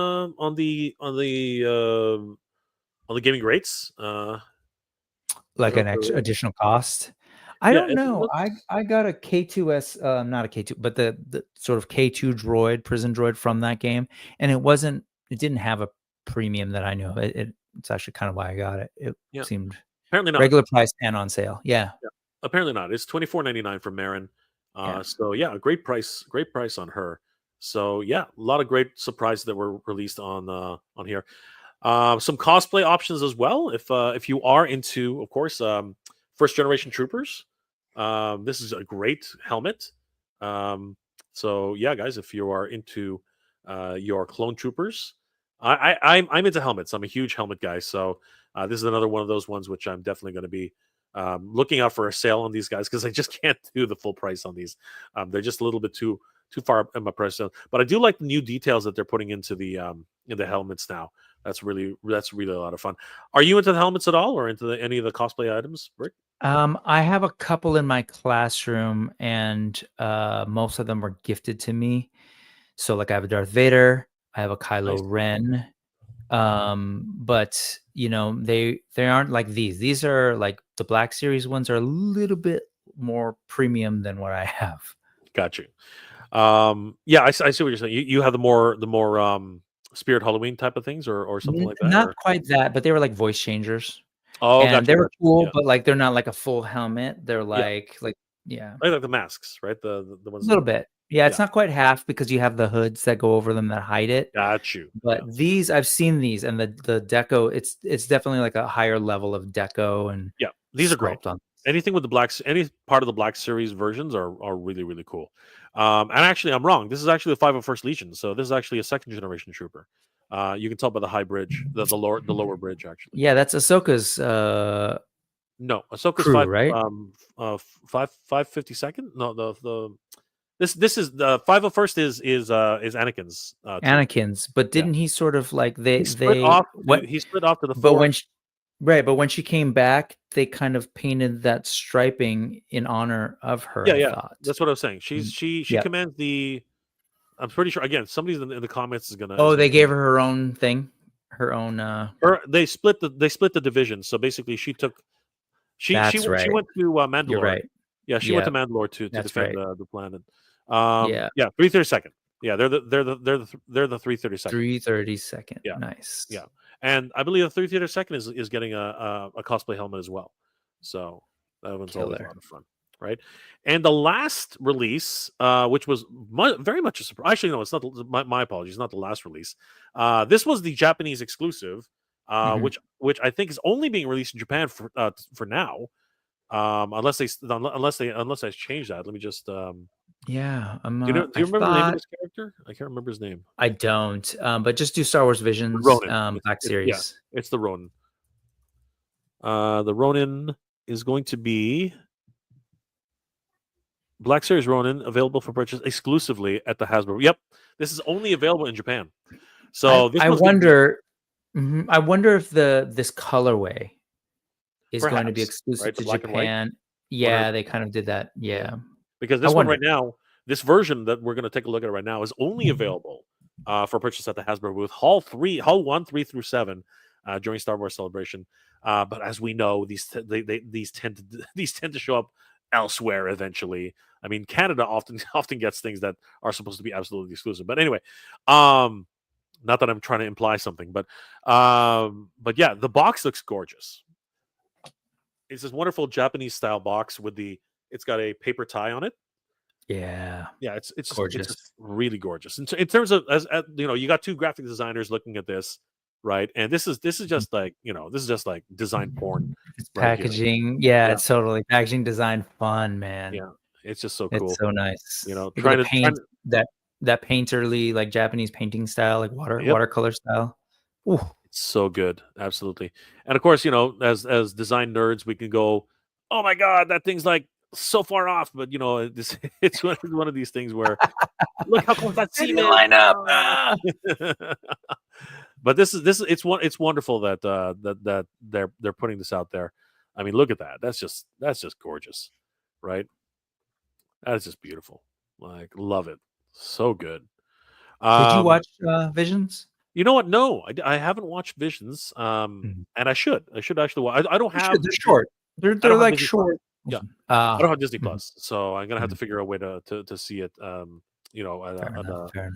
the gaming rates? Like an There extra is. additional cost. I Yeah, don't know. I got a K2S, not a K2, but the sort of K2 droid, prison droid from that game, and it didn't have a premium that I knew of. It's actually kind of why I got it. It yeah. seemed Apparently not. regular price and on sale. Yeah. Yeah. Apparently not. It's $24.99 for Marin. Yeah. So yeah, great price on her. So yeah, a lot of great surprises that were released on here. Some cosplay options as well. If you are into, of course, first generation troopers, this is a great helmet. Um, so yeah, guys, if you are into your clone troopers, I'm into helmets. I'm a huge helmet guy. So this is another one of those ones which I'm definitely going to be looking out for a sale on these guys because I just can't do the full price on these. They're just a little bit too far in my price zone. But I do like the new details that they're putting into the helmets now. That's really a lot of fun. Are you into the helmets at all, or into any of the cosplay items, Rick? I have a couple in my classroom, and most of them were gifted to me. So, like, I have a Darth Vader, I have a Kylo Nice. Ren, but they aren't like these. These are like the Black Series ones are a little bit more premium than what I have. Got you. Yeah, I see what you're saying. You have the more Spirit Halloween type of things, or something like that, Not or quite that, but they were like voice changers, oh, and got they you, were got you. cool, Yeah, but like they're not like a full helmet. They're yeah. like yeah. I like the masks, right? The A ones that little bit. Yeah, yeah. it's not quite half because you have the hoods that go over them that hide it. Got you. But Yeah, these, I've seen these, and the deco, it's definitely like a higher level of deco and yeah. These are great. sculpt on. Anything with the blacks, any part of the Black Series versions are really really cool. And actually, I'm wrong. This is actually the 501st Legion, so this is actually a second generation trooper. You can tell by the high bridge, the lower bridge actually. Yeah, that's Ahsoka's No, Ahsoka's crew, right? 552nd. No, this is the 501st is Anakin's troop. Anakin's, but Yeah, didn't he sort of like he split off. what? He split off to the But four. right, but when she came back, they kind of painted that striping in honor of her, Yeah, I yeah, thought. that's what I was saying. Mm, She yep. commands the. I'm pretty sure. Again, somebody's in the comments is gonna Oh, they tell gave me. her her own thing, her own. They split the division. So basically, she took That's she right. went to You're Mandalore. right. Yeah, she went to Yeah, Mandalore to that's defend right. the planet. Yeah, Yeah, 332nd. Yeah, they're the 332nd. 332nd. Yeah, Nice. yeah, and I believe the 332nd is getting a cosplay helmet as well. So that one's always a Killer. lot of fun, right? And the last release, which was very much a surprise. Actually, no, it's not. My apologies, not the last release. This was the Japanese exclusive, Mhm. which I think is only being released in Japan for now. Unless they change that. Let me just. Yeah, Do I you remember the name of thought this character? I can't remember his name. I don't, but just do Star Wars The Visions, Ronin. Black Yeah, Series. it's the Ronin. The Ronin is going to be Black Series Ronin, available for purchase exclusively at the Hasbro. Yep, this is only available in Japan. I So this I one's going to be wonder I wonder if this colorway is going to be perhaps exclusive right, the to black and white, Japan. Yeah, 100%. they kind of did that. Yeah, Yeah. because I this one right wonder. now, this version that we're going to take a look at right now is only available for purchase at the Hasbro booth, Hall 1, 3 through 7, during Star Wars Celebration. But as we know, these tend to these tend to show up elsewhere eventually. I mean, Canada often often gets things that are supposed to be absolutely exclusive. But anyway, um, not that I'm trying to imply something, but yeah, the box looks gorgeous. It's this wonderful Japanese style box with it's got a paper tie on it. Yeah. Yeah, it's just Gorgeous. really gorgeous. In terms of as you got two graphic designers looking at this, right? And this is just like this is just like design porn It's right here. packaging. Yeah, Yeah, it's totally packaging design fun, man. yeah, it's just so It's cool. so nice. Look at the Trying paint, to that painterly, like Japanese painting style, like yep, watercolor style. Ooh. it's so good, absolutely. And of course, as design nerds, we can go, oh my god, that thing's like so far off. But it's one of these things where look how close that They seam didn't is. line up. Ah. But this is it's wonderful that they're putting this out there. I mean, look at that. That's just gorgeous, right? That's just beautiful. Like, love it. So good. Did you Um, watch Visions? you know what? No, I haven't watched Visions. Mhm. And I should. I should actually. I don't You should. have They're Disney. short. I They're don't have like Disney Plus. short. Yeah, I don't Ah, have Disney mhm, Plus, so I'm gonna have to mhm. figure a way to see it. Fair enough. Fair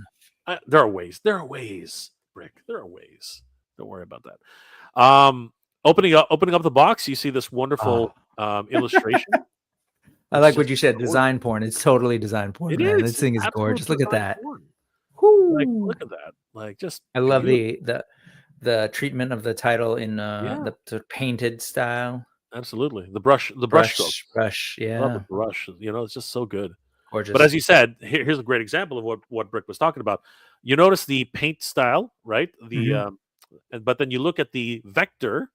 enough. There are ways. There are ways, Rick. There are ways. Don't worry about that. Opening up the box, you see this Ah, wonderful illustration. I It's like what just you said. gorgeous. Design porn. It's totally design porn, It man. is. This It's thing is absolute gorgeous. Look at design that. porn. Like, Whoo! look at that. Like, just I love beautiful. the treatment of the title in Yeah, the painted style. absolutely. The brush strokes. Brush. I love the Yeah, brush. It's just so good. But as gorgeous. you said, here's a great example of what Brick was talking about. You notice the paint style, right? Hmm. But then you look at the vector,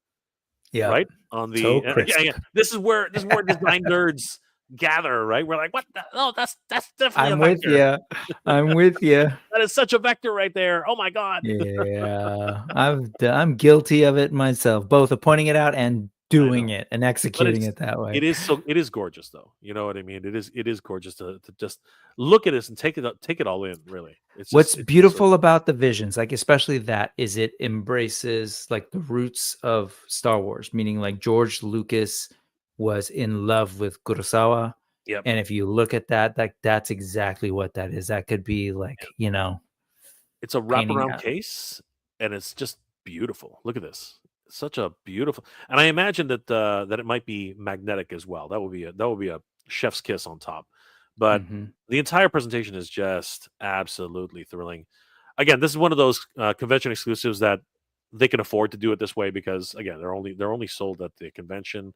Yeah, right? On so the crisp. yeah. This is where design nerds gather, right? We're like, what? Oh, that's definitely a I'm with vector. you. I'm with you. That is such a vector right there. Oh my god. Yeah, I'm guilty of it myself, both of pointing it out and I doing know. it and But executing it that way. it is gorgeous though. You know what I mean? It is gorgeous to just look at this and take it all in, really. What's It's just so beautiful about the visions, like especially that, is it embraces like the roots of Star Wars, meaning like George Lucas was in love with Kurosawa. yep. And if you look at that, that's exactly what that is. That could be like, It's a painting wraparound out. case and it's just beautiful. Look at this. Such a beautiful, and I imagine that it might be magnetic as well. That would be a chef's kiss on top. But Hmm. the entire presentation is just absolutely thrilling. Again, this is one of those convention exclusives that they can afford to do it this way because again, they're only sold at the convention.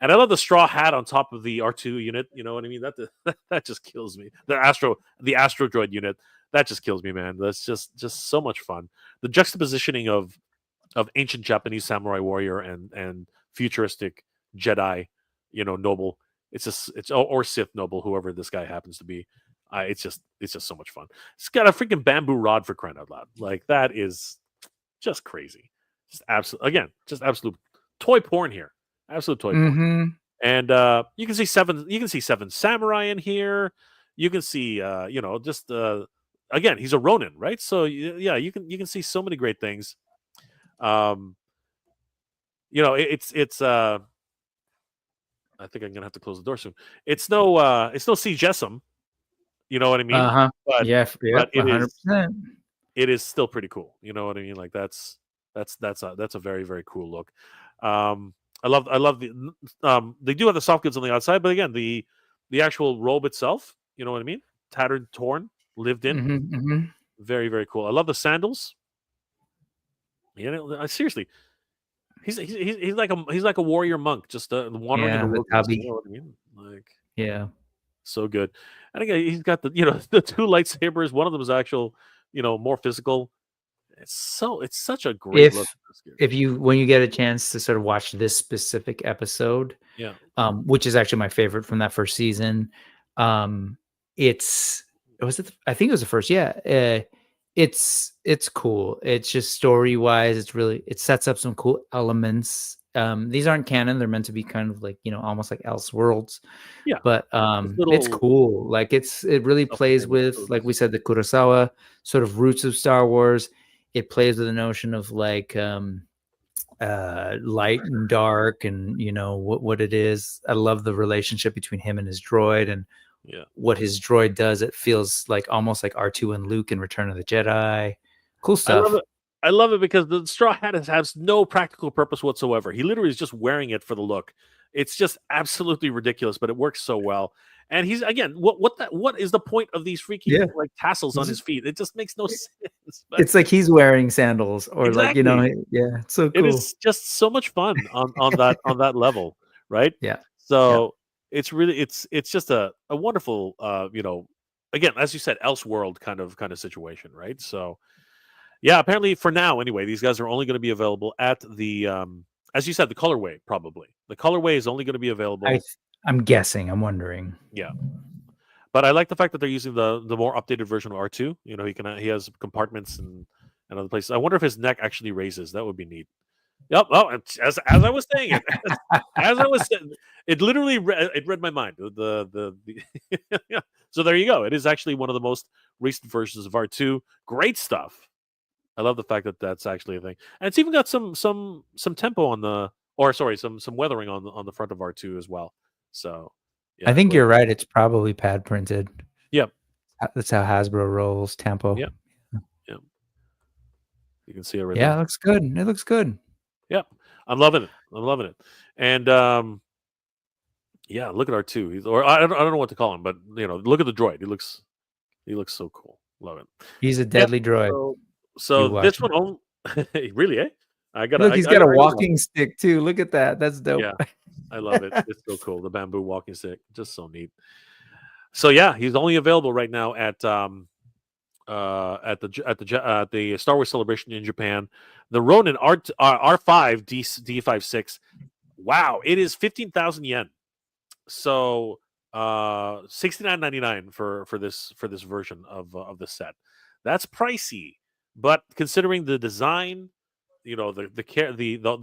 And I love the straw hat on top of the R2 unit. You know what I mean? That just kills me. The Astro Droid unit, that just kills me, man. That's just so much fun. The juxtapositioning of ancient Japanese samurai warrior and futuristic Jedi, noble. Or Sith noble, whoever this guy happens to be. It's just so much fun. It's got a freaking bamboo rod for crying out loud. Like that is just crazy. Just absolute toy porn here. Absolute toy porn. Hmm. And you can see seven samurai in here. You can see just again, he's a Ronin, right? So yeah, you can see so many great things. Um, it's I think I'm gonna have to close the door soon. It's no C Jessam, you know what I mean? Uh-huh. But Yeah, yep, it is 100%. it is still pretty cool. You know what I mean? Like that's a very very cool look. Um, I love they do have the soft goods on the outside, but again the actual robe itself, you know what I mean? Tattered, torn, lived in, Hmm. Hmm. very very cool. I love the sandals. Seriously, he's like a warrior monk, just wandering in the Yeah, the wilderness. You tubby. know what I mean? Like Yeah. so good. And again, he's got the the two lightsabers. One of them is actual, more physical. It's such a great look. If if you when you get a chance to sort of watch this specific episode, Yeah, which is actually my favorite from that first season, um, it's was it? I think it was the first. Yeah, it's cool. It's just story wise, it sets up some cool elements. These aren't canon; they're meant to be kind of like almost like Elseworlds, yeah. but Just it's little cool. Like it really plays self-contained with, like we episodes. said, the Kurosawa sort of roots of Star Wars. It plays with the notion of like light and dark, and what it is. I love the relationship between him and his droid, and Yeah. what his droid does. It feels like almost like R2 and Luke in Return of the Jedi. Cool I love stuff. it. I love it because the straw hat has no practical purpose whatsoever. He literally is just wearing it for the look. It's just absolutely ridiculous, but it works so well. And he's again, what is the point of these Yeah. freaking like tassels on It's his feet? It just makes no sense. But it's like he's wearing sandals, or like, exactly, yeah, it's so it cool. is just so much fun on that level, right? Yeah. Yeah. So it's just a wonderful again, as you said, Elseworld kind of situation, right? So yeah, apparently for now anyway, these guys are only going to be available at the as you said, the colorway probably. The colorway is only going to be available. I'm guessing. I'm wondering. Yeah. But I like the fact that they're using the more updated version of R2. He has compartments and other places. I wonder if his neck actually raises. That would be neat. Yep. Oh, as I was saying it, as I was saying, it literally it read my mind. Yeah. So there you go. It is actually one of the most recent versions of R2. Great stuff. I love the fact that that's actually a thing, and it's even got some tempo on the, or sorry, some weathering on the front of R2 as well. So I yeah, think great. you're right. It's probably pad printed. Yep, That's how Hasbro rolls. Tempo. yep, yep. You can see it right Yeah, there. it looks good. It looks good. Yep, I'm loving it. I'm loving it, and Yeah, look at R2. Or I don't know what to call him, but look at the droid. He looks so cool. Love it. He's a Yep. deadly droid. So You watch this him. one, really, eh? I gotta, Look, I he's got a gotta watch walking it. stick too. Look at that. That's dope. Yeah, I love it. It's so cool. The bamboo walking stick, just so neat. So yeah, he's only available right now at the Star Wars Celebration in Japan. The Ronin R5 D56. Wow, it is 15,000 yen. So 69.99 for this version of the set. That's pricey, but considering the design, the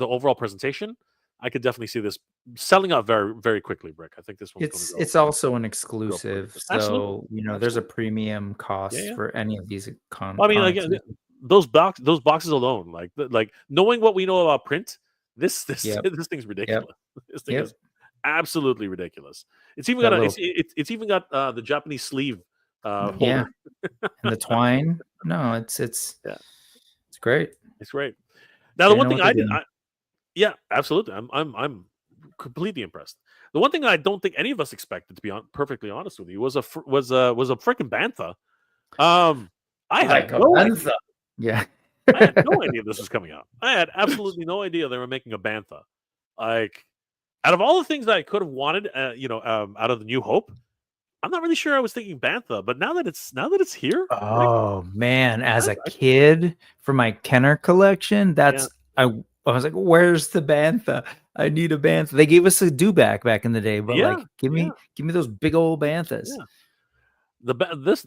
overall presentation, I could definitely see this selling out very, very quickly, Brick. I think this one's going to It's also an go pretty exclusive, quick. Absolutely. so there's a premium Yeah, cost yeah. for any of these Well, I mean, con like exclusives. those boxes alone, like knowing what we know about print, this Yep. this thing's ridiculous. This thing Yep. is absolutely ridiculous. It's even That got little it's even got the Japanese sleeve yeah, holder. and the twine. No, it's Yeah, great. it's great. Now the They one know thing what they're doing. yeah, absolutely. I'm completely impressed. The one thing I don't think any of us expected, to be perfectly honest with you, was a freaking bantha. I had Like a no idea. bantha. Yeah. I had no idea this was coming out. I had absolutely no idea they were making a bantha. Like, out of all the things that I could have wanted, out of the New Hope, I'm not really sure I was thinking bantha. But now that it's here, Rick, Oh man, as a I kid for my Kenner collection, yeah, I was like, "Where's the bantha? I need a bantha." They gave us a dewback back in the day, but yeah, like, give yeah, me those big old banthas. yeah. This,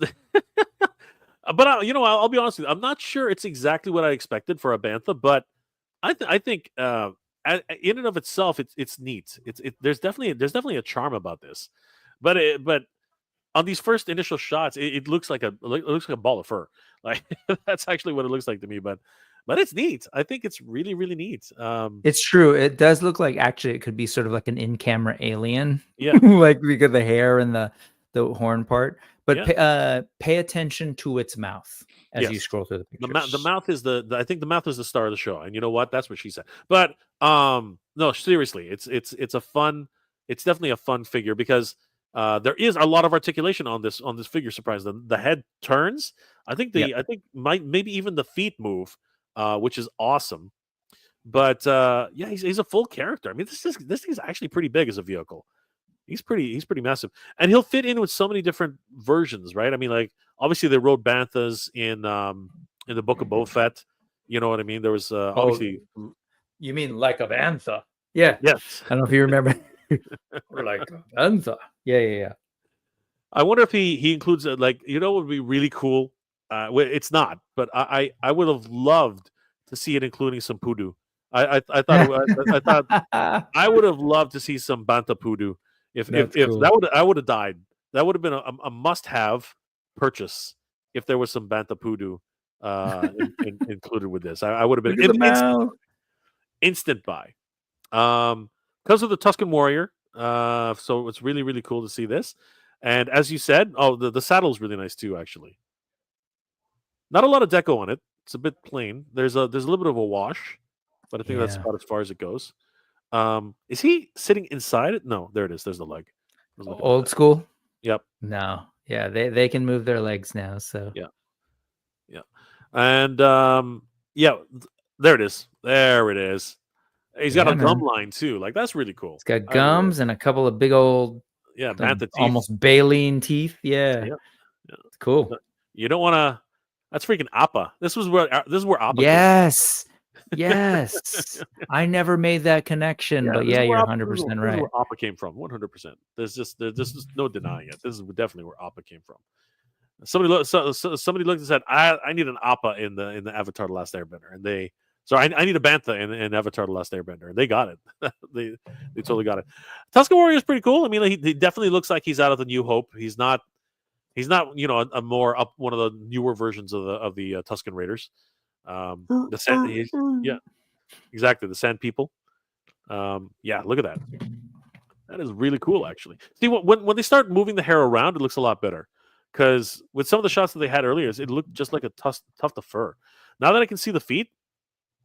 but I'll be honest with you. I'm not sure it's exactly what I expected for a bantha, but I think in and of itself, it's neat. There's definitely a charm about this, but on these first initial shots, it looks like it looks like a ball of fur. Like that's actually what it looks like to me. But it's neat. I think it's really, really neat. It's true. It does look like actually it could be sort of like an in-camera alien, Yeah, like because the hair and the horn part. But yeah, pay attention to its mouth as you yes. scroll through the The pictures. mouth is I think the mouth is the star of the show, and you know what? That's what she said. But no, seriously, it's a fun. It's definitely a fun figure because there is a lot of articulation on this figure. Surprise! The head turns. Yep. I think maybe even the feet move, which is awesome. But yeah, he's a full character. I mean, this thing's actually pretty big as a vehicle. He's pretty massive, and he'll fit in with so many different versions, right? I mean, like obviously they rode banthas in the Book of Boba Fett. You know what I mean? There was Oh, obviously you mean like a bantha? Yeah. yes. I don't know if you remember. Or like a bantha. Yeah, yeah, yeah. I wonder if he includes like what would be really cool. It's not, but I would have loved to see it including some poodoo. I thought I thought I would have loved to see some banta poodoo. That's If cool. I would have died. That would have been a must have purchase if there was some banta poodoo included with this. I would have Look been at the mouth. instant buy. Because of the Tuscan Warrior. So it's really, really cool to see this. And as you said, the saddle is really nice too. Actually, not a lot of deco on it. It's a bit plain. There's a little bit of a wash, but I think that's Yeah. about as far as it goes. Is he sitting inside it? No, there it is. There's the leg. I was looking at Old that. school? Yep. No. Yeah, they can move their legs now, so Yeah. Yeah. And yeah, there it is. There it is. He's got yeah, a gum man. line too. Like that's really cool. It's got I really like gums and a couple of big old, yeah, like bantha teeth. almost baleen teeth. Yeah, Yeah. Yeah. it's cool. But you don't want to. That's freaking Appa. This is where Appa came Yes, yes. I never made that connection, Yeah, but this yeah, is where you're 100% this is right. where Appa came from, 100%. There's just no denying it. This is definitely where Appa came from. Somebody looked and said, "I need an Appa in the Avatar: The Last Airbender," and I need a Bantha in Avatar: The Last Airbender, and they got it. they totally got it. Tusken Warrior is pretty cool. I mean, he definitely looks like he's out of the New Hope. He's not a more up one of the newer versions of the Tusken Raiders. The sand, yeah, exactly, the Sand People. Yeah, look at that. That is really cool, actually. See, when they start moving the hair around, it looks a lot better. Because with some of the shots that they had earlier, it looked just like a tuft of fur. Now that I can see the feet,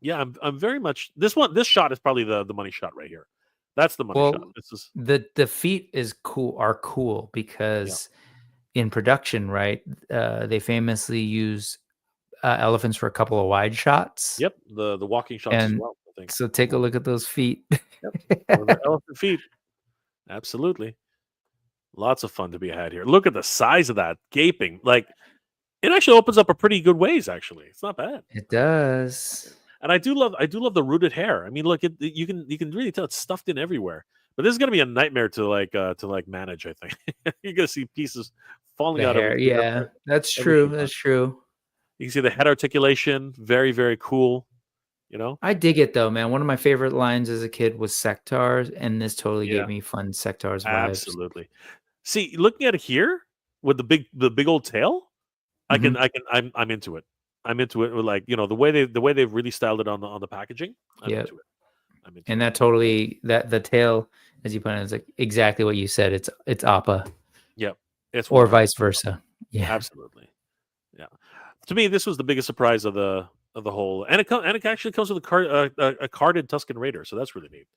yeah, I'm very much this shot is probably the money shot right here. That's the money shot. Well, This is the feet are cool yeah. because in production, right? They famously use elephants for a couple of wide shots, Yep. The walking shots as and well. I think. so take a look at those feet. Yep. The elephant feet. Absolutely. Lots of fun to be had here. Look at the size of that gaping. Like it actually opens up a pretty good ways. Actually, it's not bad. It does. And I do love the rooted hair. I mean, look, you can really tell it's stuffed in everywhere. But this is gonna be a nightmare to like manage. I think you're gonna see pieces falling The out hair, yeah, that's every true. few That's times. true. You can see the head articulation, very very cool. You know, I dig it though, man. One of my favorite lines as a kid was Sectars, and this totally yeah, gave me fun Sectars vibes. absolutely. See, looking at it here with the big old tail, Mhm. I'm into it. I'm into it with like the way they've really styled it on the packaging. I'm Yep. into it. I'm into And it. that totally that the tail, as you put it, is like exactly what you said. It's Appa Yep, it's or 100 vice versa. Yeah. absolutely. Yeah. To me, this was the biggest surprise of the whole, and it actually comes with a carded Tuscan Raider, so that's really neat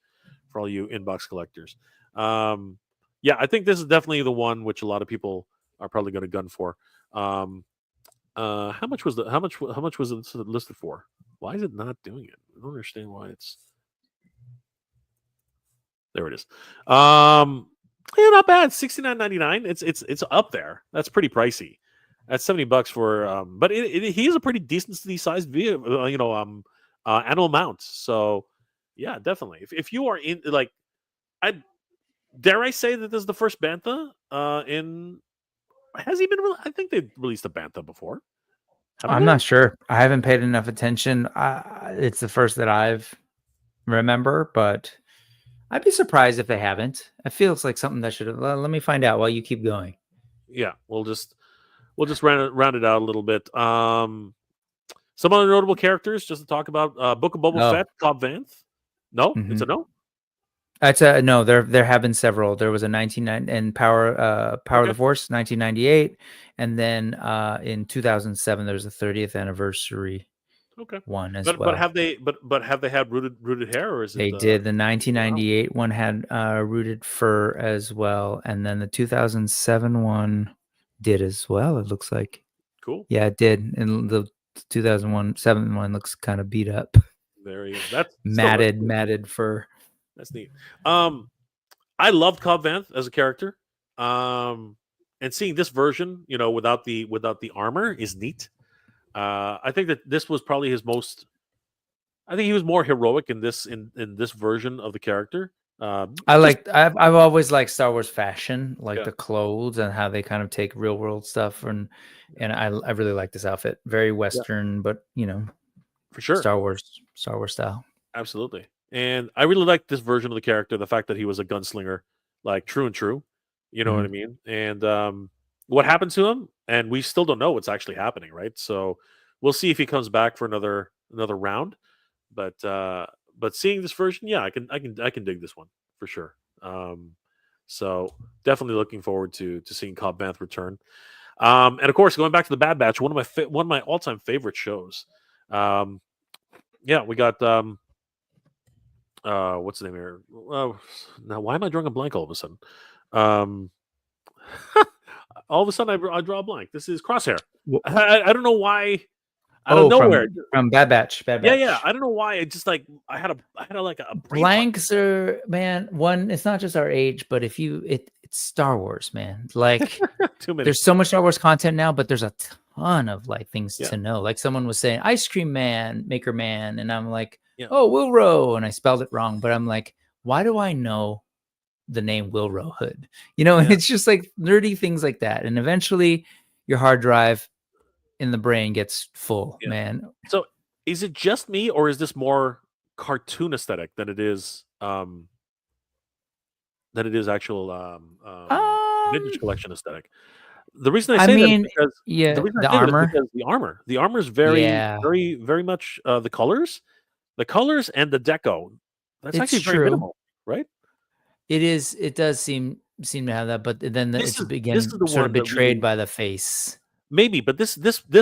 for all you inbox collectors. Um, yeah, I think this is definitely the one which a lot of people are probably going to gun for. Um, how much was it listed for? Why is it not doing it? I don't understand why it's there. It is. Yeah, not bad. $69.99. It's up there. That's pretty pricey. That's $70 for but he is a pretty decently sized vehicle, animal mount. So yeah, definitely. If you are in like I dare I say that this is the first Bantha in has he been I think they've released a Bantha before. Haven't I'm they? not sure. I haven't paid enough attention. It's the first that I've remember, but I'd be surprised if they haven't. It feels like something that should have. Let me find out while you keep going. Yeah, we'll just round it out a little bit. Some other notable characters just to talk about Book of Boba Oh, Fett, Cobb Vanth. No, it's hmm a no. that's a no. There have been several. There was a 1990 and Power of Okay, the Force 1998, and then in 2007 there was a 30th anniversary okay. one as But well. have they had rooted hair or is it They did. The wow 1998 one had rooted fur as well, and then the 2007 one did as well. It looks like. cool? Yeah, it did. And the 2001 7 one looks kind of beat up. Very that's still that's Matted, cool. matted fur. That's neat. Um, I loved Cobb Vanth as a character. Um, and seeing this version, without the armor is neat. I think that this was probably his most. I think he was more heroic in this version of the character. Just I've always liked Star Wars fashion, like yeah, the clothes and how they kind of take real world stuff and I really like this outfit. Very yeah, Western, but for sure. Star Wars style. Absolutely. And I really like this version of the character, the fact that he was a gunslinger, like true and true. You know what I Mhm. mean? And what happened to him? And we still don't know what's actually happening, right? So we'll see if he comes back for another round. But seeing this version, yeah, I can dig this one for sure. So definitely looking forward to seeing Cobb Vanth return. And of course, going back to the Bad Batch, one of my all time favorite shows. Um, yeah, we got what's the name here? Now why am I drawing a blank all of a sudden? Um, all of a sudden I draw a blank. This is Crosshair. Wh- I don't know why out of Oh, nowhere. from Bad Batch, Bad Yeah, yeah. Batch. I don't know why. It just like I had like a brain fart. Blanks are man, one, it's not just our age, but if you it's Star Wars, man. Like Too many. there's so much Star Wars content now, but there's a ton of like things Yeah, to know. Like someone was saying Ice Cream Man, Maker Man, and I'm like, yeah, oh, Wilro, and I spelled it wrong, but I'm like, why do I know the name Wilro Hood? yeah, It's just like nerdy things like that. And eventually your hard drive in the brain gets full, yeah. man. So is it just me, or is this more cartoon aesthetic than it is actual vintage Um, collection aesthetic? The reason I I say that is mean, because the yeah, reason I the say that is armor. because the armor is very, Yeah, very, very much the colors and the deco. That's it's actually very true. minimal, right? It is. It does seem to have that, but then This it's is this is again the sort of one that betrayed really by the face. maybe, but this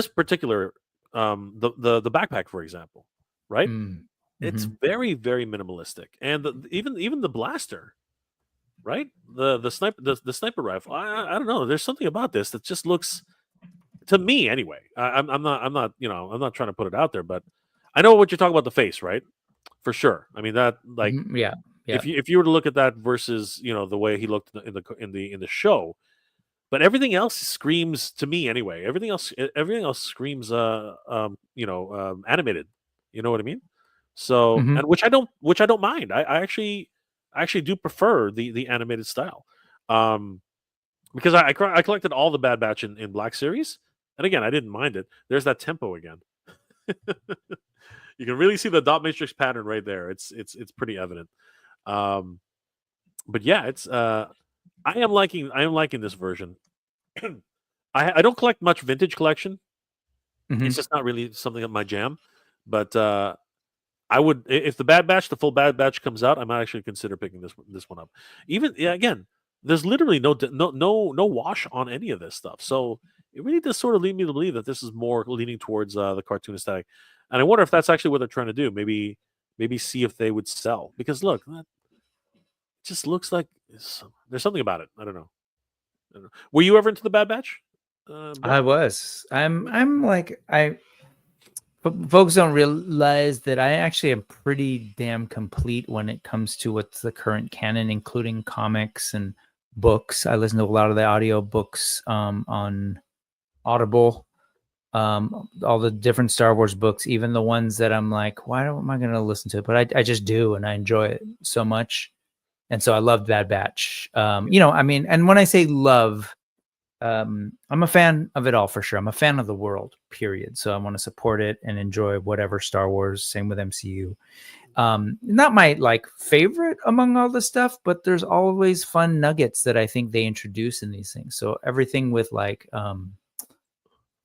particular the backpack, for example, right? Mm. It's Mhm. very, very minimalistic, and even the blaster, right? The sniper rifle. I don't know. There's something about this that just looks, to me anyway. I'm not I'm not trying to put it out there, but I know what you're talking about, the face, right? For sure. I mean that, like, Mhm. Yeah. Yeah. if you were to look at that versus the way he looked in the show, but everything else screams, to me anyway. Everything else screams animated. You know what I mean? So, Mhm. and which I don't mind. I actually do prefer the animated style. Um because I collected all the Bad Batch in Black Series, and again, I didn't mind it. There's that tempo again. You can really see the dot matrix pattern right there. It's pretty evident. Um, but yeah, I am liking this version. I don't collect much vintage collection. It's Mhm. just not really something of my jam. But I would, if the full Bad Batch comes out, I might actually consider picking this one up. Even, yeah, again, there's literally no wash on any of this stuff. So it really does sort of lead me to believe that this is more leaning towards the cartoon aesthetic. And I wonder if that's actually what they're trying to do. Maybe see if they would sell, because look, that just looks like there's something about it. I don't know. I don't know. Were you ever into the Bad Batch, Brett? I was. I'm Yeah. I'm like folks don't realize that I actually am pretty damn complete when it comes to what's the current canon, including comics and books. I listen to a lot of the audio books on Audible, all the different Star Wars books, even the ones that I'm like, why am I going to listen to it? But I just do, and I enjoy it so much. And so I love Bad Batch. I mean, and when I say love, I'm a fan of it all for sure. I'm a fan of the world, period. So I want to support it and enjoy whatever Star Wars. Same with MCU. Not my like favorite among all the stuff, but there's always fun nuggets that I think they introduce in these things. So everything with like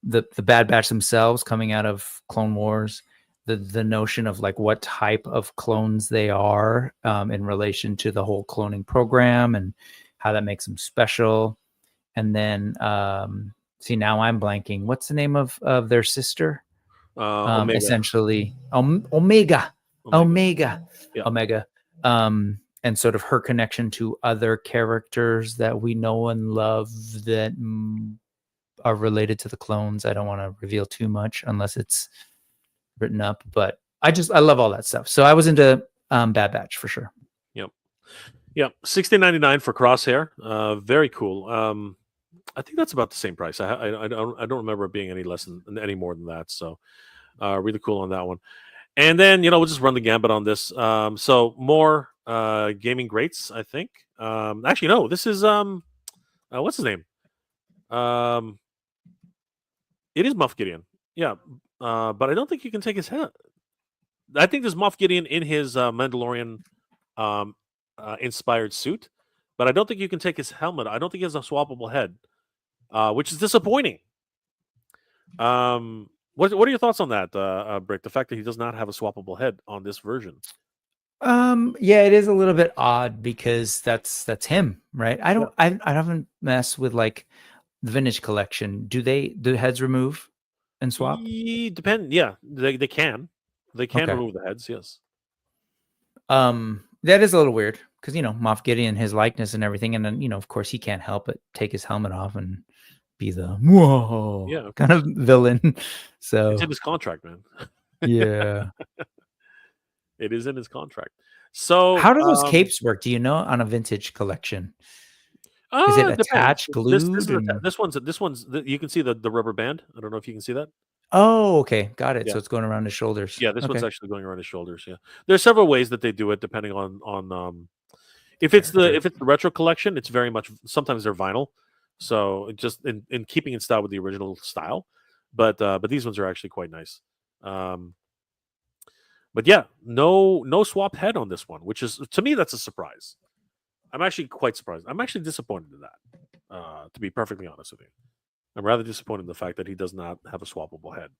the Bad Batch themselves coming out of Clone Wars, the notion of like what type of clones they are in relation to the whole cloning program and how that makes them special. And then see, now I'm blanking. What's the name of their sister? Omega. Essentially Omega. Omega. Omega. Yeah. Omega. And sort of her connection to other characters that we know and love that are related to the clones. I don't want to reveal too much unless it's written up, but I love all that stuff. So I was into Bad Batch for sure. Yep. Yep. 16.99 for Crosshair. Very cool. I think that's about the same price. I don't remember it being any more than that. So really cool on that one. And then we'll just run the gambit on this. So more gaming greats, I think. Actually, no. This is what's his name? Um, it is Moff Gideon. Yeah. But I don't think you can take his head. I think there's Moff Gideon in his Mandalorian um, inspired suit, but I don't think you can take his helmet. I don't think he has a swappable head, which is disappointing. What are your thoughts on that, Brick? The fact that he does not have a swappable head on this version. Yeah, it is a little bit odd because that's him, right? Yeah. I haven't messed with like the vintage collection. Do heads remove and swap? Depend. Yeah, they can. They can Okay. remove the heads. Yes. That is a little weird because Moff Gideon, his likeness and everything, and then of course he can't help but take his helmet off and be the Yeah, whoa of kind of course. villain. It's So in his contract, man. yeah. It is in his contract. So, How do those capes work? Do you know on a vintage collection? Is it it depends. attached, This glued, is and this one's you can see the rubber band. I don't know if you can see that. oh, okay, got it. Yeah. So it's going around his shoulders. Yeah, this one's Okay. actually going around his shoulders. Yeah, there's several ways that they do it depending on The if it's the character. if it's the retro collection, it's very much sometimes they're vinyl, so just in keeping in style with the original style, but these ones are actually quite nice. Um, but yeah, no swap head on this one, which is, to me, that's a surprise. I'm actually quite surprised. I'm actually disappointed in that. To be perfectly honest with you, I'm rather disappointed in the fact that he does not have a swappable head.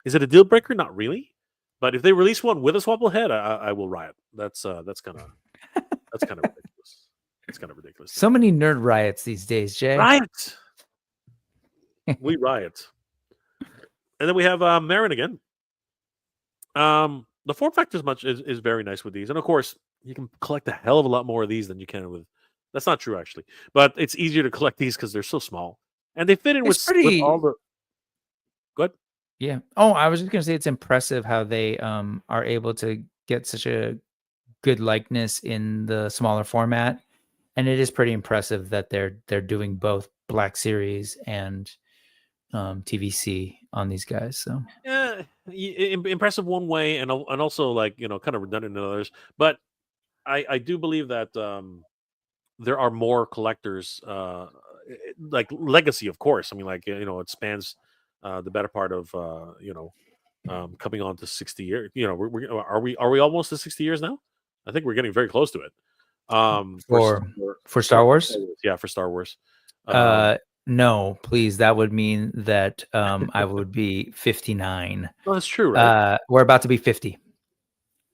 Is it a deal breaker? Not really. But if they release one with a swappable head, I will riot. That's kind of ridiculous. It's kind of ridiculous to So me. many nerd riots these days, Jay. Riot. We riot. And then we have Marin again. The form factor is very nice with these, and of course, you can collect a hell of a lot more of these than you can with. That's not true actually, but it's easier to collect these because they're so small, and they fit in It's with all pretty. the. Good. Yeah. Oh, I was just gonna say it's impressive how they are able to get such a good likeness in the smaller format, and it is pretty impressive that they're doing both Black Series and TVC on these guys. So Yeah, impressive one way, and also like kind of redundant in others. But I do believe that there are more collectors, like legacy, of course. I mean, like it spans the better part of coming on to 60 years. Are we almost to 60 years now? I think we're getting very close to it. For for for for for Star Wars, Star Wars. Yeah, for Star Wars. Um, uh, no, please. That would mean that I would be 59. well, that's true, right? We're about to be 50.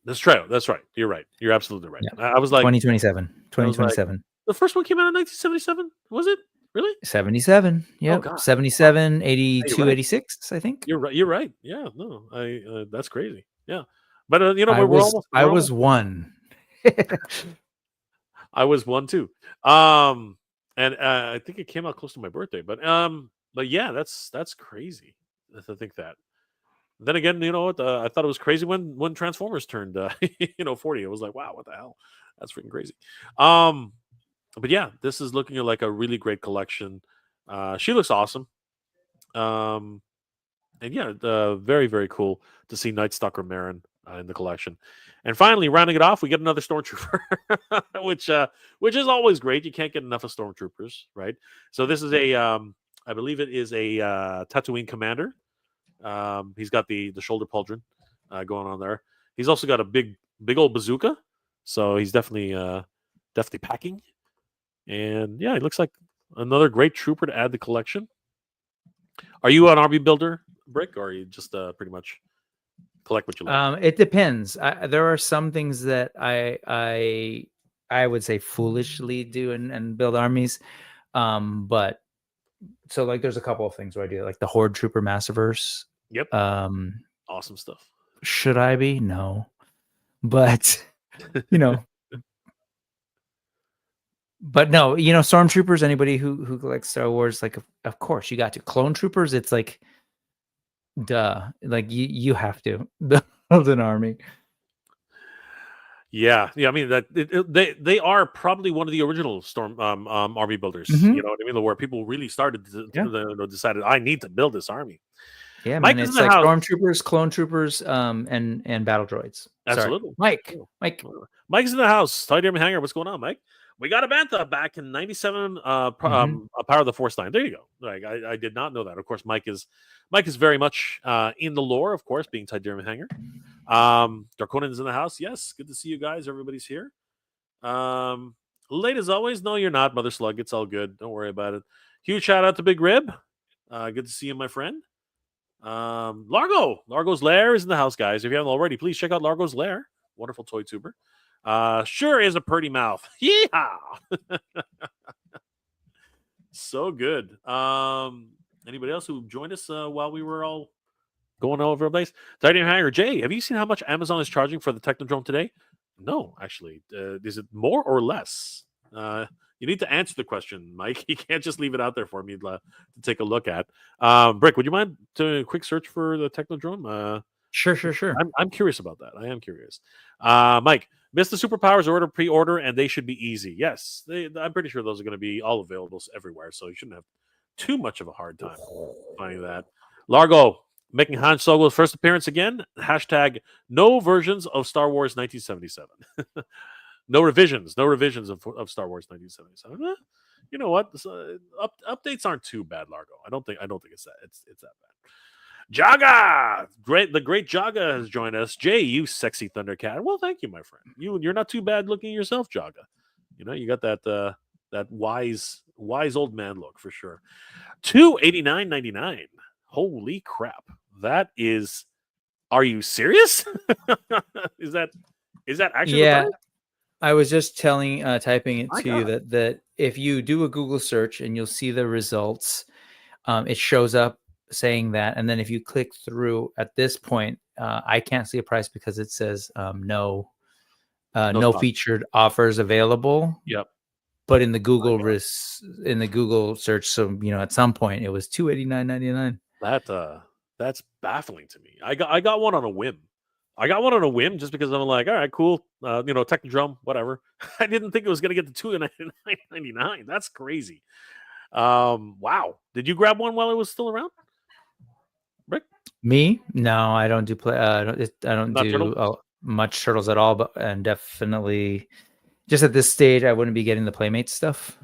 That's true. That's right. You're right. You're absolutely right. Yeah, I was like, 2027. I was like, 2027. the first one came out in 1977. Was it really? 77. Oh Yep. God. Wow. 77, You're 82, right. 86, I think. You're right. You're right. Yeah. No. That's crazy. Yeah. But I we're was almost. I We're was almost. one. I was one too. And I think it came out close to my birthday. But yeah, that's crazy to think that. Then again, you know what? I thought it was crazy when Transformers turned 40. I was like, wow, what the hell? That's freaking crazy. Um, but yeah, this is looking like a really great collection. She looks awesome. Um, and yeah, very very cool to see Night Stalker Marin in the collection. And finally, rounding it off, we get another Stormtrooper, which is always great. You can't get enough of Stormtroopers, right? So this is I believe it is a Tatooine commander. He's got the shoulder pauldron going on there. He's also got a big old bazooka, so he's definitely packing. And yeah, it looks like another great trooper to add the collection. Are you an army builder, Brick, or are you just pretty much collect what you like? It depends. There are some things that I would say foolishly do and build armies. But so like there's a couple of things where I do like the Horde Trooper Massiverse. Yep, Um, awesome stuff. should I be? No, but you know, but no, Stormtroopers. Anybody who likes Star Wars, like of course you got to. Clone Troopers. It's like, duh, like you have to build an army. Yeah. I mean they are probably one of the original storm army builders. Mhm. You know what I mean? Where people really started Yeah. decided I need to build this army. Yeah, Mike man, is in it's the like house. Stormtroopers, Clone Troopers, and battle droids. Sorry, Absolutely. Mike. Yeah. Mike. Mike's in the house. Tidy Hanger, what's going on, Mike? We got a Bantha back in '97. Mhm. Power of the Force line. There you go. Like I did not know that. Of course, Mike is very much in the lore. Of course, being Tidy Hanger. Darkonan's in the house. Yes, good to see you guys. Everybody's here. Late as always. No, you're not, Mother Slug. It's all good. Don't worry about it. Huge shout out to Big Rib. Good to see you, my friend. Largo's Lair is in the house, guys. If you haven't already, please check out Largo's Lair. Wonderful toy tuber. Sure is a pretty mouth. Yeehaw! So good. Anybody else who joined us while we were all going all over the place? Titanium Hanger Jay, have you seen how much Amazon is charging for the Technodrome today? No, actually. Is it more or less? You need to answer the question, Mike. You can't just leave it out there for me to take a look at. Brick, would you mind doing a quick search for the Technodrome? Sure. I'm curious about that. I am curious. Mike, miss the superpowers order pre-order, and they should be easy. Yes, I'm pretty sure those are going to be all available everywhere, so you shouldn't have too much of a hard time finding that. Largo making Han Solo's first appearance again. Hashtag no versions of Star Wars 1977. No revisions of Star Wars 1977. You know what? Updates aren't too bad, Largo. I don't think it's that bad. Jaga, the great Jaga has joined us. Jay, you sexy Thundercat. Well, thank you, my friend. You're not too bad looking yourself, Jaga. You got that wise old man look for sure. $289.99. Holy crap! That is. Are you serious? is that actually the price? I was just typing it My to you that if you do a Google search and you'll see the results, it shows up saying that, and then if you click through at this point, I can't see a price because it says no No no stock. featured offers available. Yep. But in the Google search, so at some point it was $289.99. That's baffling to me. I got one on a whim. I got one on a whim just because I'm like, all right, cool. Technodrome, whatever. I didn't think it was gonna get to $299.99. That's crazy. Wow. Did you grab one while it was still around? Rick? Me? No, I don't do play. I don't Not do turtle? much turtles at all. But and definitely, just at this stage, I wouldn't be getting the Playmates stuff.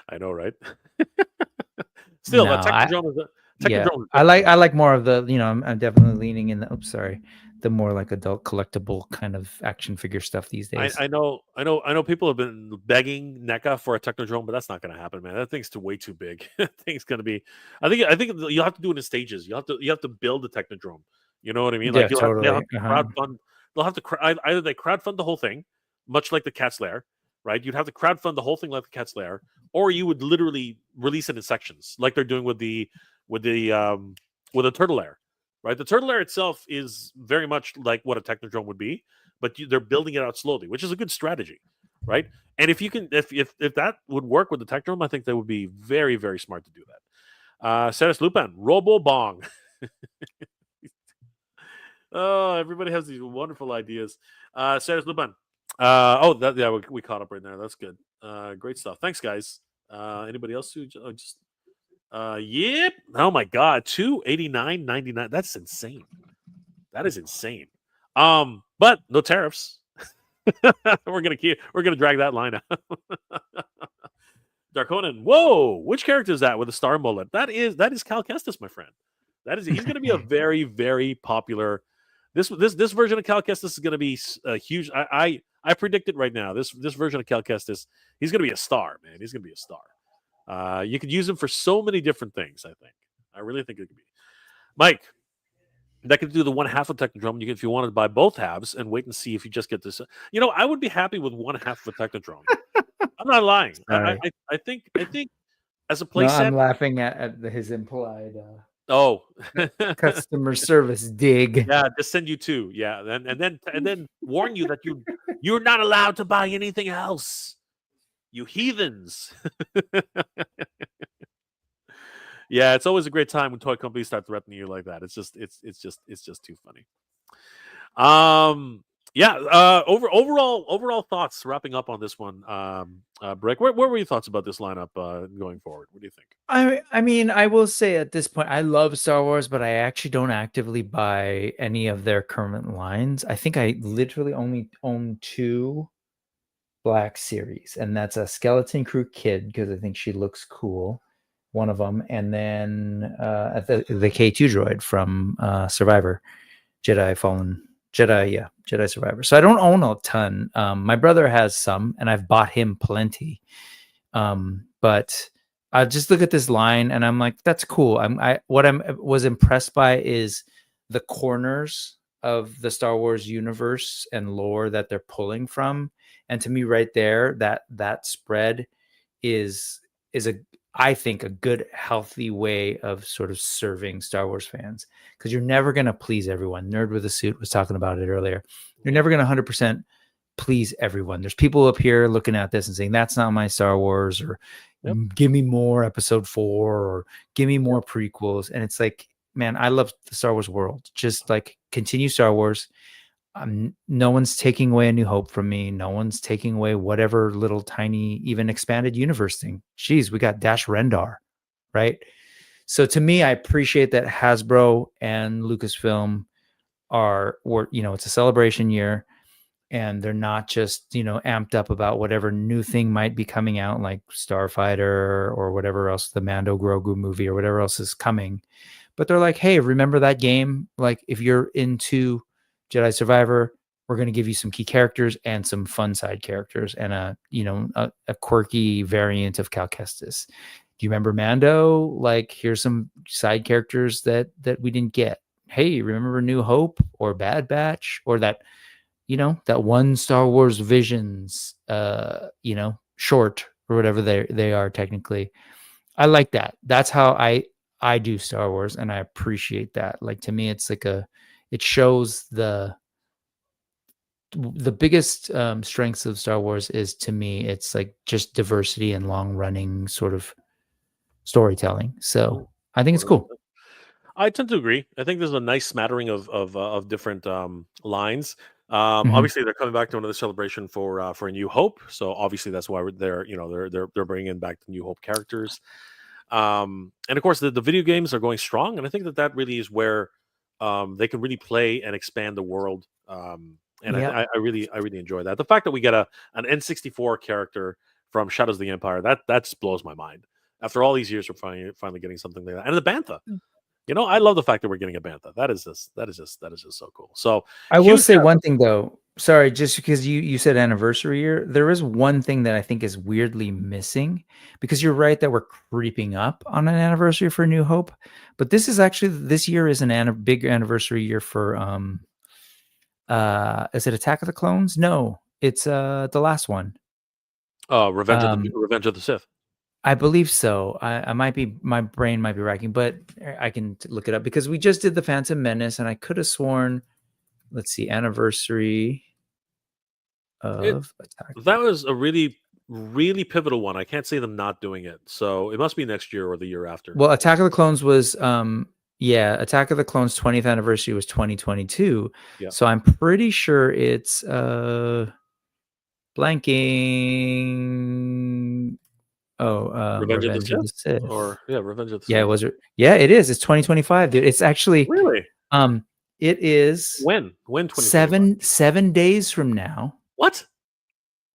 I know, right? Still, No, a Technodrome is a yeah, Technodrome is I Technodrome. like more of the. I'm definitely leaning in the. Oops, sorry, the more like adult collectible kind of action figure stuff these days. I know people have been begging NECA for a Technodrome, but that's not gonna happen, man. That thing's way too big. That thing's gonna be I think you'll have to do it in stages. You have to build the Technodrome. You know what I mean? Yeah, Like they'll totally. have to crowdfund. They'll have to either they crowdfund the whole thing, much like the Cat's Lair, right? You'd have to crowdfund the whole thing like the Cat's Lair, or you would literally release it in sections, like they're doing with the Turtle Lair, right? The Turtle Lair itself is very much like what a Technodrome would be, but they're building it out slowly, which is a good strategy, right? And if you can, if that would work with the Technodrome, I think that would be very, very smart to do that. Ceres Lupin, Robo Bong. Oh, everybody has these wonderful ideas. Ceres Lupin. We caught up right there. That's good. Great stuff. Thanks, guys. Anybody else who just yep. Oh my god, 289.99. That's insane. That is insane. But no tariffs. we're gonna drag that line out. Darkonin, whoa! Which character is that with a star mullet? That is Cal Kestis, my friend. He's gonna be a very, very popular. This version of Cal Kestis is gonna be a huge. I predict it right now. This version of Cal Kestis, he's gonna be a star, man. He's gonna be a star. You could use him for so many different things. I really think it could be. Mike, that could do the one half of Technodrome. If you wanted to buy both halves and wait and see if you just get this. I would be happy with one half of a Technodrome. I'm not lying. I think as a No, playset. I'm laughing at his implied Oh, customer service dig. yeah, just send you two. Yeah, and then warn you that you're not allowed to buy anything else. You heathens. Yeah, it's always a great time when toy companies start threatening you like that. It's just too funny. Overall thoughts. Wrapping up on this one, Brick. What were your thoughts about this lineup going forward? What do you think? I mean, I will say at this point, I love Star Wars, but I actually don't actively buy any of their current lines. I think I literally only own 2 Black Series, and that's a Skeleton Crew Kid because I think she looks cool, one of them, and then the K2 droid from Survivor, Jedi Survivor. So I don't own a ton. My brother has some, and I've bought him plenty. But I just look at this line, and I'm like, that's cool. I was impressed by is the corners of the Star Wars universe and lore that they're pulling from. And to me, right there, that spread is I think a good, healthy way of sort of serving Star Wars fans, because you're never going to please everyone. Nerd with a Suit was talking about it earlier. You're never going to 100% please everyone. There's people up here looking at this and saying, that's not my Star Wars, or give me more episode 4, or give me more prequels. And it's like, man, I love the Star Wars world. Just like continue Star Wars. No one's taking away A New Hope from me. No one's taking away whatever little tiny, even expanded universe thing. Jeez, we got Dash Rendar, right? So to me, I appreciate that Hasbro and Lucasfilm it's a celebration year, and they're not just, amped up about whatever new thing might be coming out, like Starfighter or whatever else, the Mando Grogu movie or whatever else is coming. But they're like, hey, remember that game? Like, if you're into Jedi Survivor, we're going to give you some key characters and some fun side characters and a quirky variant of Cal Kestis. Do you remember Mando? Like, here's some side characters that we didn't get. Hey, remember New Hope or Bad Batch or that one Star Wars Visions, short or whatever they are technically. I like that. That's how I do Star Wars, and I appreciate that. Like, to me, it's like it shows the biggest strengths of Star Wars is, to me, it's like just diversity and long running sort of storytelling. Mm, So I think it's cool. 100%. I tend to agree. I think there's a nice smattering of different lines. Mhm. Obviously, they're coming back to another celebration for A New Hope, so obviously that's why they're they're bringing back the New Hope characters. And of course, the video games are going strong, and I think that really is where they can really play and expand the world. And Yep. I really enjoy that. The fact that we get an N64 character from Shadows of the Empire, that just blows my mind. After all these years, we're finally getting something like that, and the Bantha. I love the fact that we're getting a Bantha. That is just so cool. So I will huge. say one thing though. Sorry, just because you said anniversary year, there is one thing that I think is weirdly missing, because you're right that we're creeping up on an anniversary for New Hope, but this year is big anniversary year for is it Attack of the Clones? No, it's the last one. Um Revenge of the Sith. I believe so. I might be, my brain might be racking, but I can look it up because we just did the Phantom Menace, and I could have sworn, let's see, anniversary It of Attack. that was a really pivotal one. I can't see them not doing it. So it must be next year or the year after. Well, Attack of the Clones was yeah, Attack of the Clones 20th anniversary was 2022. Yeah. So I'm pretty sure it's blanking. Oh, Revenge of the Sith. Or Revenge of the Yeah, Sith. it was. Yeah, it is. It's 2025, dude. It's actually Really? it is When? When 2025? 7 days from now What?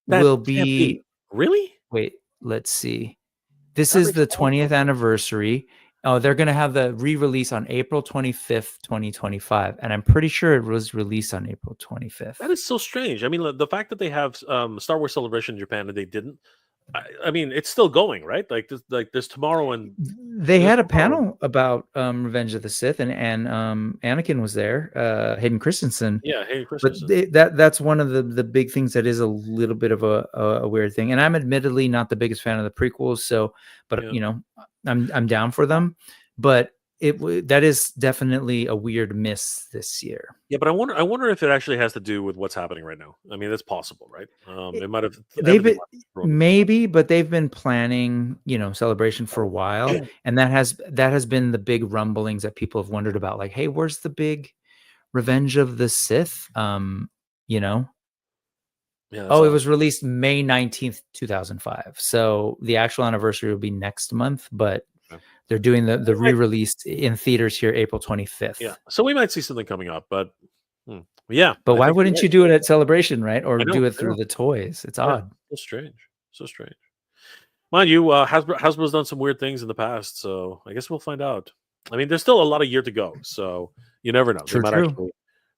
That will can't be. be. Really? Wait, let's see. This That is makes the all 20th anniversary. Oh, they're going to have the re-release on April 25th, 2025. And I'm pretty sure it was released on April 25th. That is so strange. I mean, the fact that they have Star Wars Celebration in Japan and they didn't. I mean, it's still going, right? Like this tomorrow and They had a panel about Revenge of the Sith, and Anakin was there, Hayden Christensen. yeah, Hayden But Christensen. that's one of the big things that is a little bit of a weird thing. And I'm admittedly not the biggest fan of the prequels, so, but Yeah. I'm down for them. But that is definitely a weird miss this year. Yeah, but I wonder if it actually has to do with what's happening right now. I mean, that's possible, right? It- It might have They've everything been, might have thrown. maybe, but they've been planning, celebration for a while, and that has been the big rumblings that people have wondered about. Like, hey, where's the big Revenge of the Sith? Yeah, that's Oh, it odd. was released May 19th, 2005. So the actual anniversary will be next month, but Okay. they're doing the We might- re-release in theaters here April 25th. yeah, so we might see something coming up, but yeah, But I why think you're wouldn't right. you do it at Celebration, right? Or I know, do it I know. through the toys? It's Yeah, odd. so strange, so strange. Mind you, Hasbro's done some weird things in the past, so I guess we'll find out. I mean, there's still a lot of year to go, so you never know. True.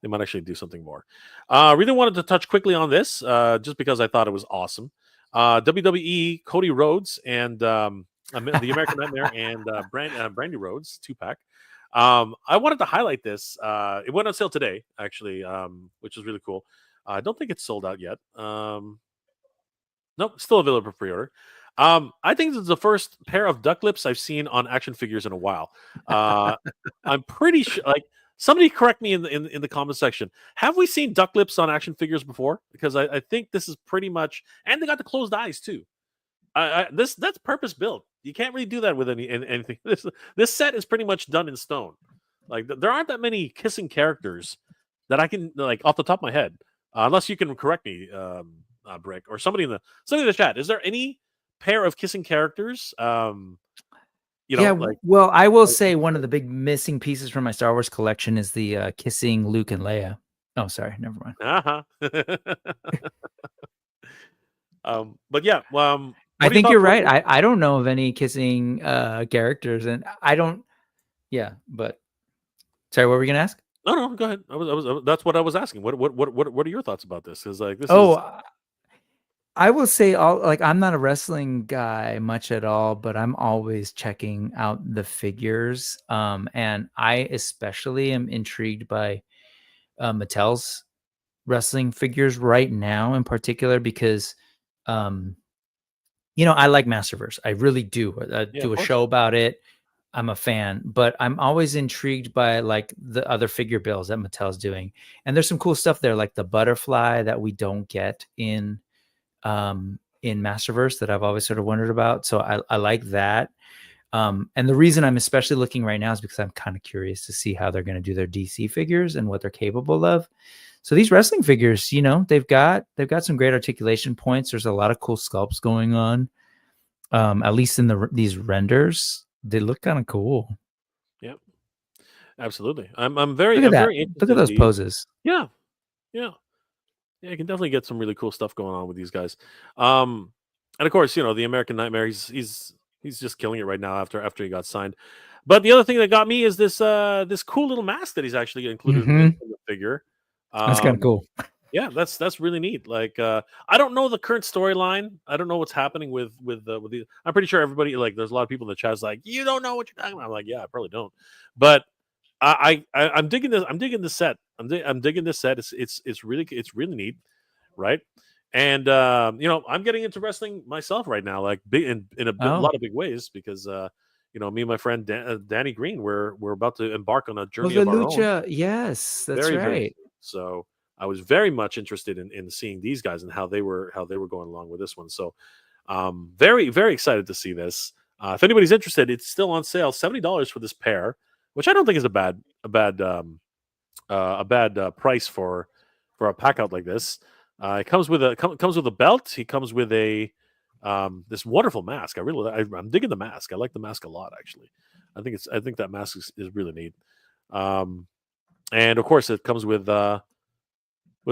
They might actually do something more. Really wanted to touch quickly on this, just because I thought it was awesome. WWE Cody Rhodes and the American Nightmare and Brandy Rhodes 2-pack. I wanted to highlight this. It went on sale today, actually, which is really cool. I don't think it's sold out yet. Nope, still available for pre-order. I think this is the first pair of duck lips I've seen on action figures in a while. I'm pretty sure. Like, somebody correct me in the comment section. Have we seen duck lips on action figures before? Because I think this is pretty much, and they got the closed eyes too. That's purpose built. You can't really do that with anything. This set is pretty much done in stone. Like, there aren't that many kissing characters that I can, like, off the top of my head, unless you can correct me, Brick, or somebody in the chat. Is there any pair of kissing characters? Yeah, Like, well, I will say one of the big missing pieces from my Star Wars collection is the kissing Luke and Leia. Oh, sorry, never mind. But yeah, I think you're right. I don't know of any kissing characters, and I don't. Yeah, but sorry, what were we gonna ask? No, go ahead. That's what I was asking. What are your thoughts about this? Because, like, this is. Oh, I will say, I'm not a wrestling guy much at all, but I'm always checking out the figures. And I especially am intrigued by Mattel's wrestling figures right now, in particular, because I like Masterverse. I really do. I Yeah, do of a course. show about it. I'm a fan, but I'm always intrigued by like the other figure builds that Mattel's doing. And there's some cool stuff there, like the butterfly that we don't get in Masterverse that I've always sort of wondered about. So I like that. And the reason I'm especially looking right now is because I'm kind of curious to see how they're going to do their DC figures and what they're capable of. So these wrestling figures, you know, they've got some great articulation points. There's a lot of cool sculpts going on. At least in these renders, they look kind of cool. Yep, absolutely. I'm Look at that. very Look interested at in those these. poses. Yeah, yeah, yeah. You can definitely get some really cool stuff going on with these guys. Um, and of course, you know, the American Nightmare. He's just killing it right now after he got signed. But the other thing that got me is this cool little mask that he's actually included in the figure. That's kind of Um, cool. yeah, that's really neat. Like, I don't know the current storyline. I don't know what's happening with the. I'm pretty sure everybody, like, there's a lot of people in the chat's like, you don't know what you're talking about. I'm like, yeah, I probably don't. But I'm digging this. I'm digging this set. I'm digging this set. It's really neat, right? And you know, I'm getting into wrestling myself right now, like big in a Oh, lot of big ways because you know, me and my friend Danny Green, we're about to embark on a oh, journey the of our own. lucha. Yes, that's Very right. soon. So I was very much interested in seeing these guys and how they were going along with this one. So very excited to see this. If anybody's interested, it's still on sale, $70 for this pair, which I don't think is a bad price for a pack out like this. It comes with comes with a belt. He comes with a this wonderful mask. I'm digging the mask. I like the mask a lot, actually. I think that mask is really neat. And of course, it comes with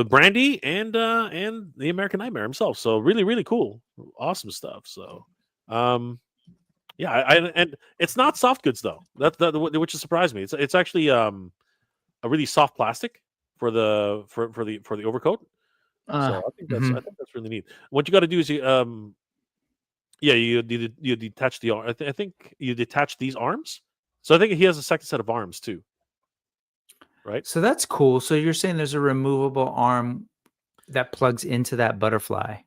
Brandy and the American Nightmare himself. So really cool, awesome stuff. So yeah, and it's not soft goods though. Which has surprised me. It's actually a really soft plastic for the overcoat. So Mhm. I think that's really neat. What you got to do is yeah, you detach the arm. I think you detach these arms. So I think he has a second set of arms too, right? So that's cool. So you're saying there's a removable arm that plugs into that butterfly,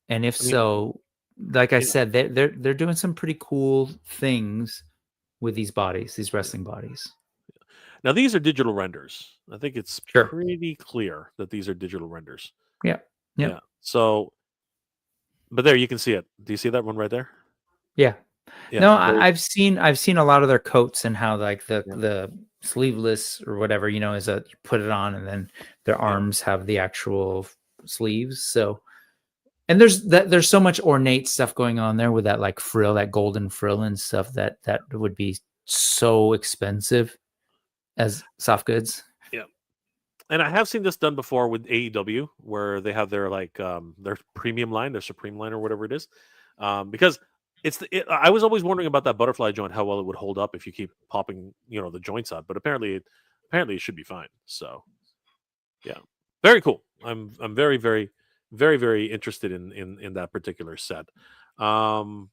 and if I mean, so, like I yeah. said, they're doing some pretty cool things with these bodies, these wrestling bodies. Now these are digital renders. I think it's Sure. pretty clear that these are digital renders. Yeah. Yeah. Yep. So, but there you can see it. Do you see that one right there? Yeah. Yeah. No, There's I've seen a lot of their coats and how like yeah, the sleeveless or whatever, you know, is a you put it on and then their yeah. arms have the actual sleeves. So and there's so much ornate stuff going on there with that like frill, that golden frill and stuff that would be so expensive as soft goods. Yeah. And I have seen this done before with AEW, where they have their premium line, their Supreme line, or whatever it is, because I was always wondering about that butterfly joint, how well it would hold up if you keep popping, you know, the joints out. But apparently it should be fine. So yeah, very cool. I'm very interested in that particular set. Um,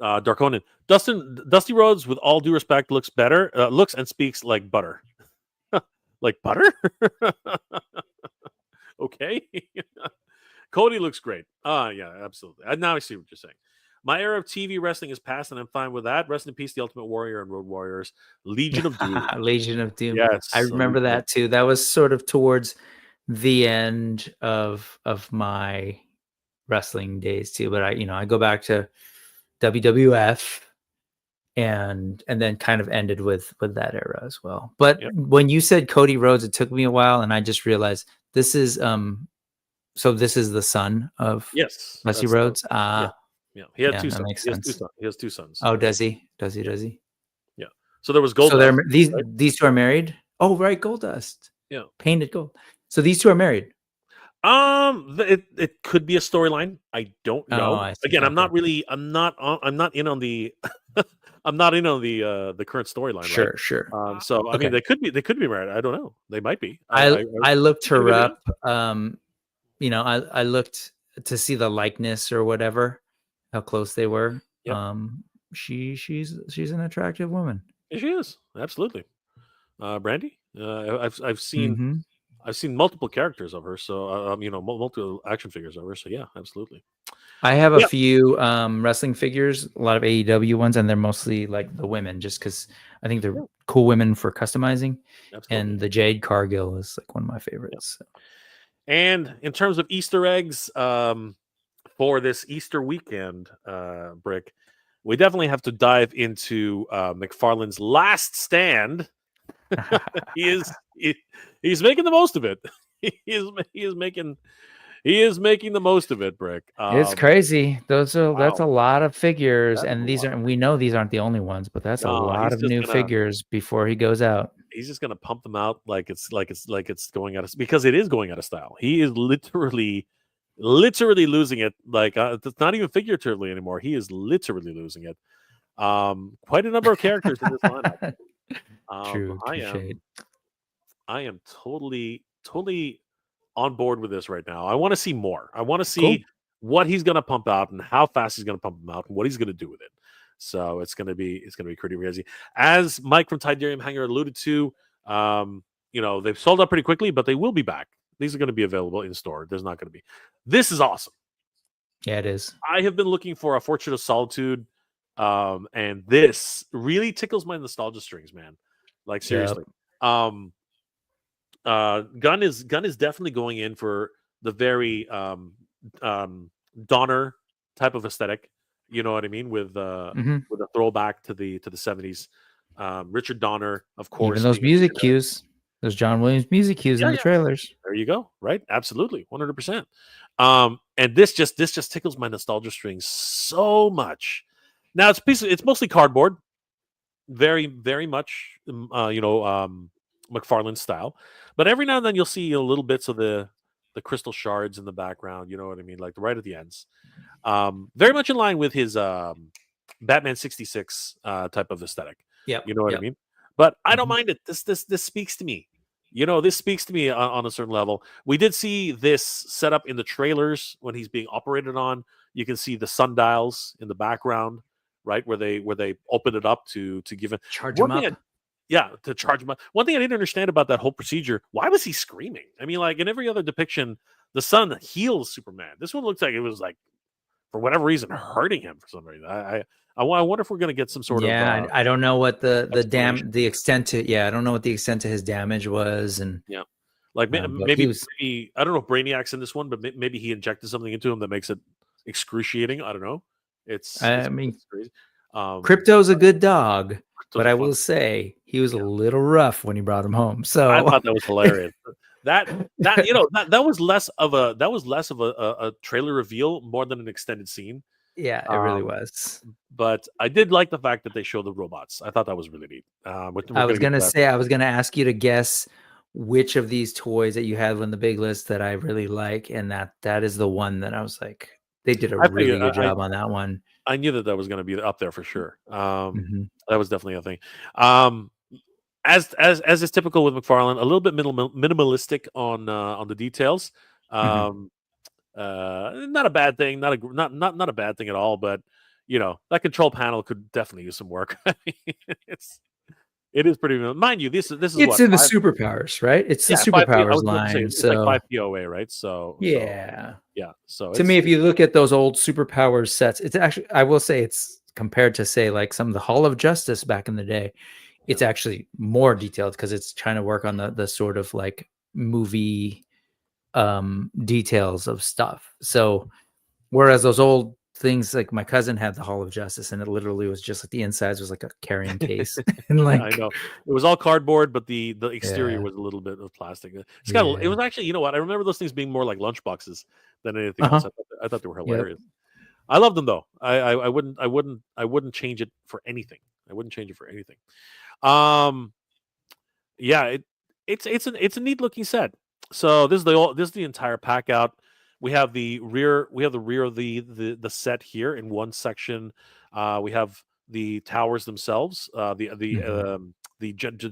Darkonin, Dusty Rhodes, with all due respect, looks and speaks like butter. Like butter? Okay. Cody looks great. Yeah, absolutely. Now I see what you're saying. My era of TV wrestling is past, and I'm fine with that. Rest in peace, the Ultimate Warrior and Road Warriors, Legion of Doom. Legion of Doom. I Yes, remember Legion of that too. That was sort of towards the end of my wrestling days too. But I go back to WWF and then kind of ended with that era as well. But Yep. when you said Cody Rhodes, it took me a while, and I just realized this is so this is the son of Yes, Dusty that's Rhodes. yeah, Ah, yeah. He had yeah, two that sons. makes He has two sense. sons. He has two sons. Oh, does he? Does he? Yeah. So there was So they're Goldust, right? these two are married. Oh, right, Goldust, Yeah. painted gold. So these two are married. It could be a storyline. I don't Oh, know. I see. Again, Okay, I'm not in on the I'm not in on the current storyline, right? sure. So I mean, Okay, they could be married. I don't know. They might be. I looked Could be her good, yeah. up. I looked to see the likeness or whatever, how close they were. Yep. She's an attractive woman. Yeah, she is absolutely. Brandy. Hmm. I've seen multiple characters of her. So you know, multiple action figures of her. So yeah, absolutely. I have a Yeah, few wrestling figures, a lot of AEW ones, and they're mostly like the women, just because I think they're yeah, cool women for customizing. absolutely. And the Jade Cargill is like one of my Yeah. favorites. So. And in terms of Easter eggs, for this Easter weekend, Brick, we definitely have to dive into McFarlane's Last Stand. he is he, he's making the most of it. He is making the most of it, Brick. It's crazy. That's Wow, a lot of figures, that's a and lot. we know these aren't the only ones, but that's a No, lot of new figures before he goes out. he's just gonna pump them out like it's going out of, because it is going out of style. He is literally losing it. Like it's not even figuratively anymore. He is literally losing it. Quite a number of characters in this lineup. Um, True, I true shade. am I am totally on board with this right now. I want to see more. I want to Cool. see what he's going to pump out and how fast he's going to pump them out and what he's going to do with it. So it's going to be pretty crazy. As Mike from Tidarium Hanger alluded to, they've sold out pretty quickly, but they will be back. These are going to be available in store. There's not going to be. This is awesome. Yeah, it is. I have been looking for a Fortune of Solitude, and this really tickles my nostalgia strings, man. Like Yep. seriously. Um, Gunn is definitely going in for the very Donner type of aesthetic. You know what I mean, Hmm. with a throwback to the 70s. Richard Donner, of Even course, those being music featured. cues, those John Williams music cues in Yeah, the yeah. trailers. There you go. Right, absolutely, 100%. And this just tickles my nostalgia strings so much. Now it's mostly cardboard, very much McFarlane style, but every now and then you'll see little bits of the crystal shards in the background. You know what I mean, like right at the ends. Very much in line with his Batman 66 type of aesthetic. Yep. You know what I Yep. mean? But I don't Hmm. mind it. This speaks to me. This speaks to me on a certain level. We did see this set up in the trailers when he's being operated on. You can see the sundials in the background, right where they open it up to give it. Charge One them thing, up. yeah, to charge him up. One thing I didn't understand about that whole procedure: why was he screaming? I mean, like in every other depiction, the sun heals Superman. This one looks like it was like for whatever reason hurting him for some reason. I wonder if we're going to get some sort of Yeah, I don't know what explanation. the extent to I don't know what the extent to his damage was, and Yeah, like but he was. maybe I don't know if Brainiac's in this one, but maybe he injected something into him that makes it excruciating. I don't know. I mean, It's crazy. Um, Crypto's a good dog, those but are I fun. will say he was a Yeah, little rough when he brought him home. I So thought that was hilarious. That was less of a trailer reveal more than an extended scene. yeah, it really Um, was. but I did like the fact that they showed the robots. I thought that was really neat. We're I going was to get gonna to that. say I was gonna ask you to guess which of these toys that you had on the big list that I really like, and that is the one that I was like, they did a I figured really good job on that one. I knew that was going to be up there for sure. Hmm. That was definitely a thing. Um, as is typical with McFarlane, a little bit minimalistic on the details. Hmm. Um, not a bad thing, not a bad thing at all. But that control panel could definitely use some work. I mean, it is pretty. Mind you, this is It's what in the five. superpowers, right? It's the Yeah, 5 P. I superpowers was about to say line. it's like So 5 POA, right? So yeah, yeah. So to me, if it's you look at those old superpowers sets, it's actually, I will say, it's compared to say like some of the Hall of Justice back in the day, yeah. it's actually more detailed because it's trying to work on the sort of like movie details of stuff. So whereas those old things, like my cousin had the Hall of Justice, and it literally was just like the insides was like a carrying case, and Yeah, I like know. It was all cardboard, but the exterior yeah, was a little bit of plastic. It yeah, was actually, you know what? I remember those things being more like lunch boxes than anything else. uh-huh, I thought they were yep. hilarious. I love them though. I wouldn't change it for anything. I wouldn't change it for anything. Um, yeah, it's a neat looking set. So this is the entire pack out. We have the rear of the set here in one section. We have the towers themselves, Hmm.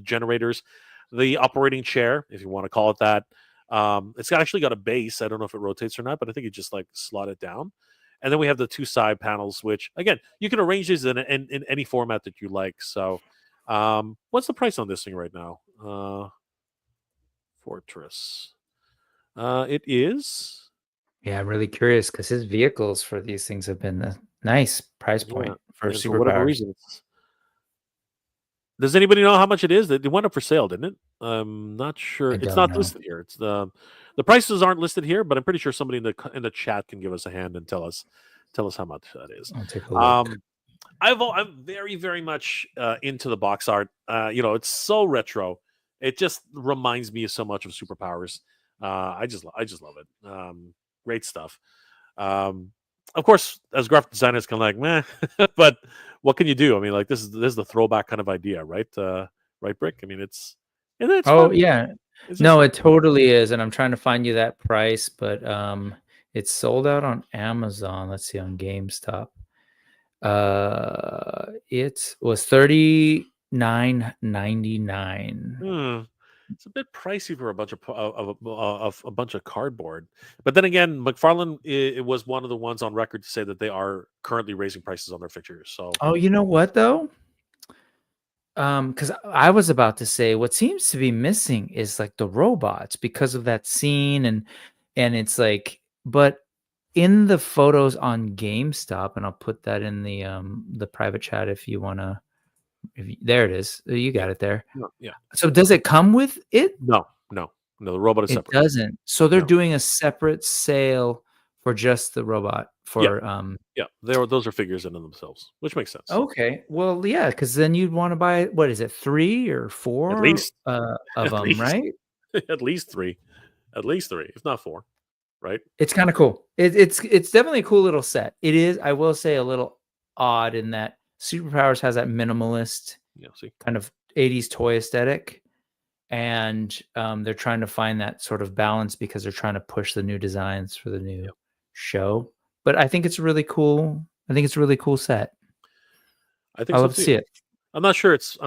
generators, the operating chair, if you want to call it that. Actually got a base. I don't know if it rotates or not, but I think you just like slot it down. And then we have the two side panels, which again you can arrange these in any format that you like. So, what's the price on this thing right now? Fortress. It is. Yeah, I'm really curious because his vehicles for these things have been a nice price Yeah, point for and for whatever superpowers. reason, does anybody know how much it is? It went up for sale, didn't it? I'm not sure. I It's don't not know. listed here. It's the prices aren't listed here, but I'm pretty sure somebody in the chat can give us a hand and tell us how much that is. I'll take a look. Um, I'm very very much into the box art. It's so retro. It just reminds me so much of superpowers. I just love it. Great stuff. Um, of course, as graphic designers, kind of like meh, but what can you do? I mean, like this is the throwback kind of idea, right? Right, Brick. I mean, it's Oh fun. yeah. It's just No, fun. it totally is. And I'm trying to find you that price, but it's sold out on Amazon. Let's see on GameStop. It was 39.99. Hmm. It's a bit pricey for a bunch of a bunch of cardboard, but then again, McFarlane it was one of the ones on record to say that they are currently raising prices on their figures. So Oh, you know what though? Because I was about to say what seems to be missing is like the robots because of that scene and it's like, but in the photos on GameStop, and I'll put that in the private chat if you wanna. There it is. You yeah, got it there. no, yeah, So does it come with it? no, no, no. The robot is It separate. doesn't. So they're Yeah, doing a separate sale for just the robot yeah, for yeah. Those are figures in themselves, which makes sense. okay. Well, yeah, because then you'd want to buy what is it, 3 or At 4 least, of at them, least, right? at least three, if not four, right? It's kind of cool. It's definitely a cool little set. It is, I will say, a little odd in that Superpowers has that minimalist Yeah. See. kind of 80s toy aesthetic. And they're trying to find that sort of balance because they're trying to push the new designs for the new Yep. show. But I think it's really cool. I think it's a really cool set. I I think so love to too. see it. I'm not sure it's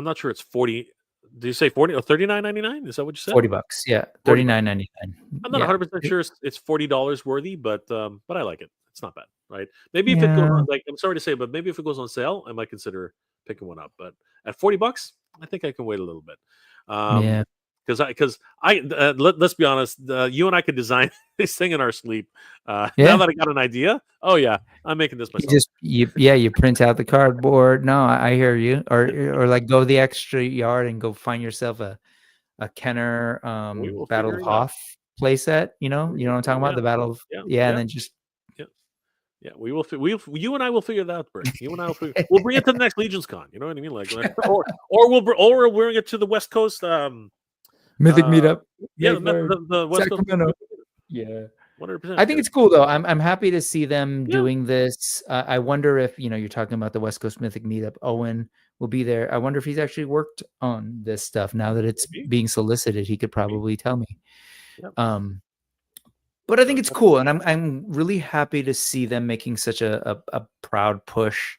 40. Did you say 40 or 39.99? Is that what you said? $40. Yeah. 40 bucks. 39.99. I'm not Yeah. 100% sure it's $40 worthy, but I like it. It's not bad, right? Maybe if it goes Yeah. on, like, I'm sorry to say, but maybe if it goes on sale, I might consider picking one up. But at $40, I think I can wait a little bit. Yeah. Because let's be honest, you and I could design this thing in our sleep. Now Yeah. that I got an idea, oh yeah, I'm making this You myself. just you print out the cardboard. No, I hear you. Or like go the extra yard and go find yourself a Kenner We will Battle figure of it out. Hoth playset, We you know will what I'm talking figure it about? The out. Battle of Yeah, yeah, and yeah, then just yeah. Yeah, you and I will figure that out, Brick. You and I will figure. We'll bring it to the next Legion's Con. You know what I mean? Or we'll bring it to the West Coast. Mythic Uh, Meetup, yeah, May 3rd, the West Coast. Sacramento. Yeah. 100%. I think it's cool though. I'm happy to see them Yeah, doing this. I wonder if, you're talking about the West Coast Mythic Meetup. Owen will be there. I wonder if he's actually worked on this stuff now that it's maybe, being solicited. He could maybe. probably tell me. Yeah, Um, but I think it's but cool, and I'm really happy to see them making such a proud push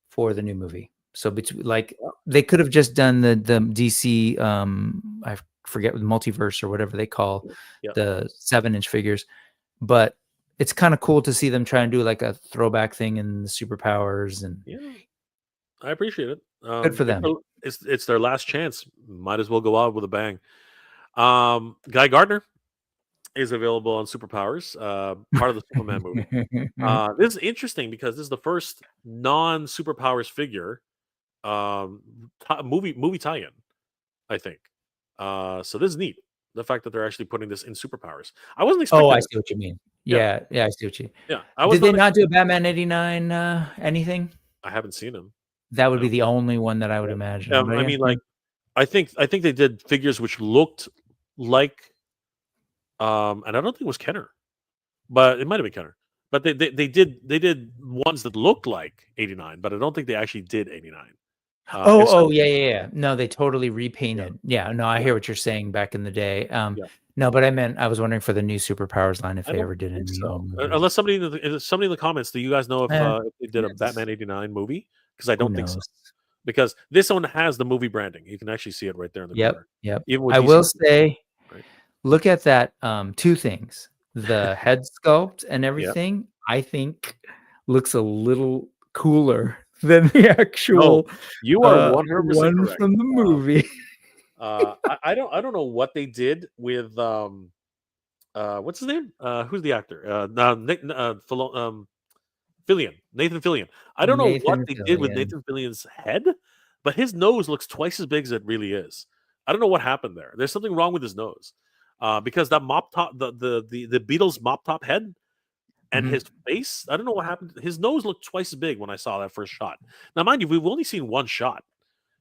for the new movie. So between like yeah, they could have just done the DC I forget what multiverse or whatever they call yeah, the 7-inch figures, but it's kind of cool to see them try and do like a throwback thing in the superpowers and yeah. I appreciate it. good for them. It's their last chance. Might as well go out with a bang. Guy Gardner is available on Superpowers, part of the Superman movie. This is interesting because this is the first non superpowers figure movie tie-in, I think. So this is neat. The fact that they're actually putting this in superpowers. I wasn't Oh, I expecting this. see what you mean. Yeah, Yeah, yeah, I see what you. yeah. I was Did they not. not do a Batman 89 anything? I haven't seen him. That would be No. the only one that I would Yeah. imagine. But I yeah, mean, yeah. like, I think they did figures which looked like, and I don't think it was Kenner, but it might have been Kenner. But they did ones that looked like 89, but I don't think they actually did 89. And so, Yeah, yeah, yeah. No, they totally yeah, repainted. Yeah, no, I yeah, hear what you're saying back in the day. yeah. No, but I was wondering for the new superpowers line if I they don't ever did think any so. old movies. Unless somebody in the comments, do you guys know Eh, if they did a yes. Batman 89 movie? Because I Who don't think so. knows? Because this one has the movie branding. You can actually see it right there in the Yep, corner. yep. Even with I will DC, say, right? look at that. Two things: the head sculpt and Yeah. everything. I think looks a little cooler than the No, actual you are 100% one correct. from the movie. I don't know what they did with what's his name? Who's the actor? Nick, Fillion, Nathan Fillion. I don't know what Nathan they did with Fillion. Nathan Fillion's head, but his nose looks twice as big as it really is. I don't know what happened there. There's something wrong with his nose, because that mop top, the Beatles mop top head, and Mhm. his face. I don't know what happened. His nose looked twice as big when I saw that first shot. Now, mind you, we've only seen one shot.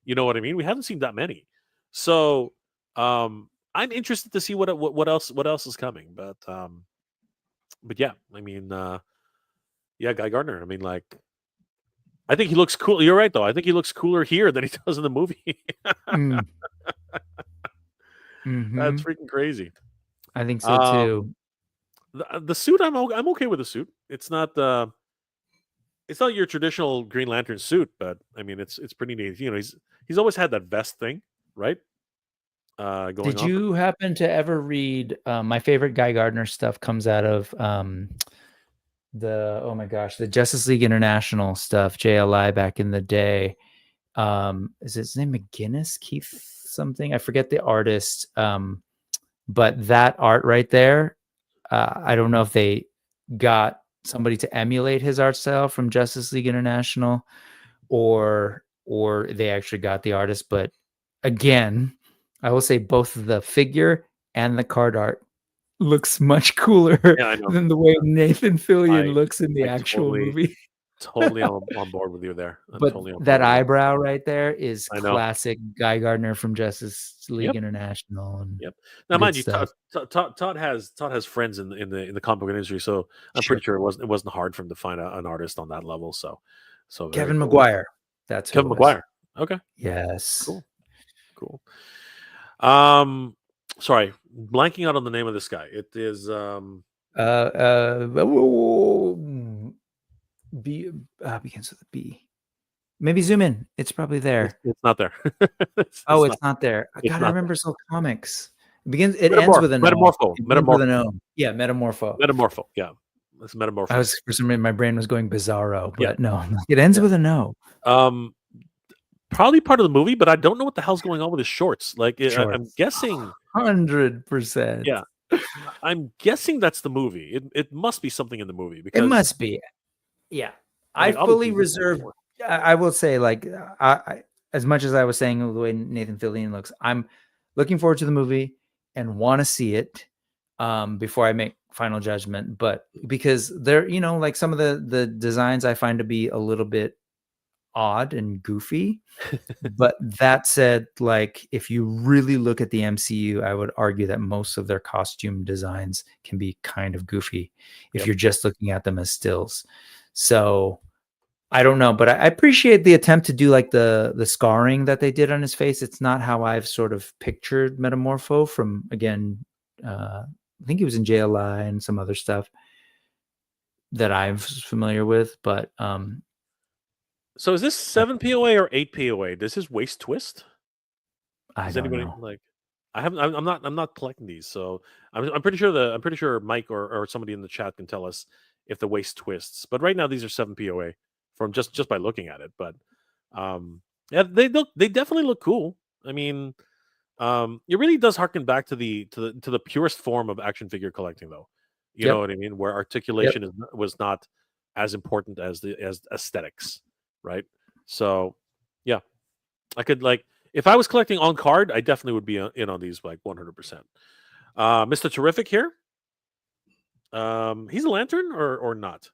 You know what I mean? We haven't seen that many. So, I'm interested to see what else is coming. But yeah, I mean, yeah, Guy Gardner. I mean, like, I think he looks cool. You're right, though. I think he looks cooler here than he does in the movie. Mm. That's Mhm. freaking crazy. I think so Um, too. the suit, I'm okay with the suit. It's not your traditional Green Lantern suit, but I mean, it's pretty neat. You know, he's always had that vest thing, right? Going Did on. you happen to ever read my favorite Guy Gardner stuff comes out of the oh my gosh, the Justice League International stuff, JLI back in the day. Is his name McGinnis? Keith something? I forget the artist. But that art right there, I don't know if they got somebody to emulate his art style from Justice League International or they actually got the artist. But again, I will say both the figure and the card art looks much cooler Yeah, I know. than the way Nathan Fillion I looks in the I actual totally movie. totally on board with you there. I'm But totally on board that with you. eyebrow right there is I know. classic Guy Gardner from Justice League Yep. International and Yep. Now, good mind you, stuff. Todd has friends in the comic book industry, so I'm Sure. pretty sure it wasn't hard for him to find an artist on that level. So very Kevin cool. McGuire. That's who it Kevin was. McGuire. Okay. Yes. Cool. Cool. Um, sorry, blanking out on the name of this guy. It is B begins with a B. Maybe zoom in. It's probably there. it's not there. Oh, It's not. it's not there. It's God, I not there. remember Soul Comics. It ends with an O. It ends with an O. Yeah, Metamorpho. Metamorpho. Yeah, it's I Metamorpho. was for some reason my brain was going bizarro, Yeah, but no, it ends yeah. with an O. Probably part of the movie, but I don't know what the hell's going on with his shorts. Like, I'm Shorts. guessing. 100%. Yeah, I'm guessing that's the movie. It must be something in the movie It because must be. Yeah. I I mean, fully obviously, he's in reserve more. I will say, like, as much as I was saying the way Nathan Fillion looks, I'm looking forward to the movie and want to see it before I make final judgment. But because they're, like some of the designs I find to be a little bit odd and goofy. But that said, like, if you really look at the MCU, I would argue that most of their costume designs can be kind of goofy if Yep. you're just looking at them as stills. So I don't know, but I appreciate the attempt to do like the scarring that they did on his face. It's not how I've sort of pictured Metamorpho from, again, I think he was in JLI and some other stuff that I'm familiar with. But So is this 7 POA or 8 POA? Does his waist twist? I Does don't anybody know. like? I haven't. I'm not collecting these, so I'm pretty sure Mike or somebody in the chat can tell us if the waist twists. But right now these are 7 POA from just by looking at it. But yeah, they definitely look cool. I mean, it really does harken back to the purest form of action figure collecting, though. You know Yep. what I mean? Where Yep. articulation was not as important as aesthetics, right? So, yeah, I could like if I was collecting on card, I definitely would be in on these like 100%. Mr. Terrific here. He's a lantern or not?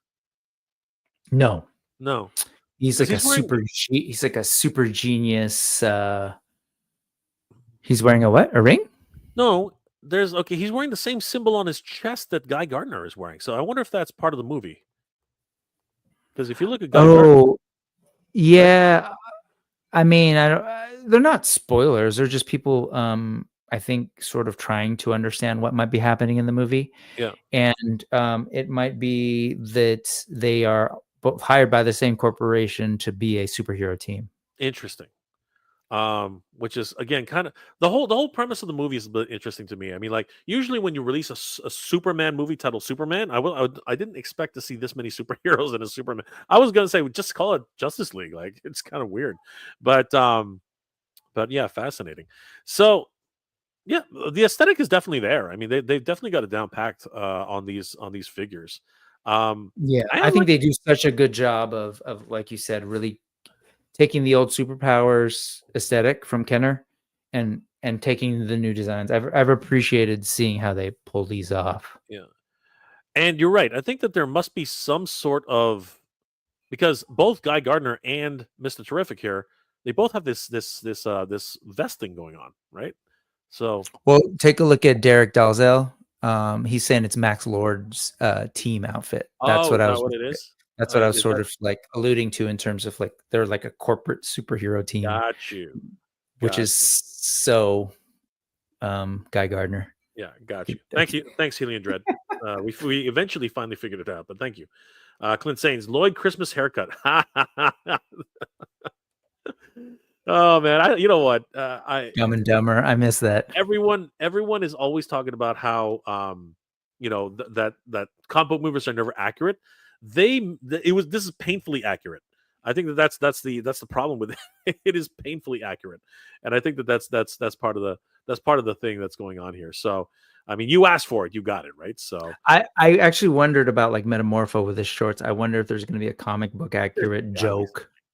No, No, he's because like a he's wearing he's like a super genius. He's wearing a what? A ring? no. There's okay. He's wearing the same symbol on his chest that Guy Gardner is wearing. So I wonder if that's part of the movie. Because if you look at Guy Gardner, Oh, right? yeah. I mean, I don't. They're not spoilers. They're just people. I think sort of trying to understand what might be happening in the movie, Yeah, and it might be that they are both hired by the same corporation to be a superhero team. interesting. Which is again kind of the whole premise of the movie is a bit interesting to me. I mean, like usually when you release a Superman movie titled Superman, I didn't expect to see this many superheroes in a Superman. I was gonna say just call it Justice League. Like it's kind of weird, but yeah, fascinating. So Yeah, the aesthetic is definitely there. I mean, they've definitely got it down packed on these figures. Yeah, I I am think like, they do such a good job of like you said, really taking the old superpowers aesthetic from Kenner and taking the new designs. I've appreciated seeing how they pull these off. yeah, and you're right. I think that there must be some sort of, because both Guy Gardner and Mister Terrific here, they both have this vesting going on, right? So, Well, take a look at Derek Dalzell. He's saying it's Max Lord's team outfit. oh, is that what it is? That's what I was Is sort that of like alluding to in terms of like they're like a corporate superhero team, got you? which Got is you. so Guy Gardner. Yeah, got you. Thank you. Thanks, Helion Dread. We eventually finally figured it out, but thank you. Clint Sains, Lloyd Christmas haircut. Oh man, you know what? Dumb and Dumber. I miss that. Everyone is always talking about how that comic book movies are never accurate. This is painfully accurate. I think that's the problem with it. It is painfully accurate, and I think that's part of the thing that's going on here. So, I mean, you asked for it, you got it, right? So, I actually wondered about like Metamorpho with his shorts. I wonder if there's going to be a comic book accurate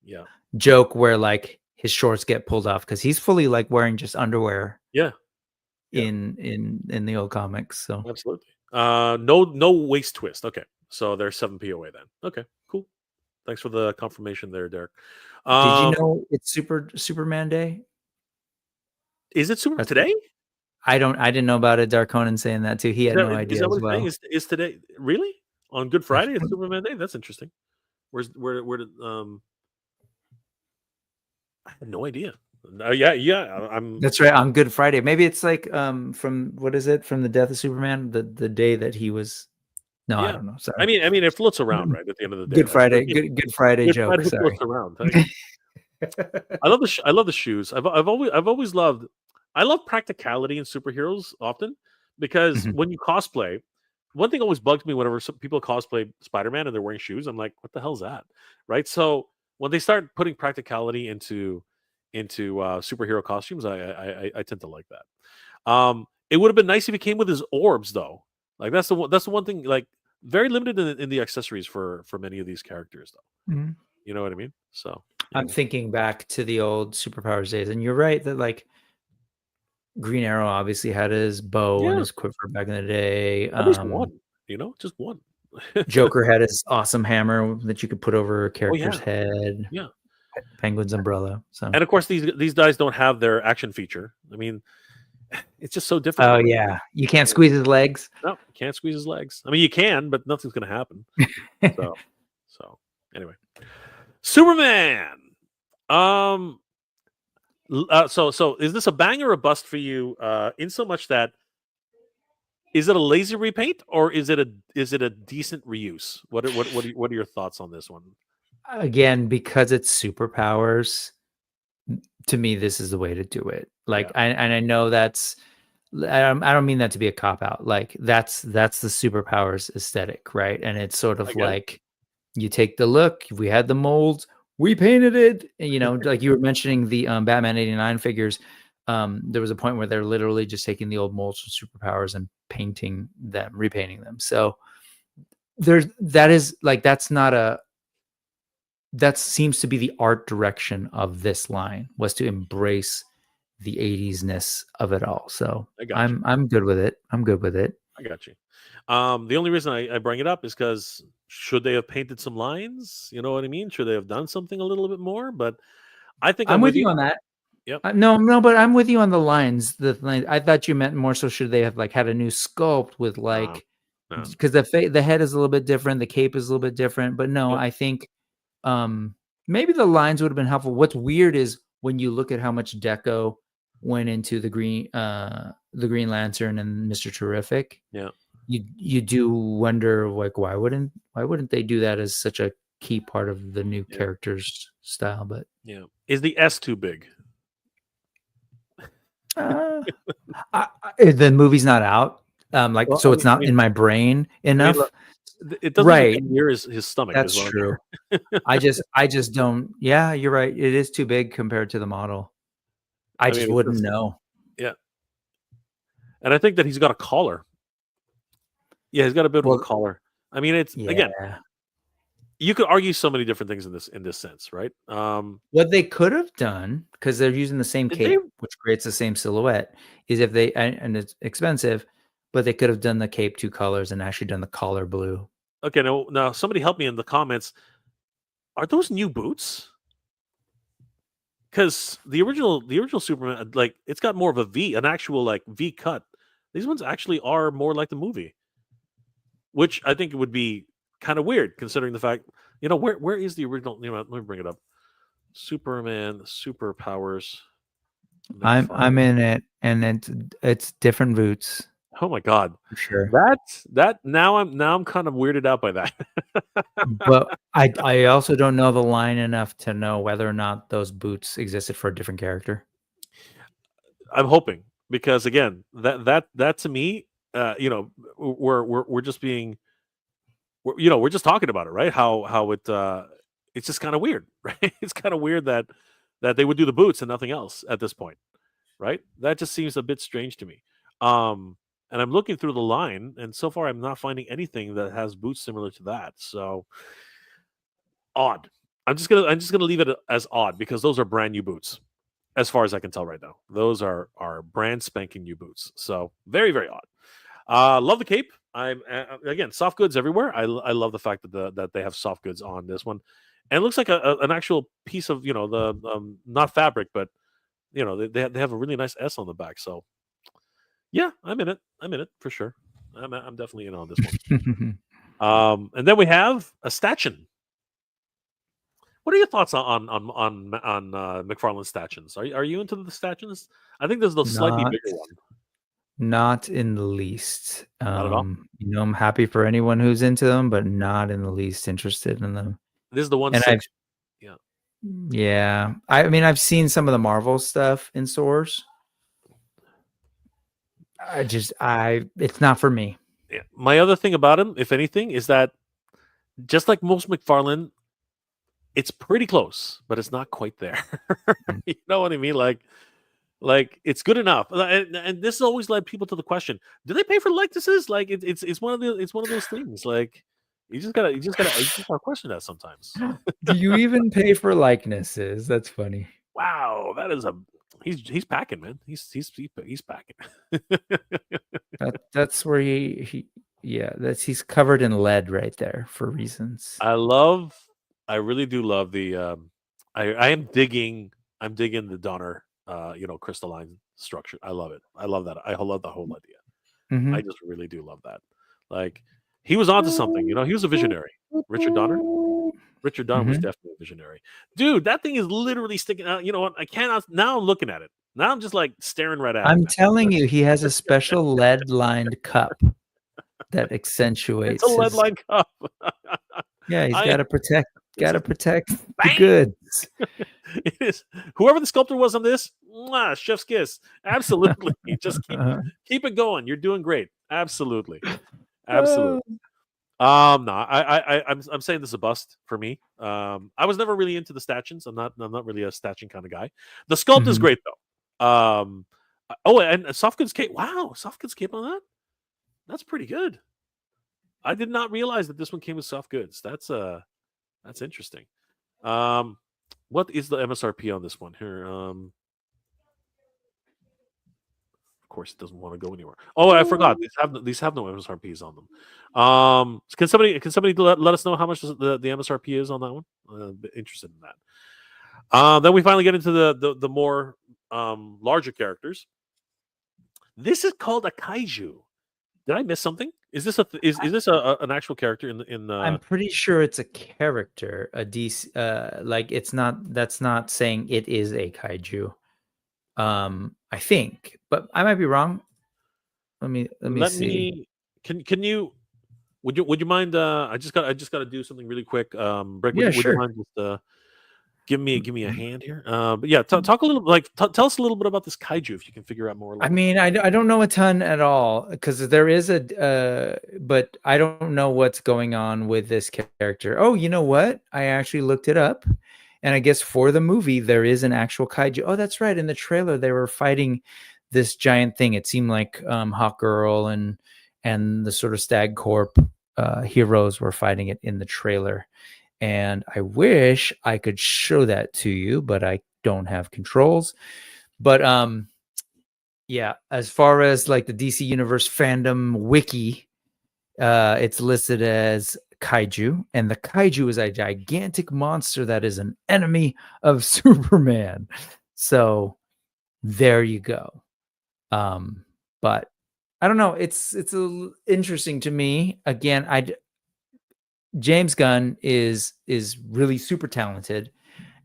yeah, joke where like his shorts get pulled off because he's fully like wearing just underwear yeah, in the old comics. So absolutely. No waist twist. Okay, so there's 7 POA then. Okay, cool. Thanks for the confirmation there, Derek. did you know it's Superman Day? Is it Super That's today? I didn't know about it. Dark Conan saying that too. He had no Is idea that as what it's saying? well. Is today really on Good Friday? It's Superman Day. That's interesting. Where did I had no idea. Yeah. I'm That's right. On Good Friday. Maybe it's like from what is it? From the death of Superman, the day that he was. No, I yeah. don't know. Sorry. I mean, it floats around right at the end of the day. Good Right? Friday. Good Friday Good joke. Friday Sorry. floats around. I love I love the shoes. I've always loved. I love practicality in superheroes often because Mhm. when you cosplay, one thing always bugs me whenever some people cosplay Spider-Man and they're wearing shoes. I'm like, what the hell's that, right? So when they start putting practicality into superhero costumes, I tend to like that. It would have been nice if he came with his orbs though. Like that's the one thing. Like very limited in the accessories for many of these characters though. Mhm. You know what I mean? So I'm anyway. thinking back to the old superpowers days, and you're right that like Green Arrow obviously had his bow and Yeah, his quiver back in the day. at least one. Just one. Joker had his awesome hammer that you could put over a Oh character's yeah, head. yeah. Penguin's umbrella. So, And of course, these guys don't have their action feature. I mean, it's just so oh difficult. yeah, you can't squeeze his legs. No, you can't squeeze his legs. I mean, you can, but nothing's going to happen. So, so anyway, Superman. Um. So is this a bang or a bust for you? In so much that is it a lazy repaint or is it a decent reuse? What are your thoughts on this one? Again, because it's superpowers, to me, this is the way to do it. Like, Yeah, I know that's. I don't mean that to be a cop out. Like that's the superpowers aesthetic, right? And it's sort I of get it. like you take the look. We had the molds, we painted it. And, you know, like you were mentioning the Batman '89 figures. There was a point where they're literally just taking the old molds from superpowers and painting them, repainting them. So that's not a that seems to be the art direction of this line was to embrace the 80s-ness of it all. So I got you. I'm good with it. I'm good with it. I got you. The only reason I bring it up is because should they have painted some lines? You know what I mean? Should they have done something a little bit more? But I think I'm I'm with with you you. on that. Yep. No, but I'm with you on the lines. I thought you meant more so should they have like had a new sculpt with No, like no. because the head is a little bit different, the cape is a little bit different. But no, Yep. I think maybe the lines would have been helpful. What's weird is when you look at how much deco went into the Green Lantern and Mr. Terrific. Yeah. You do wonder like why wouldn't they do that as such a key part of the new Yeah. character's style? But Yeah. Is the S too big? the movie's not out, Well, so it's not in my brain look, enough. it doesn't even Right, get near his stomach. Is that's what true. I'm I just don't. Yeah, you're right. It is too big compared to the model. I I just mean, it's wouldn't just know. yeah. and I think that he's got a collar. Yeah, he's got a bit of a Well, collar. I mean, it's again, yeah. you could argue so many different things in this sense, right? What they could have done, because they're using the same Did they? cape, which creates the same silhouette, is if they and it's expensive, but they could have done the cape 2 colors and actually done the collar blue. Okay, now somebody help me in the comments. Are those new boots? Because the original Superman, like it's got more of a V, an actual like V cut. These ones actually are more like the movie, which I think it would be kind of weird considering the fact, where is the original? Let me bring it up. Superman superpowers. I'm McFarlane. in it, and it's different boots Oh my god, for sure. that now I'm kind of weirded out by that. But I also don't know the line enough to know whether or not those boots existed for a different character. I'm hoping because again, that to me, we're just being, we're just talking about it, right? How it's just kind of weird, right? It's kind of weird that they would do the boots and nothing else at this point, right? That just seems a bit strange to me. And I'm looking through the line, and so far I'm not finding anything that has boots similar to that. So odd. I'm just gonna leave it as odd because those are brand new boots, as far as I can tell right now. Those are brand spanking new boots. So very very odd. Love the cape. I'm again soft goods everywhere. I love the fact that they have soft goods on this one, and it looks like an actual piece of the not fabric, but they have a really nice S on the back. So yeah, I'm in it. I'm in it for sure. I'm definitely in on this one. And then we have a statue. What are your thoughts on McFarlane's statins? Are you into the statins? I think there's the slightly Not bigger one. not in the least. Not at all. I'm happy for anyone who's into them, but not in the least interested in them. This is the And I've 1/6. Yeah. yeah, I mean, I've seen some of the Marvel stuff in stores. It's not for me. Yeah. My other thing about him, if anything, is that just like most McFarlane, it's pretty close, but it's not quite there. Mm. You know what I mean? Like it's good enough. And this has always led people to the question: do they pay for likenesses? Like it's one of those things. Like you just gotta question that sometimes. Do you even pay for likenesses? That's funny. Wow, that is a he's packing, man. He's packing. That's where he's covered in lead right there for reasons. I really do love the I'm digging the Donner crystalline structure. I love it. I love that. I love the whole idea. I Mhm. just really do love that. Like he was onto something, he was a visionary. Richard Donner? Richard Donner was Mhm. definitely a visionary. Dude, that thing is literally sticking out. You know what? I cannot now I'm looking at it. Now I'm just like staring right at it, I'm man. telling you, he has a special lead-lined cup that It's a accentuates lead his. line cup. Yeah, he's I this gotta is protect the bang. goods. It is whoever the sculptor was on this, mwah, chef's kiss. Absolutely. Just keep it going. You're doing great. Absolutely. Absolutely. Oh. No, I'm saying this is a bust for me. I was never really into the statins. I'm not really a statue kind of guy. The sculpt is Mhm. great though. Oh, and soft goods cape. Wow, soft goods cape on that. That's pretty good. I did not realize that this one came with soft goods. That's interesting. Um, what is the MSRP on this one here? Of course, it doesn't want to go anywhere. Oh, I forgot. These have no MSRPs on them. Can somebody let us know how much the MSRP is on that one? Interested in that. Then we finally get into the more larger characters. This is called a kaiju. Did I miss something? Is this an actual character in I'm the? pretty sure it's a character, a DC, like that's not saying it is a kaiju. I think, but I might be wrong. Let me Let see. me. Can you? Would you mind? I just got to do something really quick. Break. Yeah, Would you sure. mind just give me a hand here? But yeah, talk a little tell us a little bit about this kaiju if you can figure out more a I little bit. mean, I don't know a ton at all because there is but I don't know what's going on with this character. Oh, you know what? I actually looked it up, and I guess for the movie there is an actual kaiju. Oh, that's right. In the trailer, they were fighting this giant thing. It seemed like Hawk Girl and the sort of Stag Corp heroes were fighting it in the trailer. And I wish I could show that to you, but I don't have controls. But yeah, as far as like the DC Universe fandom wiki, it's listed as kaiju, and the kaiju is a gigantic monster that is an enemy of Superman. So there you go. But I don't know. It's interesting to me. Again, James Gunn is really super talented,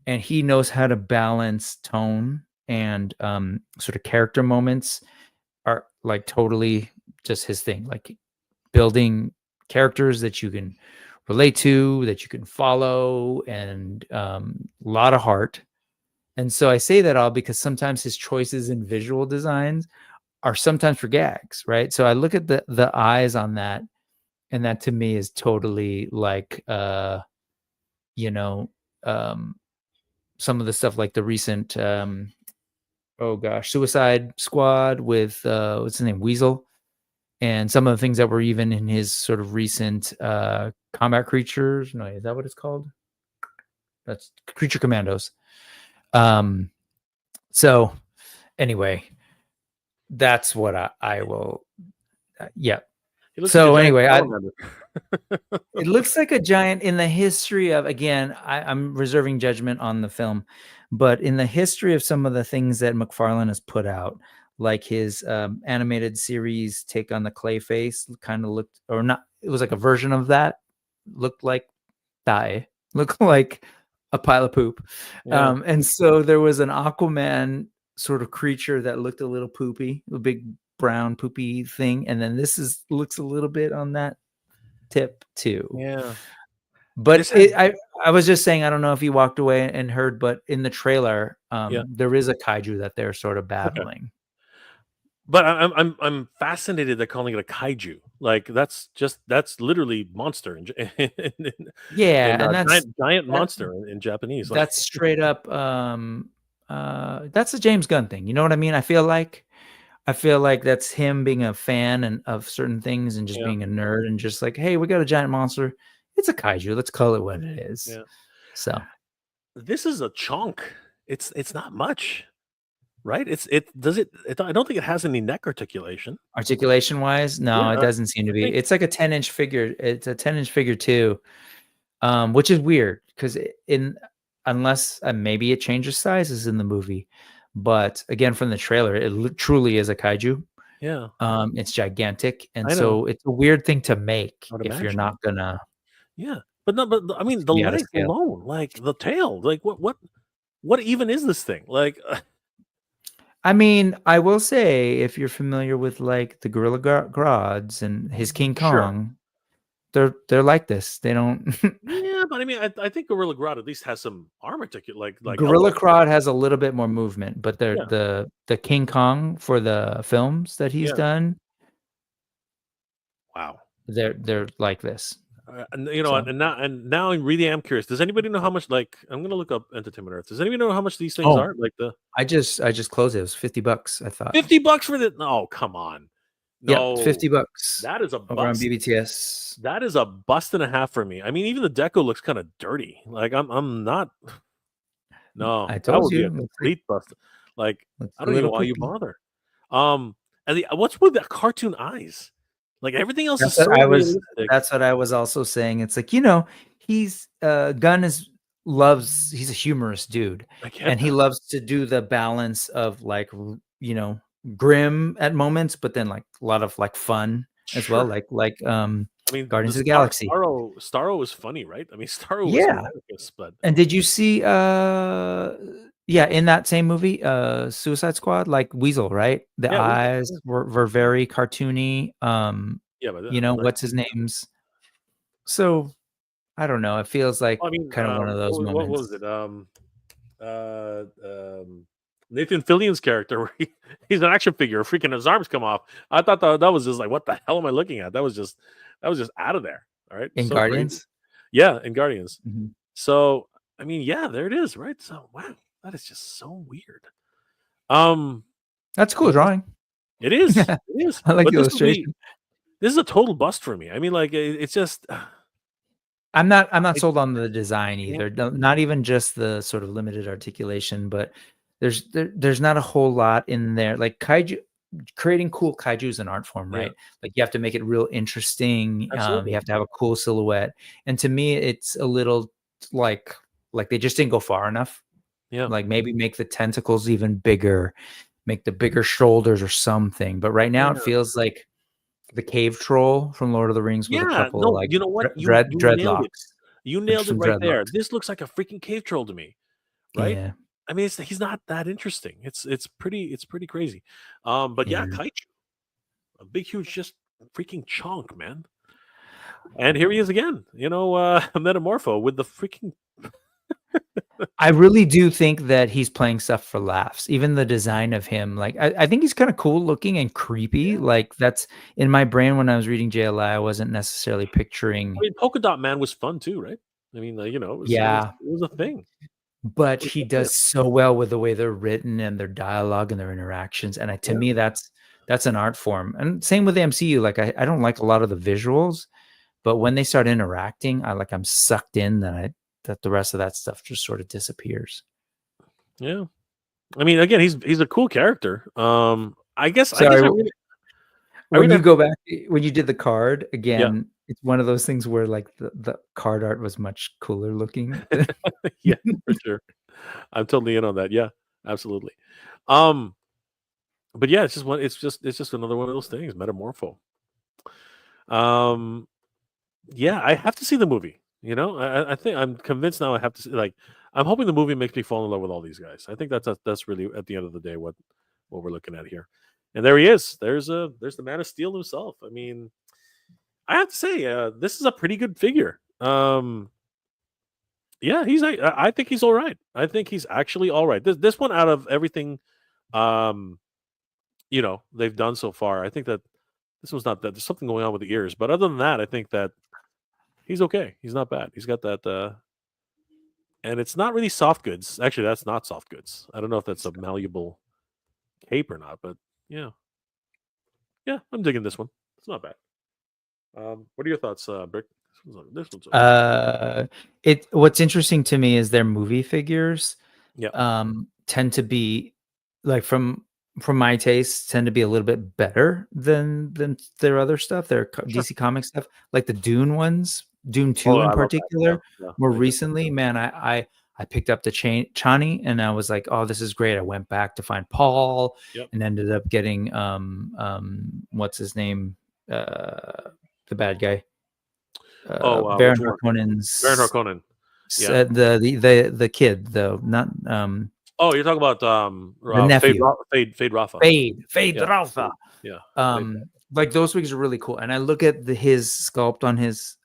and he knows how to balance tone and sort of character moments are like totally just his thing. Like building characters that you can relate to, that you can follow, and a lot of heart. And so I say that all because sometimes his choices in visual designs are sometimes for gags, right? So I look at the eyes on that, and that to me is totally like you know, some of the stuff like the recent oh gosh, Suicide Squad with what's his name, Weasel, and some of the things that were even in his sort of recent Combat Creatures. No, is that what it's called? That's Creature Commandos. So anyway, that's what I will. Yeah. He looks like a So giant anyway, salamander. it looks like a giant in the history of, again, I'm reserving judgment on the film, but in the history of some of the things that McFarlane has put out, like his animated series Take on the Clayface, kind of looked, or not, it was like a version of that, looked like looked like a pile of poop. Yeah. And so there was an Aquaman sort of creature that looked a little poopy, a big brown poopy thing, and then this looks a little bit on that tip too. Yeah. But This has, I was just saying, I don't know if you walked away and heard, but in the trailer, yeah. there is a kaiju that they're sort of Okay. battling. But I'm fascinated they're calling it a kaiju. Like that's literally monster Yeah, and giant that monster in Japanese. Like that's straight up that's a James Gunn thing. You know what I mean? I feel like that's him being a fan and of certain things and just yeah, being a nerd and just like, hey, we got a giant monster. It's a kaiju. Let's call it what it is. yeah. So This is a chunk. It's not much, right? It I don't think it has any neck articulation. articulation wise, no, Yeah, it doesn't seem to I be. think It's like a 10-inch figure. It's a 10-inch figure too, which is weird because in unless maybe it changes sizes in the movie, but again from the trailer, it truly is a kaiju. yeah, It's gigantic, and I know. so it's a weird thing to make I would if you're imagine. not gonna Yeah. But no, but I mean the be out of legs scale. alone, like the tail, like what even is this thing? Like I mean, I will say if you're familiar with like the Gorilla Grodd and his King sure. Kong, they're like this. They don't. Yeah, but I mean I think Gorilla Grodd at least has some arm articulate like Gorilla elbow. Grodd has a little bit more movement, but Yeah, the King Kong for the films that he's yeah. done, Wow. they're like this. And you know, So and now I really am curious. Does anybody know how much? Like, I'm gonna look up Entertainment Earth. Does anybody know how much these things oh, are? Like the I just closed it. It was $50, I thought. $50 for the? No, come on. Yep, No, $50 that is a over on bust. BBTS. That is a bust and a half for me. I mean, even the deco looks kind of dirty. Like, I'm not. No, I that told would be you, a complete bust. Like, looks I a don't even little know why you poopy. bother. And what's with the cartoon eyes? Like everything else is That's what so I was realistic. that's what I was also saying. It's like, he's Gunn he's a humorous dude, I get and he that. loves to do the balance of like grim at moments, but then like a lot of like fun as well, Sure. like I mean, the Guardians of the Galaxy. Starro is funny, right? I mean, Starro was Yeah. hilarious, but And did you see yeah, in that same movie, Suicide Squad, like Weasel, right? The yeah, we eyes were very cartoony. yeah, but What's his name's? So I don't know. It feels like I mean, kind of one of those what was moments. it? Uh, Nathan Fillion's character, where he's an action figure, freaking his arms come off. I thought that was just like, what the hell am I looking at? That was just out of there. All right, In so crazy. Guardians? Yeah, in Guardians. Mhm. So I mean, yeah, there it is, right? So wow, that is just so weird. Um, That's a cool drawing. It is. It is. I like But the illustration. this is a total bust for me. I mean, like it's just I'm not I, sold on the design yeah, either. Not even just the sort of limited articulation, but there's not a whole lot in there. Like kaiju, creating cool kaiju is an art form, yeah, right? Like you have to make it real interesting. You absolutely. have to have a cool silhouette. And to me, it's a little like they just didn't go far enough. Yeah. Like maybe make the tentacles even bigger, make the bigger shoulders or something. But right now Yeah. it feels like the cave troll from Lord of the Rings with a Yeah. couple No, like you know what? You nailed it. dreadlocks. You Like nailed it some right there. dreadlocks. This looks like a freaking cave troll to me, right? Yeah, I mean, he's not that interesting. It's pretty crazy. But yeah, yeah. Kaiju, a big, huge, just freaking chunk, man. And here he is again. Metamorpho with the freaking I really do think that he's playing stuff for laughs. Even the design of him, like I think he's kind of cool looking and creepy. yeah. Like that's in my brain when I was reading JLI, I wasn't necessarily I picturing. mean, Polka Dot Man was fun too, right? I mean, Yeah, it was a thing. but It was he definitely does so well with the way they're written and their dialogue and their interactions. And to yeah, me, that's an art form. And same with the MCU. Like I don't like a lot of the visuals, but when they start interacting, I'm sucked in. That the rest of that stuff just sort of disappears. yeah. I mean, again, he's a cool character. I guess Sorry, I when really you have, go back, when you did the card yeah, again, it's one of those things where like the card art was much cooler looking. yeah, for sure. I'm totally in on that. Yeah, absolutely. Um, but yeah, it's just one. It's just another one of those things. Metamorpho. Um, yeah, I have to see the movie. I think I'm convinced now. I have to see. Like, I'm hoping the movie makes me fall in love with all these guys. I think that's really at the end of the day what we're looking at here. And there he is. There's the Man of Steel himself. I mean, I have to say, this is a pretty good figure. Yeah, I think he's all right. I think he's actually all right. This one out of everything, um, they've done so far. I think that this was not that. There's something going on with the ears, but other than that, I think that he's okay. He's not bad. He's got that, and it's not really soft goods. Actually, that's not soft goods. I don't know if that's a malleable cape or not, but yeah, yeah, I'm digging this one. It's not bad. What are your thoughts, Brick? This one's okay. It what's interesting to me is their movie figures Yeah, tend to be like from my taste tend to be a little bit better than their other stuff, their sure. DC comic stuff, like the Dune ones, Dune Oh, 2 in I love that. Yeah, particular. yeah, More I get that. recently, man, I picked up the Chani and I was like, oh, this is great. I went back to find Paul Yep. and ended up getting what's his name, the bad guy, Oh, Baron which one? Baron Harkonnen's Harkonnen. Yeah. the kid though, not Oh, you're talking about the nephew. Fade Rafa. Fade Yeah. Ralpha. Yeah. Fade. Like those wigs are really cool. And I look at his sculpt on his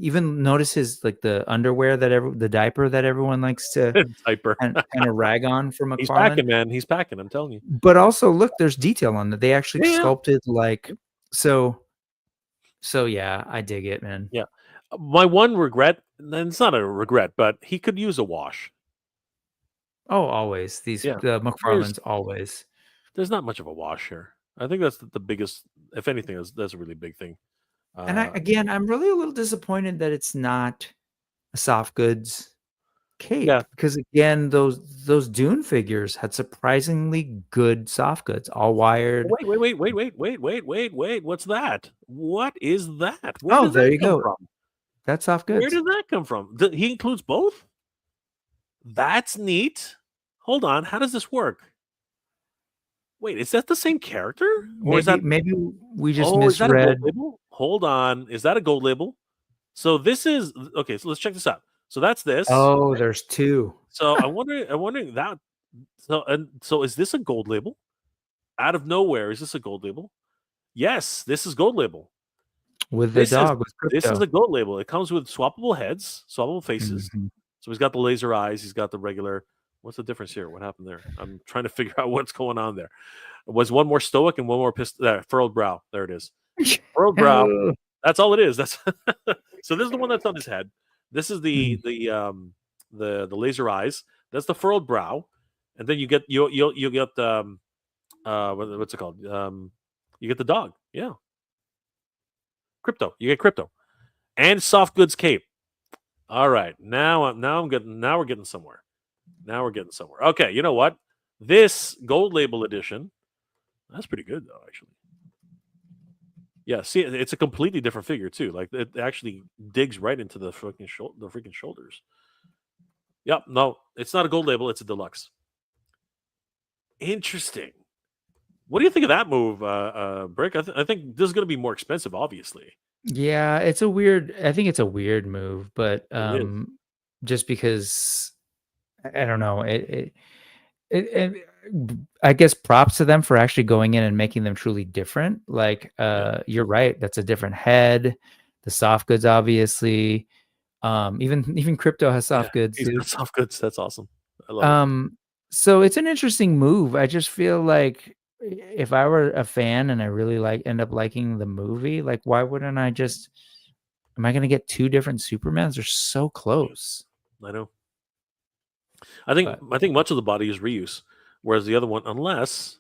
even notice his like the underwear the diaper that everyone likes to Diaper. kind of rag on for He's McFarlane. packing, man. He's packing. I'm telling you. But also look, there's detail on that. They actually Yeah. sculpted like Yeah. so yeah, I dig it, man. Yeah. My one regret, and it's not a regret, but he could use a wash. Oh, always. These Yeah. There's McFarlane's always. there's not much of a wash here. I think that's the biggest. If anything, that's a really big thing. And Uh, I'm really a little disappointed that it's not a soft goods yeah. cape because again, those Dune figures had surprisingly good soft goods, all wired. Wait. What's that? What is that? Where Oh, did there that you come go. from? That's soft Where goods. did that come from? He includes both? That's neat. Hold on. How does this work? Wait, is that the same character? Or is that Maybe we just Oh, is that a gold misread. label? Hold on. Is that a gold label? So this is okay, so let's check this out. So that's this, Oh, right? there's two So I'm wondering that so is this a gold label? Out of nowhere, is this a gold label? Yes, this is gold label. with the This is dog with this is crypto. a gold label. It comes with swappable heads, swappable faces. Mhm. So he's got the laser eyes, he's got the regular. What's the difference here? What happened there? I'm trying to figure out what's going on there. Was one more stoic and one more furrowed brow. There it is. Furrowed brow. Oh. That's all it is. That's so this is the one that's on his head. This is Mm. the laser eyes. That's the furrowed brow, and then you get what's it called? You get the dog. Yeah, crypto. You get crypto and soft goods cape. All right, now I'm getting now we're getting somewhere. Now we're getting somewhere. Okay, you know what? This gold label edition, that's pretty good though, actually. Yeah, see, it's a completely different figure too. Like it actually digs right into the freaking shoulders. Yep, no, it's not a gold label. It's a deluxe. Interesting. What do you think of that move, Brick? I think this is going to be more expensive, obviously. Yeah, it's a weird. I think it's a weird move, but It is. just because I don't know it I guess props to them for actually going in and making them truly different. Like, Yeah, you're right. That's a different head. The soft goods, obviously. Even crypto has yeah. soft goods He's too. got soft goods. That's awesome. I love it. Um, so it's an interesting move. I just feel like if I were a fan and I really end up liking the movie, like why wouldn't I just am I gonna get two different Supermans? They're so Yeah, close. I know. I But think much of the body is reuse, whereas the other one, unless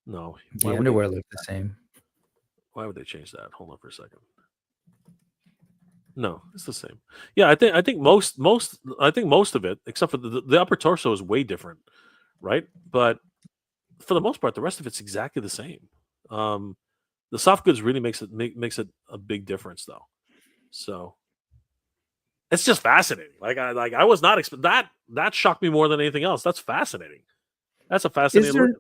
no, why the would they? underwear look the same. Why would they change that? Hold on for a second. No, it's the same. Yeah, I think most of it, except for the upper torso, is way different, right? But for the most part, the rest of it's exactly the same. Um, the soft goods really makes it a big difference, though. So it's just fascinating. I was not that shocked me more than anything else. That's fascinating. That's a Is fascinating there look.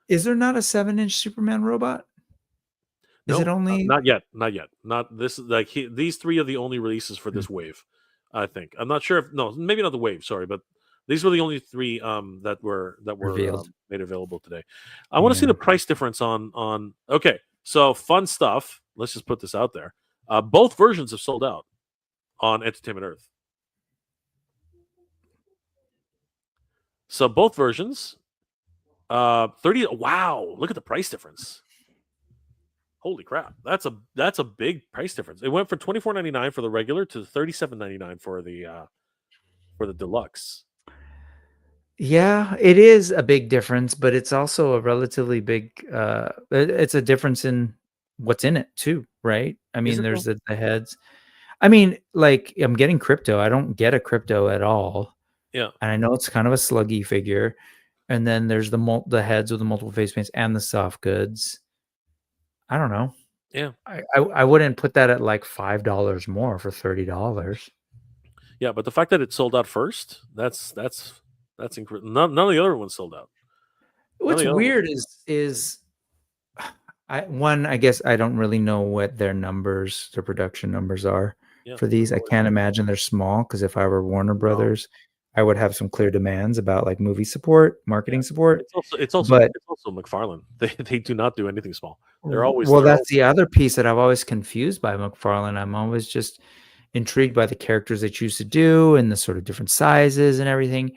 is there not a 7-inch Superman robot? Is it No, only not yet, not yet. Not this. These three are the only releases for Hmm, this wave. I think. I'm not sure if no, maybe not the wave. Sorry, but these were the only three that were revealed? made available today. I want to see the Yeah. price difference on. Okay, so fun stuff. Let's just put this out there. Both versions have sold out on Entertainment Earth. So both versions, 30. Wow, look at the price difference. Holy crap. That's a big price difference. It went from $24.99 for the regular to $37.99 for the deluxe. Yeah, it is a big difference, but it's also a relatively big it's a difference in what's in it too, right? I Is mean, it there's though? the heads. I mean, like I'm getting crypto. I don't get a crypto at all. Yeah. And I know it's kind of a sluggy figure. And then there's the heads with the multiple face paints and the soft goods. I don't know. Yeah. I wouldn't put that at like $5 more for $30. Yeah, but the fact that it sold out first, that's incredible. None of the other ones sold out. None of What's the other ones. weird is I guess I don't really know what their production numbers are Yeah. for these. I can't imagine they're small because if I were Warner No. Brothers, I would have some clear demands about like movie support, Yeah. marketing support. It's But also McFarlane. They do not do anything small. They're that's always the other piece that I've always confused by McFarlane. I'm always just intrigued by the characters they choose to do and the sort of different sizes and everything.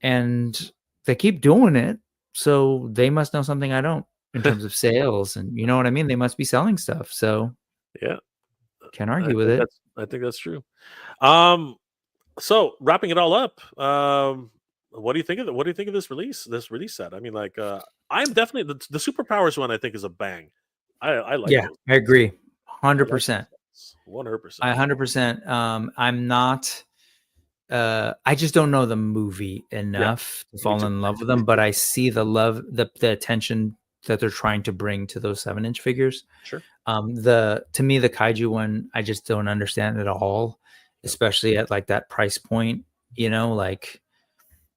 And they keep doing it, so they must know something I don't in terms of sales, and you know what I mean? They must be selling stuff, so yeah. can't argue with it. I think that's true. Um So wrapping it all up, what do you think of what do you think of this release? This release set? I mean, like, I'm definitely the superpowers one. I think is a bang. I like Yeah, those. I agree. I like 100%. those. 100%. I 100%, I'm not, I just don't know the movie Yeah, enough to me fall too. in love with Me them, but too. I see the love, the attention that they're trying to bring to those 7-inch figures. Sure. To me, the kaiju one, I just don't understand at all, Yeah. especially at like that price point, like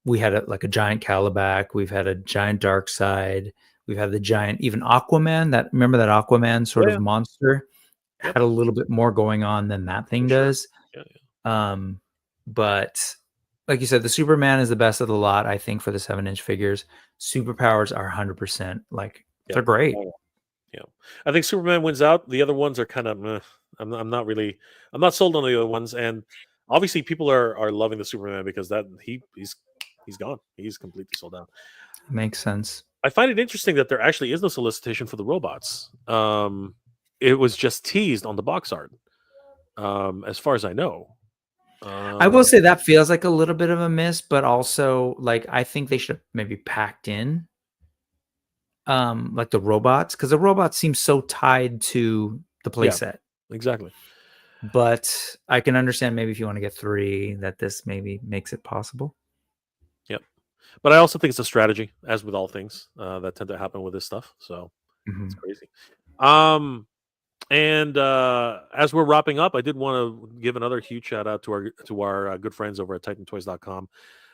we had like a giant Calabac, we've had a giant Dark Side, we've had the giant even Aquaman. That remember that Aquaman Oh sort yeah. of monster Yep. had a little bit more going on than that For thing sure. does. Yeah. Um, but like you said, the Superman is the best of the lot, I think, for the 7-inch figures. Superpowers are 100%. Like Yeah. they're great. Yeah. Yeah. I think Superman wins out. The other ones are kind of. I'm not really. I'm not sold on the other ones, and obviously people are loving the Superman because he's gone. He's completely sold out. Makes sense. I find it interesting that there actually is no solicitation for the robots. It was just teased on the box art, as far as I know. I will Uh, say that feels like a little bit of a miss, but also like I think they should have maybe packed in like the robots, because the robots seem so tied to the Yeah, playset. exactly. But I can understand maybe if you want to get 3, that this maybe makes it possible. Yep. But I also think it's a strategy, as with all things that tend to happen with this stuff. So it's Mhm. crazy. And as we're wrapping up, I did want to give another huge shout out to our good friends over at TitanToys.com.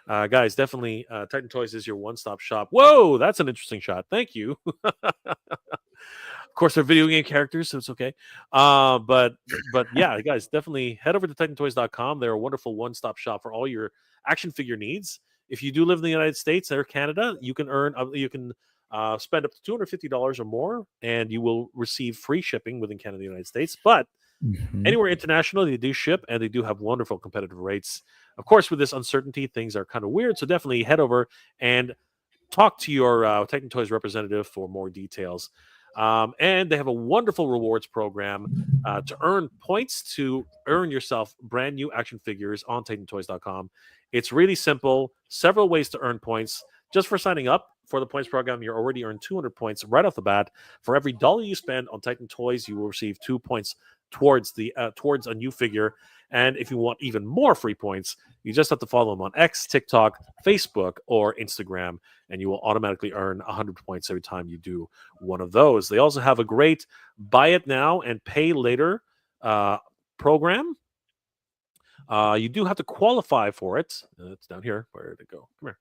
Guys, definitely Titan Toys is your one-stop shop. Whoa, that's an interesting shot. Thank you. Of course, they're video game characters, so it's okay. But yeah, guys, definitely head over to TitanToys.com. They're a wonderful one-stop shop for all your action figure needs. If you do live in the United States or Canada, you can spend up to $250 or more, and you will receive free shipping within Canada and the United States. But Mhm. anywhere international, they do ship, and they do have wonderful competitive rates. Of course, with this uncertainty, things are kind of weird. So definitely head over and talk to your Titan Toys representative for more details. And they have a wonderful rewards program to earn points to earn yourself brand new action figures on TitanToys.com. It's really simple. Several ways to earn points. Just for signing up for the points program, you're already earned 200 points right off the bat. For every dollar you spend on Titan Toys, you will receive 2 points towards a new figure. And if you want even more free points, you just have to follow them on X, TikTok, Facebook, or Instagram, and you will automatically earn 100 points every time you do one of those. They also have a great buy it now and pay later program. You do have to qualify for it. It's down here. Where did it go? Come here.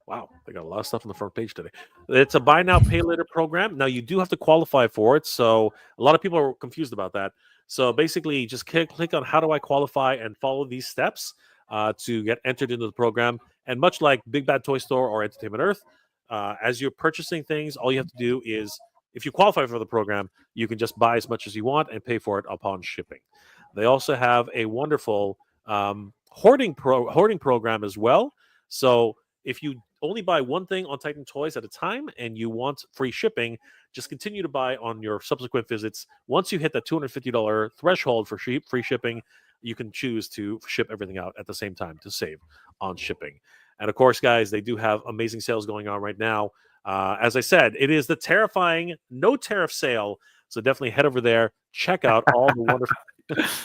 Wow, they got a lot of stuff on the front page today. It's a buy now, pay later program. Now, you do have to qualify for it. So, a lot of people are confused about that. So, basically, just click on how do I qualify and follow these steps to get entered into the program. And much like Big Bad Toy Store or Entertainment Earth, as you're purchasing things, all you have to do is, if you qualify for the program, you can just buy as much as you want and pay for it upon shipping. They also have a wonderful hoarding program as well. So, if you only buy one thing on Titan Toys at a time and you want free shipping, just continue to buy on your subsequent visits. Once you hit that $250 threshold for free shipping, you can choose to ship everything out at the same time to save on shipping. And of course, guys, they do have amazing sales going on right now. As I said, it is the terrifying no tariff sale. So definitely head over there, check out all the wonderful.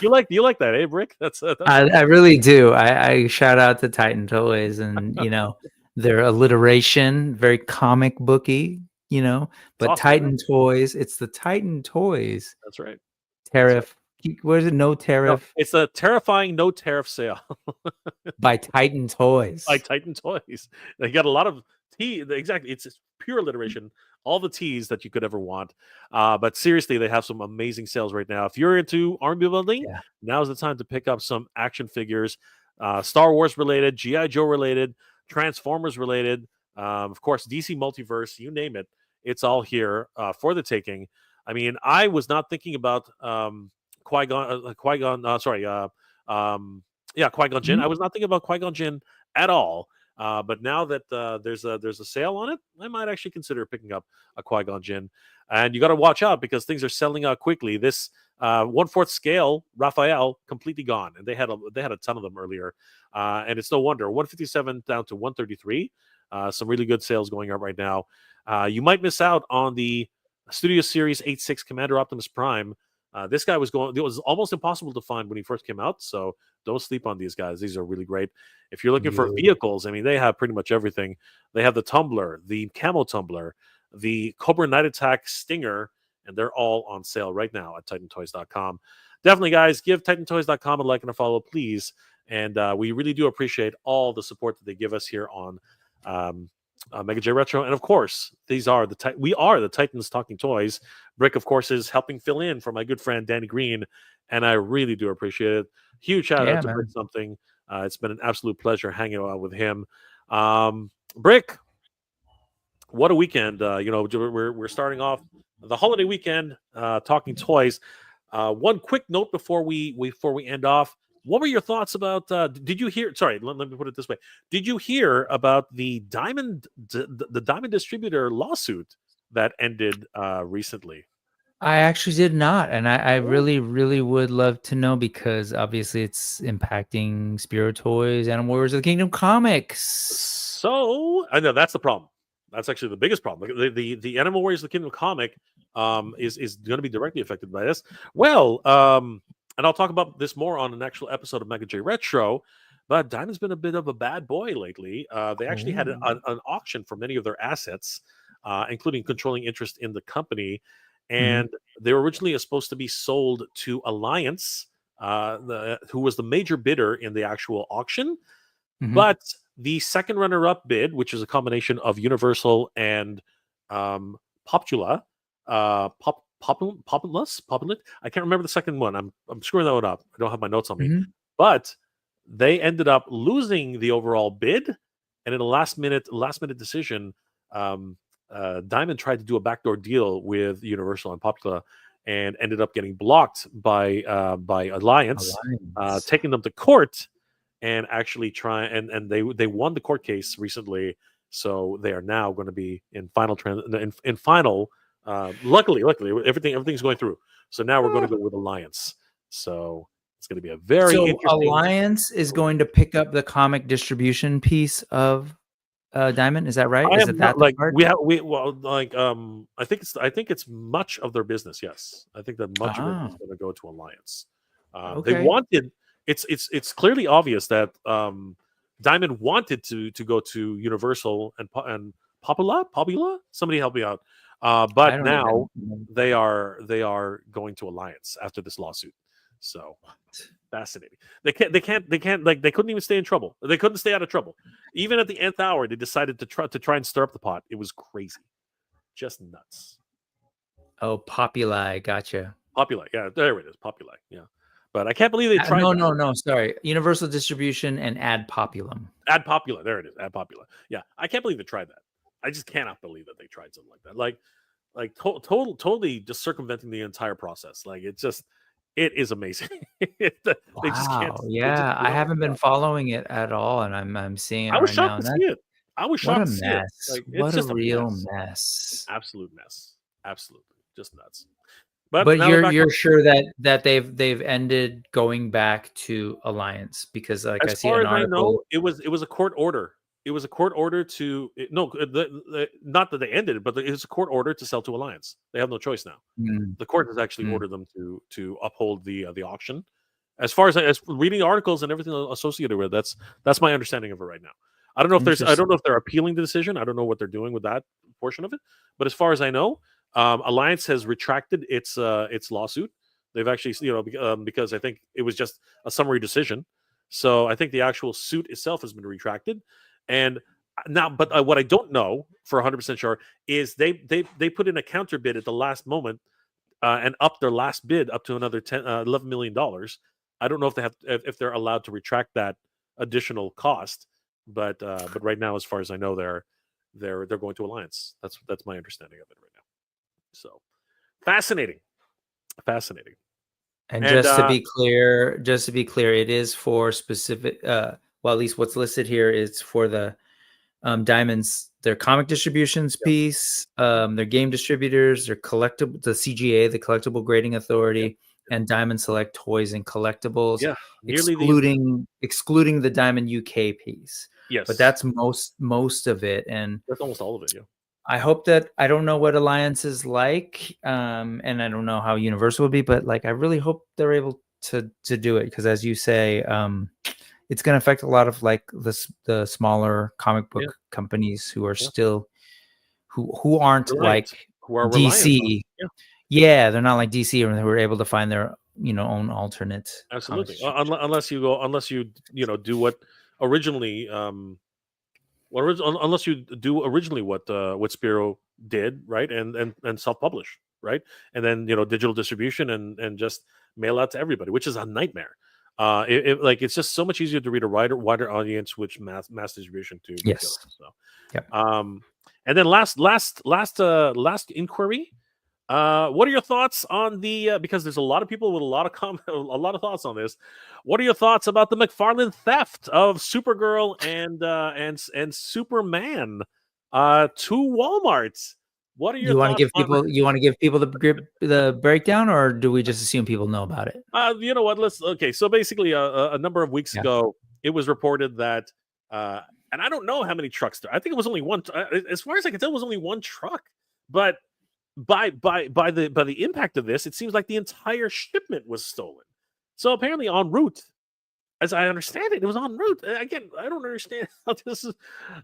You like that, eh, Rick? That's I really do. I shout out to Titan Toys and their alliteration, very comic booky, it's but awesome. Titan Toys, it's the Titan Toys That's right. tariff. What is it? No No, tariff it's a terrifying no tariff sale by Titan by Toys. Titan Toys. They got a lot of tea. Exactly, it's pure alliteration. All the teas that you could ever want. But seriously, they have some amazing sales right now. If you're into army building, Yeah. now's the time to pick up some action figures, Star Wars related, GI Joe related, Transformers related, of course, DC Multiverse. You name it, it's all here for the taking. I mean, I was not thinking about Qui Gon. Qui Gon Jinn. Mhm. I was not thinking about Qui Gon Jinn at all. But now that there's a sale on it, I might actually consider picking up a Qui Gon Jinn. And you got to watch out because things are selling out quickly. This 1/4 scale Raphael completely gone, and they had a ton of them earlier. And it's no wonder 157 down to 133. Some really good sales going on right now. You might miss out on the Studio Series 86 Commander Optimus Prime. This guy was going. It was almost impossible to find when he first came out. So don't sleep on these guys. These are really great. If you're looking for vehicles, I mean, they have pretty much everything. They have the Tumbler, the Camo Tumbler, the Cobra Night Attack Stinger, and they're all on sale right now at TitanToys.com. Definitely, guys, give TitanToys.com a like and a follow, please. And we really do appreciate all the support that they give us here on Mega J Retro. And of course, we are the Titans Talking Toys. Brick, of course, is helping fill in for my good friend Danny Green, and I really do appreciate it. Huge shout out to Brick Something. It's been an absolute pleasure hanging out with him. Brick, what a weekend! We're starting off the holiday weekend talking toys. One quick note before we end off. What were your thoughts about? Did you hear? Sorry, let me put it this way. Did you hear about the Diamond Distributor lawsuit that ended recently? I actually did not, and I really, really would love to know because obviously it's impacting Spirit Toys, Animal Warriors of the Kingdom comics. So I know that's the problem. That's actually the biggest problem. The Animal Warriors: The Kingdom comic is going to be directly affected by this. Well, and I'll talk about this more on an actual episode of Mega J Retro. But Diamond's been a bit of a bad boy lately. They actually had an auction for many of their assets, including controlling interest in the company, and they were originally supposed to be sold to Alliance, who was the major bidder in the actual auction. But the second runner-up bid, which is a combination of Universal and Popula, Populant. I can't remember the second one. I'm screwing that one up. I don't have my notes on me. But they ended up losing the overall bid, and in a last minute decision, Diamond tried to do a backdoor deal with Universal and Popula, and ended up getting blocked by Alliance. Taking them to court. And actually and they won the court case recently, so they are now going to be in final luckily everything's going through, so now we're going to go with Alliance. So it's going to be a very interesting. Alliance is going to pick up the comic distribution piece of Diamond, is that right? Is it that like I think it's much of their business. Yes, I think that much of it is going to go to Alliance. They wanted. It's clearly obvious that Diamond wanted to go to Universal and Popula. Somebody help me out. But now they are going to Alliance after this lawsuit. So fascinating. They can't like they couldn't even stay in trouble. They couldn't stay out of trouble. Even at the nth hour, they decided to try and stir up the pot. It was crazy, just nuts. Oh, Populi, gotcha. Populi, yeah, there it is. Populi, yeah. But I can't believe they tried. No, sorry. Universal Distribution and Ad Populum. Ad Popula, there it is. Ad Popula. Yeah, I can't believe they tried that. I just cannot believe that they tried something like that. Totally just circumventing the entire process. Like it is amazing. They just can't. Yeah, I haven't been following it at all, and I'm seeing it. I was shocked to see it. I was shocked to see it. Like, what a real mess. Absolute mess. Absolutely, just nuts. But you're sure that they've ended going back to Alliance, because like as I see an article. It was a court order. It was a court order to not that they ended it, but it's a court order to sell to Alliance. They have no choice now. The court has actually ordered them to uphold the auction. As far as reading articles and everything associated with it, that's my understanding of it right now. I don't know if they're appealing the decision. I don't know what they're doing with that portion of it. But as far as I know, Alliance has retracted its lawsuit. They've actually, because I think it was just a summary decision. So I think the actual suit itself has been retracted. And now, but what I don't know for 100% sure is they put in a counter bid at the last moment and upped their last bid up to another $11 million. I don't know if they're allowed to retract that additional cost. But right now, as far as I know, they're going to Alliance. That's my understanding of it right now. So fascinating. And just to be clear, it is for specific. Well, at least what's listed here is for the Diamonds, their comic distributions piece, their game distributors, their collectible, the CGA, the Collectible Grading Authority, and Diamond Select Toys and Collectibles. Yeah, excluding the Diamond UK piece. Yes, but that's most of it, and that's almost all of it. Yeah. I hope that I don't know what Alliance is like, and I don't know how Universal would be, but like I really hope they're able to do it, because as you say, it's going to affect a lot of like the smaller comic book companies who are still who aren't like who are DC. Yeah, they're not like DC, or who are able to find their own alternate. Absolutely, unless you do what originally. Unless you do originally what Spiro did, right, and self-publish, right, and then digital distribution and just mail out to everybody, which is a nightmare. It's just so much easier to read a wider audience, which mass distribution to. Yes. So, and then last inquiry. What are your thoughts on the? Because there's a lot of people with a lot of thoughts on this. What are your thoughts about the McFarlane theft of Supergirl and Superman to Walmart? What are your? You want to give people the breakdown, or do we just assume people know about it? You know what? So basically, a number of weeks ago, it was reported that and I don't know how many trucks there. I think it was only one. As far as I can tell, it was only one truck. But by the impact of this, it seems like the entire shipment was stolen. So apparently en route, as I understand it, it was en route. Again, I don't understand how this is.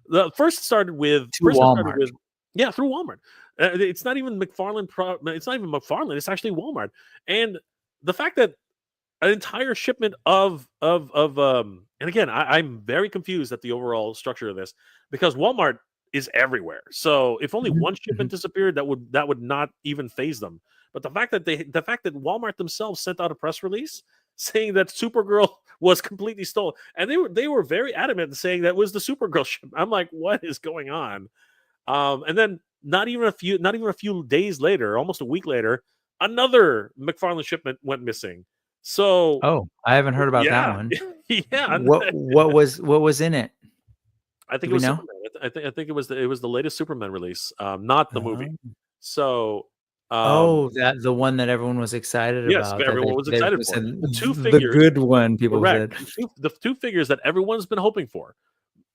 The first started with To Walmart. yeah, through Walmart. It's not even McFarlane. It's not even McFarlane. It's actually Walmart. And the fact that an entire shipment and again, I'm very confused at the overall structure of this because Walmart is everywhere. So if only one shipment disappeared, that would not even phase them. But the fact that Walmart themselves sent out a press release saying that Supergirl was completely stolen, and they were very adamant in saying that was the Supergirl shipment. I'm like, what is going on? And then not even a few days later, almost a week later, another McFarlane shipment went missing. So Oh, I haven't heard about that yeah, one. yeah. What was in it? I think Do it was we know? Superman. I think it was the latest Superman release, not the movie. So That the one that everyone was excited yes, about. That everyone was they excited for said it. The two the figures, good one. People correct. said. The two figures that everyone's been hoping for,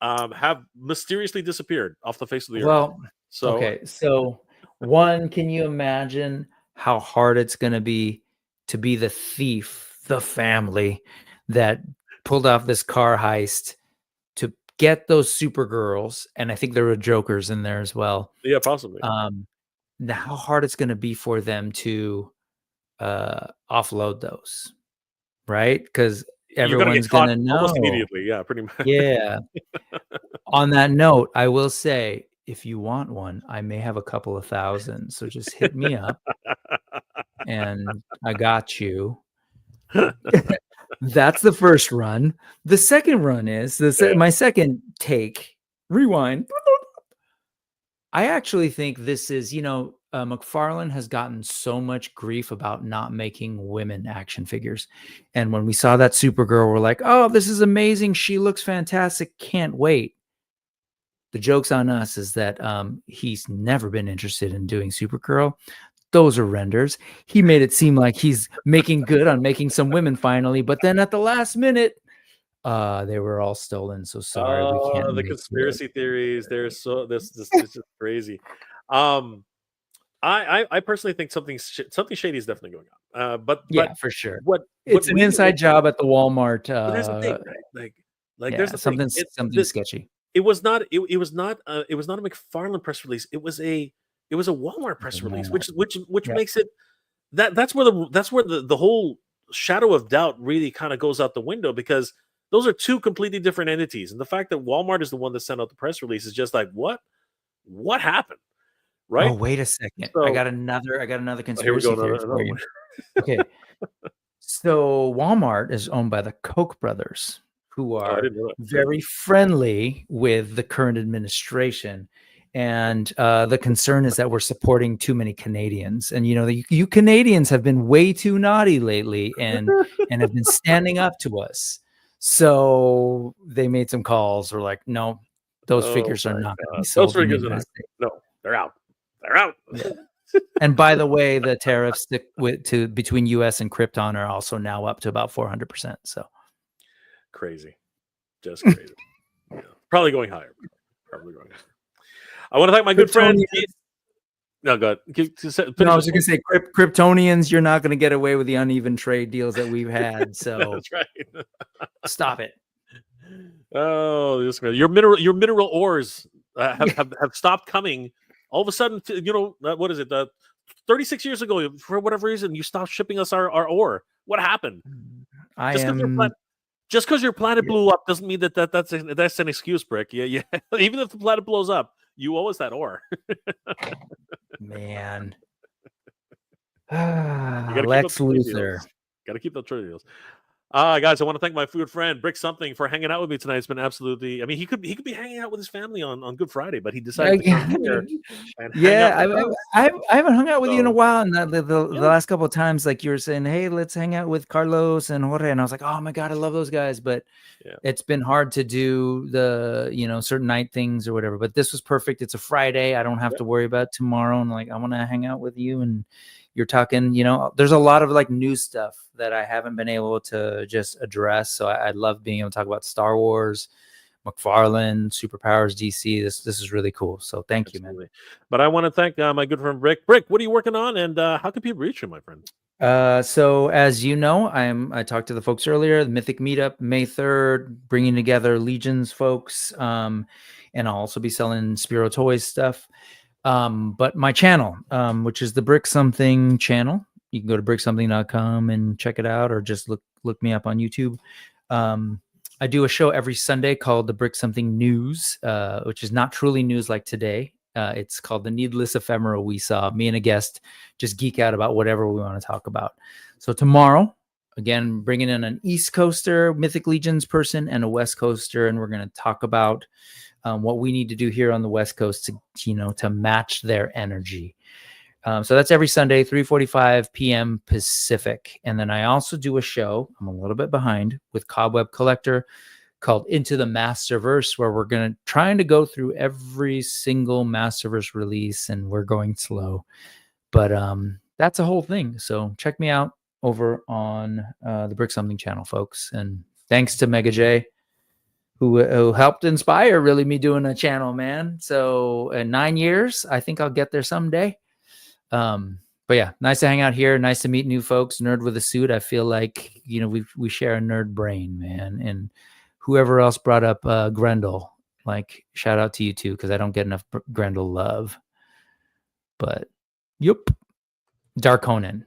have mysteriously disappeared off the face of the earth. Well, So okay. So one, can you imagine how hard it's going to be to be the thief, the family that pulled off this car heist to get those Supergirls? And I think there were Jokers in there as well. yeah, possibly. How hard it's going to be for them to offload those, right? Because You're gonna get everyone's going caught to know. almost immediately. Yeah, pretty much. Yeah. On that note, I will say, if you want one, I may have a couple of thousand. So just hit me up and I got you. That's the first run. The second run is my second take. Rewind. I actually think this is, McFarlane has gotten so much grief about not making women action figures. And when we saw that Supergirl, we're like, oh, this is amazing. She looks fantastic. Can't wait. The joke's on us is that he's never been interested in doing Supergirl. Those are renders. He made it seem like he's making good on making some women finally. But then at the last minute, they were all stolen. So sorry, we can't. The conspiracy theories. This is crazy. I personally think something shady is definitely going on. But for sure. It's an inside job at the Walmart. But there's the thing, right? Like there's the something thing. Something sketchy. It was not a McFarlane press release. It was a Walmart press release, which makes it that's where the whole shadow of doubt really kind of goes out the window, because those are two completely different entities. And the fact that Walmart is the one that sent out the press release is just like, what happened? Right? Oh, wait a second. So, I got another conspiracy here we go. theory for you. Okay. So Walmart is owned by the Koch brothers, who are very friendly with the current administration. And the concern is that we're supporting too many Canadians. And, you Canadians have been way too naughty lately and have been standing up to us. So they made some calls. We're like, no, those figures are not going to be sold. Those figures are not. No, they're out. They're out. Yeah. And by the way, the tariffs between US and Krypton are also now up to about 400%. So crazy. Just crazy. Yeah. Probably going higher. I want to thank my good friend. No, go ahead. I was just going to say, Kryptonians, you're not going to get away with the uneven trade deals that we've had. So that's right. Stop it. Oh, your mineral ores have stopped coming. All of a sudden, what is it? 36 years ago, for whatever reason, you stopped shipping us our ore. What happened? Just because your planet blew up doesn't mean that's an excuse, Brick. Yeah. Even if the planet blows up, you owe us that ore. Man. Lex Luthor. Got to keep the trade deals. Guys, I want to thank my good friend Brick Something for hanging out with me tonight. It's been absolutely. I mean, he could be hanging out with his family on Good Friday, but he decided to come here and hang out. I haven't hung out with you in a while, and the last couple of times, like you were saying, hey, let's hang out with Carlos and Jorge, and I was like, oh my god, I love those guys, but it's been hard to do the certain night things or whatever. But this was perfect. It's a Friday. I don't have to worry about tomorrow, and like I want to hang out with you and. You're talking, there's a lot of like new stuff that I haven't been able to just address. So I love being able to talk about Star Wars, McFarlane, Superpowers DC. This is really cool. So thank you, man. But I want to thank my good friend Brick. Brick, what are you working on, and how can people reach you, my friend? So as you know, I talked to the folks earlier, the Mythic Meetup, May 3rd, bringing together Legions folks. And I'll also be selling Spiro Toys stuff. But my channel, which is the Brick Something channel, you can go to bricksomething.com and check it out, or just look me up on YouTube. I do a show every Sunday called the Brick Something News, which is not truly news like today. It's called The Needless Ephemera We Saw. Me and a guest just geek out about whatever we want to talk about. So tomorrow, again, bringing in an East Coaster Mythic Legions person and a West Coaster, and we're going to talk about what we need to do here on the West Coast to match their energy. So that's every Sunday, 3:45 p.m. Pacific. And then I also do a show, I'm a little bit behind, with Cobweb Collector called Into the Masterverse, where we're trying to go through every single Masterverse release, and we're going slow. But that's a whole thing. So check me out over on the Brick Something channel, folks. And thanks to Mega J, who helped inspire really me doing a channel, man. So in 9 years, I think I'll get there someday. But yeah, nice to hang out here. Nice to meet new folks. Nerd with a suit. I feel like, we share a nerd brain, man. And whoever else brought up Grendel, like, shout out to you too, because I don't get enough Grendel love. But yep, Darkonin.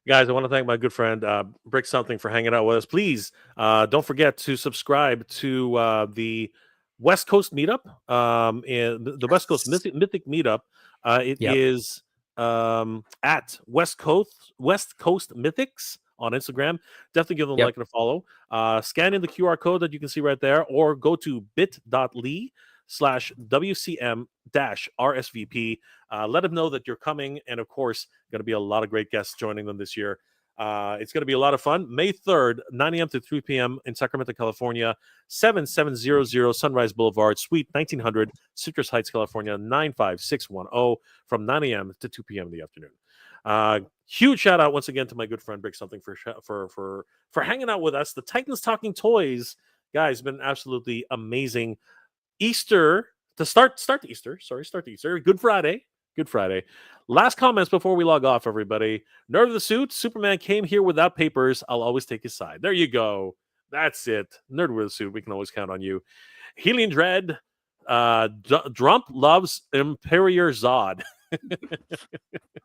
Guys, I want to thank my good friend Brick Something for hanging out with us. Please don't forget to subscribe to the West Coast Meetup, and the West Coast Mythic Meetup. It is at West Coast Mythics on Instagram. Definitely give them a like and a follow. Scan in the QR code that you can see right there, or go to bit.ly/WCM-RSVP. Let them know that you're coming, and of course, going to be a lot of great guests joining them this year. It's going to be a lot of fun. May 3rd, 9 a.m. to 3 p.m. in Sacramento, California, 7700 Sunrise Boulevard, Suite 1900, Citrus Heights, California, 95610, from 9 a.m. to 2 p.m. in the afternoon. Huge shout out once again to my good friend Brick Something for hanging out with us. The Titans Talking Toys, guys, been absolutely amazing. Easter to start Easter. Start Easter. Good Friday. Last comments before we log off, everybody. Nerd of the Suit. Superman came here without papers. I'll always take his side. There you go. That's it. Nerd with the Suit. We can always count on you. Helium Dread. Drump loves Imperior Zod.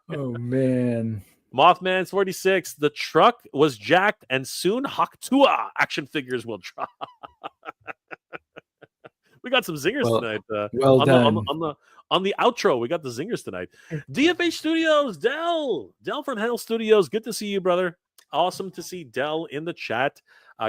Oh man. Mothman's 46. The truck was jacked, and soon Haktua action figures will drop. We got some zingers tonight. Well done. On the outro, we got the zingers tonight. DFH Studios, Del from Hell Studios. Good to see you, brother. Awesome to see Del in the chat.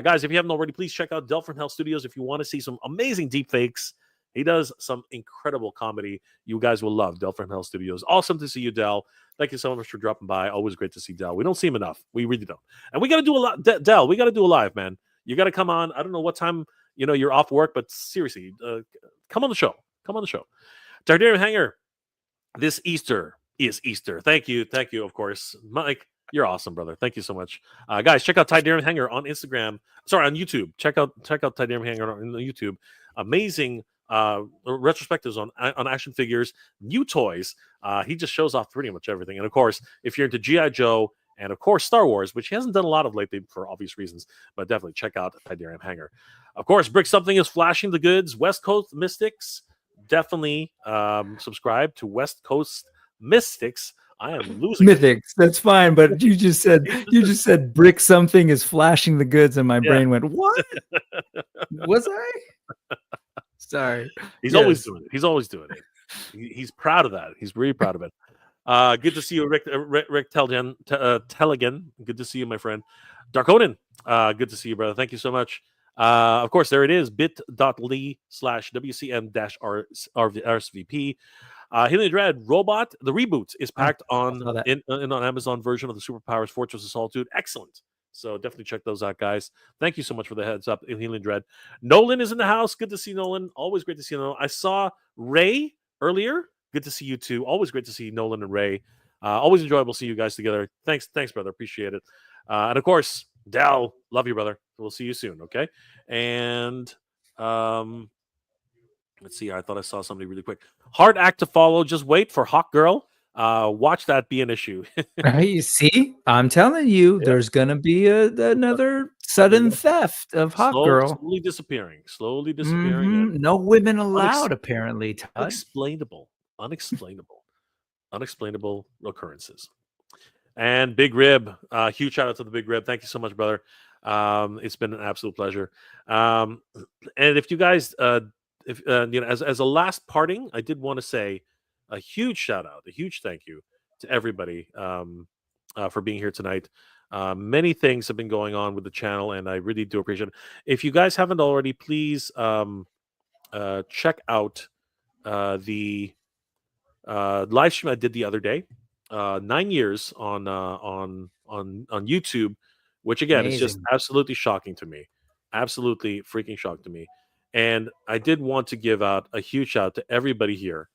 Guys, if you haven't already, please check out Del from Hell Studios if you want to see some amazing deep fakes. He does some incredible comedy. You guys will love Del from Hell Studios. Awesome to see you, Del. Thank you so much for dropping by. Always great to see Del. We don't see him enough. We really don't. And we got to do a lot. Del, we got to do a live, man. You got to come on. I don't know what time you're off work, but seriously, come on the show. Tardier Hanger, this Easter is Easter. Thank you, of course. Mike, you're awesome, brother. Thank you so much. Guys, check out Tardier Hanger on Instagram. Sorry, on YouTube. Check out Tardier Hanger on YouTube. Amazing retrospectives on action figures, new toys. He just shows off pretty much everything. And of course, if you're into G.I. Joe and of course Star Wars, which he hasn't done a lot of lately for obvious reasons, but definitely check out Tidarium Hanger. Of course, Brick Something is flashing the goods. West Coast Mystics, definitely subscribe to West Coast Mystics. I am losing Mythics. That's fine, but you just said Brick Something is flashing the goods, and my brain went, what? Was I? Sorry. He's always doing it. He's proud of that. He's really proud of it. Good to see you, Rick Telligan. Good to see you, my friend. Darkonin, good to see you, brother. Thank you so much. Of course, there it is, bit.ly/WCM-RSVP. Helium Dread Robot, the reboot is packed on Amazon version of the Superpowers Fortress of Solitude. Excellent. So definitely check those out, guys. Thank you so much for the heads up in Helium Dread. Nolan is in the house. Good to see Nolan. Always great to see Nolan. I saw Ray earlier. Good to see you too. Always great to see Nolan and Ray. Always enjoyable to see you guys together. Thanks, brother. Appreciate it. And of course, Dal, love you, brother. We'll see you soon. Okay. And um, let's see. I thought I saw somebody really quick. Hard act to follow. Just wait for Hawk Girl. Watch that be an issue. You see, I'm telling you, Yep. there's gonna be another They're sudden gonna theft of Hot Girl. slowly disappearing, and No women unex- allowed, apparently, Todd. unexplainable, unexplainable, unexplainable occurrences. And Big Rib, huge shout out to the Big Rib. Thank you so much, brother. It's been an absolute pleasure. And if you guys, if as a last parting, I did want to say a huge shout out, a huge thank you to everybody for being here tonight. Many things have been going on with the channel, and I really do appreciate it. If you guys haven't already, please check out the live stream I did the other day. 9 years on YouTube, which again is just Amazing. absolutely shocking to me, absolutely freaking shocked to me. And I did want to give out a huge shout out to everybody here,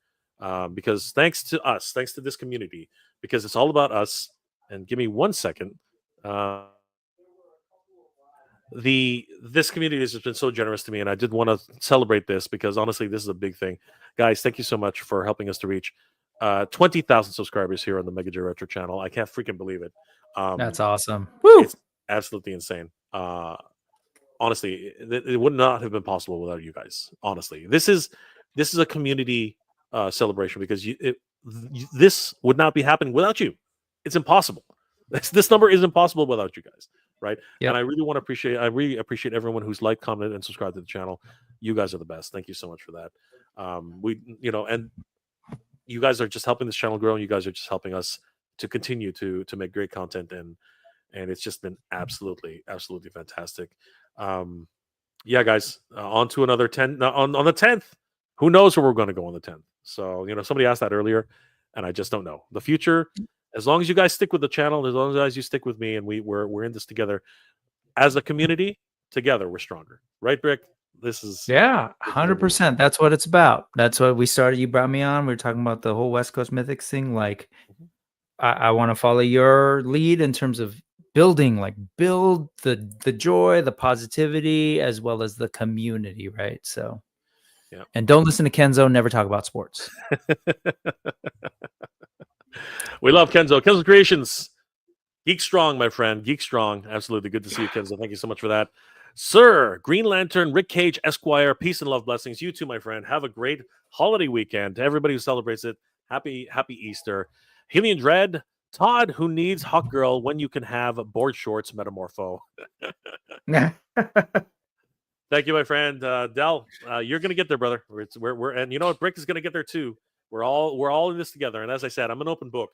because thanks to us, thanks to this community, because it's all about us. And give me 1 second. This community has just been so generous to me, and I did want to celebrate this because honestly, this is a big thing, guys. Thank you so much for helping us to reach 20,000 subscribers here on the Mega J Retro channel. I can't freaking believe it. That's awesome. Woo! It's absolutely insane. Honestly, it would not have been possible without you guys. Honestly, this is a community celebration because this would not be happening without you. It's impossible. This number is impossible without you guys, right? Yep. And I really appreciate everyone who's liked, commented, and subscribed to the channel. You guys are the best. Thank you so much for that. And you guys are just helping this channel grow, and you guys are just helping us to continue to make great content, and it's just been absolutely fantastic. Yeah, guys, on to another 10 on the 10th. Who knows where we're going to go on the 10th? So somebody asked that earlier, and I just don't know the future. As long as you guys stick with the channel, as long as you guys stick with me, and we're in this together as a community. Together, we're stronger, right, Brick? This is 100%. That's what it's about. That's what we started. You brought me on. We were talking about the whole West Coast Mythics thing. Like, I want to follow your lead in terms of build the joy, the positivity, as well as the community, right? So, yeah. And don't listen to Kenzo. Never talk about sports. We love Kenzo. Kenzo Creations. Geek Strong, my friend. Geek Strong. Absolutely. Good to see you, Kenzo. Thank you so much for that. Sir, Green Lantern, Rick Cage, Esquire, peace and love, blessings. You too, my friend. Have a great holiday weekend. To everybody who celebrates it, happy Easter. Helian Dread, Todd, who needs Hawk Girl when you can have board shorts, Metamorpho. Thank you, my friend. Del, you're gonna get there, brother. We're and you know what, Brick is gonna get there too. We're all in this together. And as I said, I'm an open book.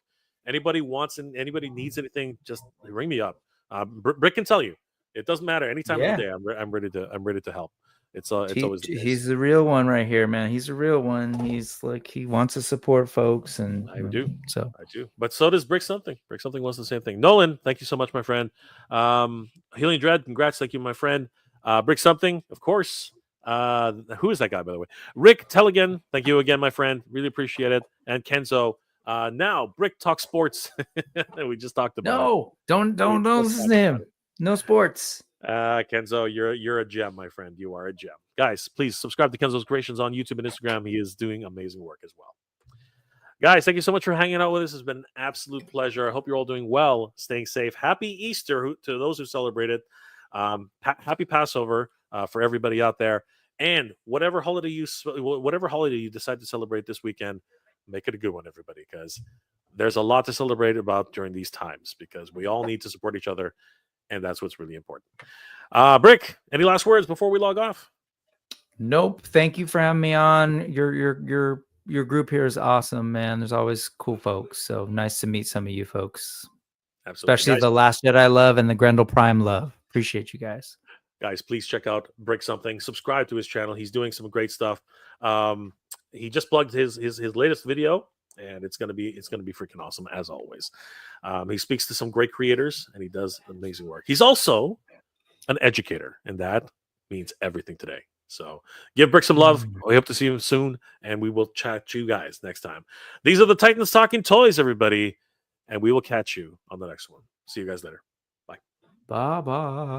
Anybody wants and anybody needs anything, just ring me up. Brick can tell you. It doesn't matter. Any time of the day, I'm ready to help. It's always the case. He's the real one right here, man. He's the real one. He's like, he wants to support folks, and I do. So I do. But so does Brick Something. Brick Something wants the same thing. Nolan, thank you so much, my friend. Healing Dread, congrats. Thank you, my friend. Brick Something, of course. Who is that guy, by the way? Rick Telligan, thank you again, my friend. Really appreciate it. And Kenzo. Now Brick Talk Sports. We just talked about don't listen to him. No sports. Kenzo, you're a gem, my friend. You are a gem. Guys, please subscribe to Kenzo's Creations on YouTube and Instagram. He is doing amazing work as well. Guys, thank you so much for hanging out with us. It's been an absolute pleasure. I hope you're all doing well, staying safe. Happy Easter to those who celebrated. Happy Passover for everybody out there. And whatever holiday you decide to celebrate this weekend, make it a good one, everybody, because there's a lot to celebrate about during these times, because we all need to support each other, and that's what's really important. Brick, any last words before we log off? Nope. Thank you for having me on. Your group here is awesome, man. There's always cool folks. So nice to meet some of you folks. Absolutely. Especially guys, the Last Jedi love and the Grendel Prime love. Appreciate you guys. Guys, please check out Brick Something. Subscribe to his channel. He's doing some great stuff. He just plugged his latest video, and it's gonna be freaking awesome as always. He speaks to some great creators, and he does amazing work. He's also an educator, and that means everything today. So give Brick some love. We hope to see him soon, and we will chat to you guys next time. These are the Titans Talking Toys, everybody, and we will catch you on the next one. See you guys later. Bye. Bye-bye.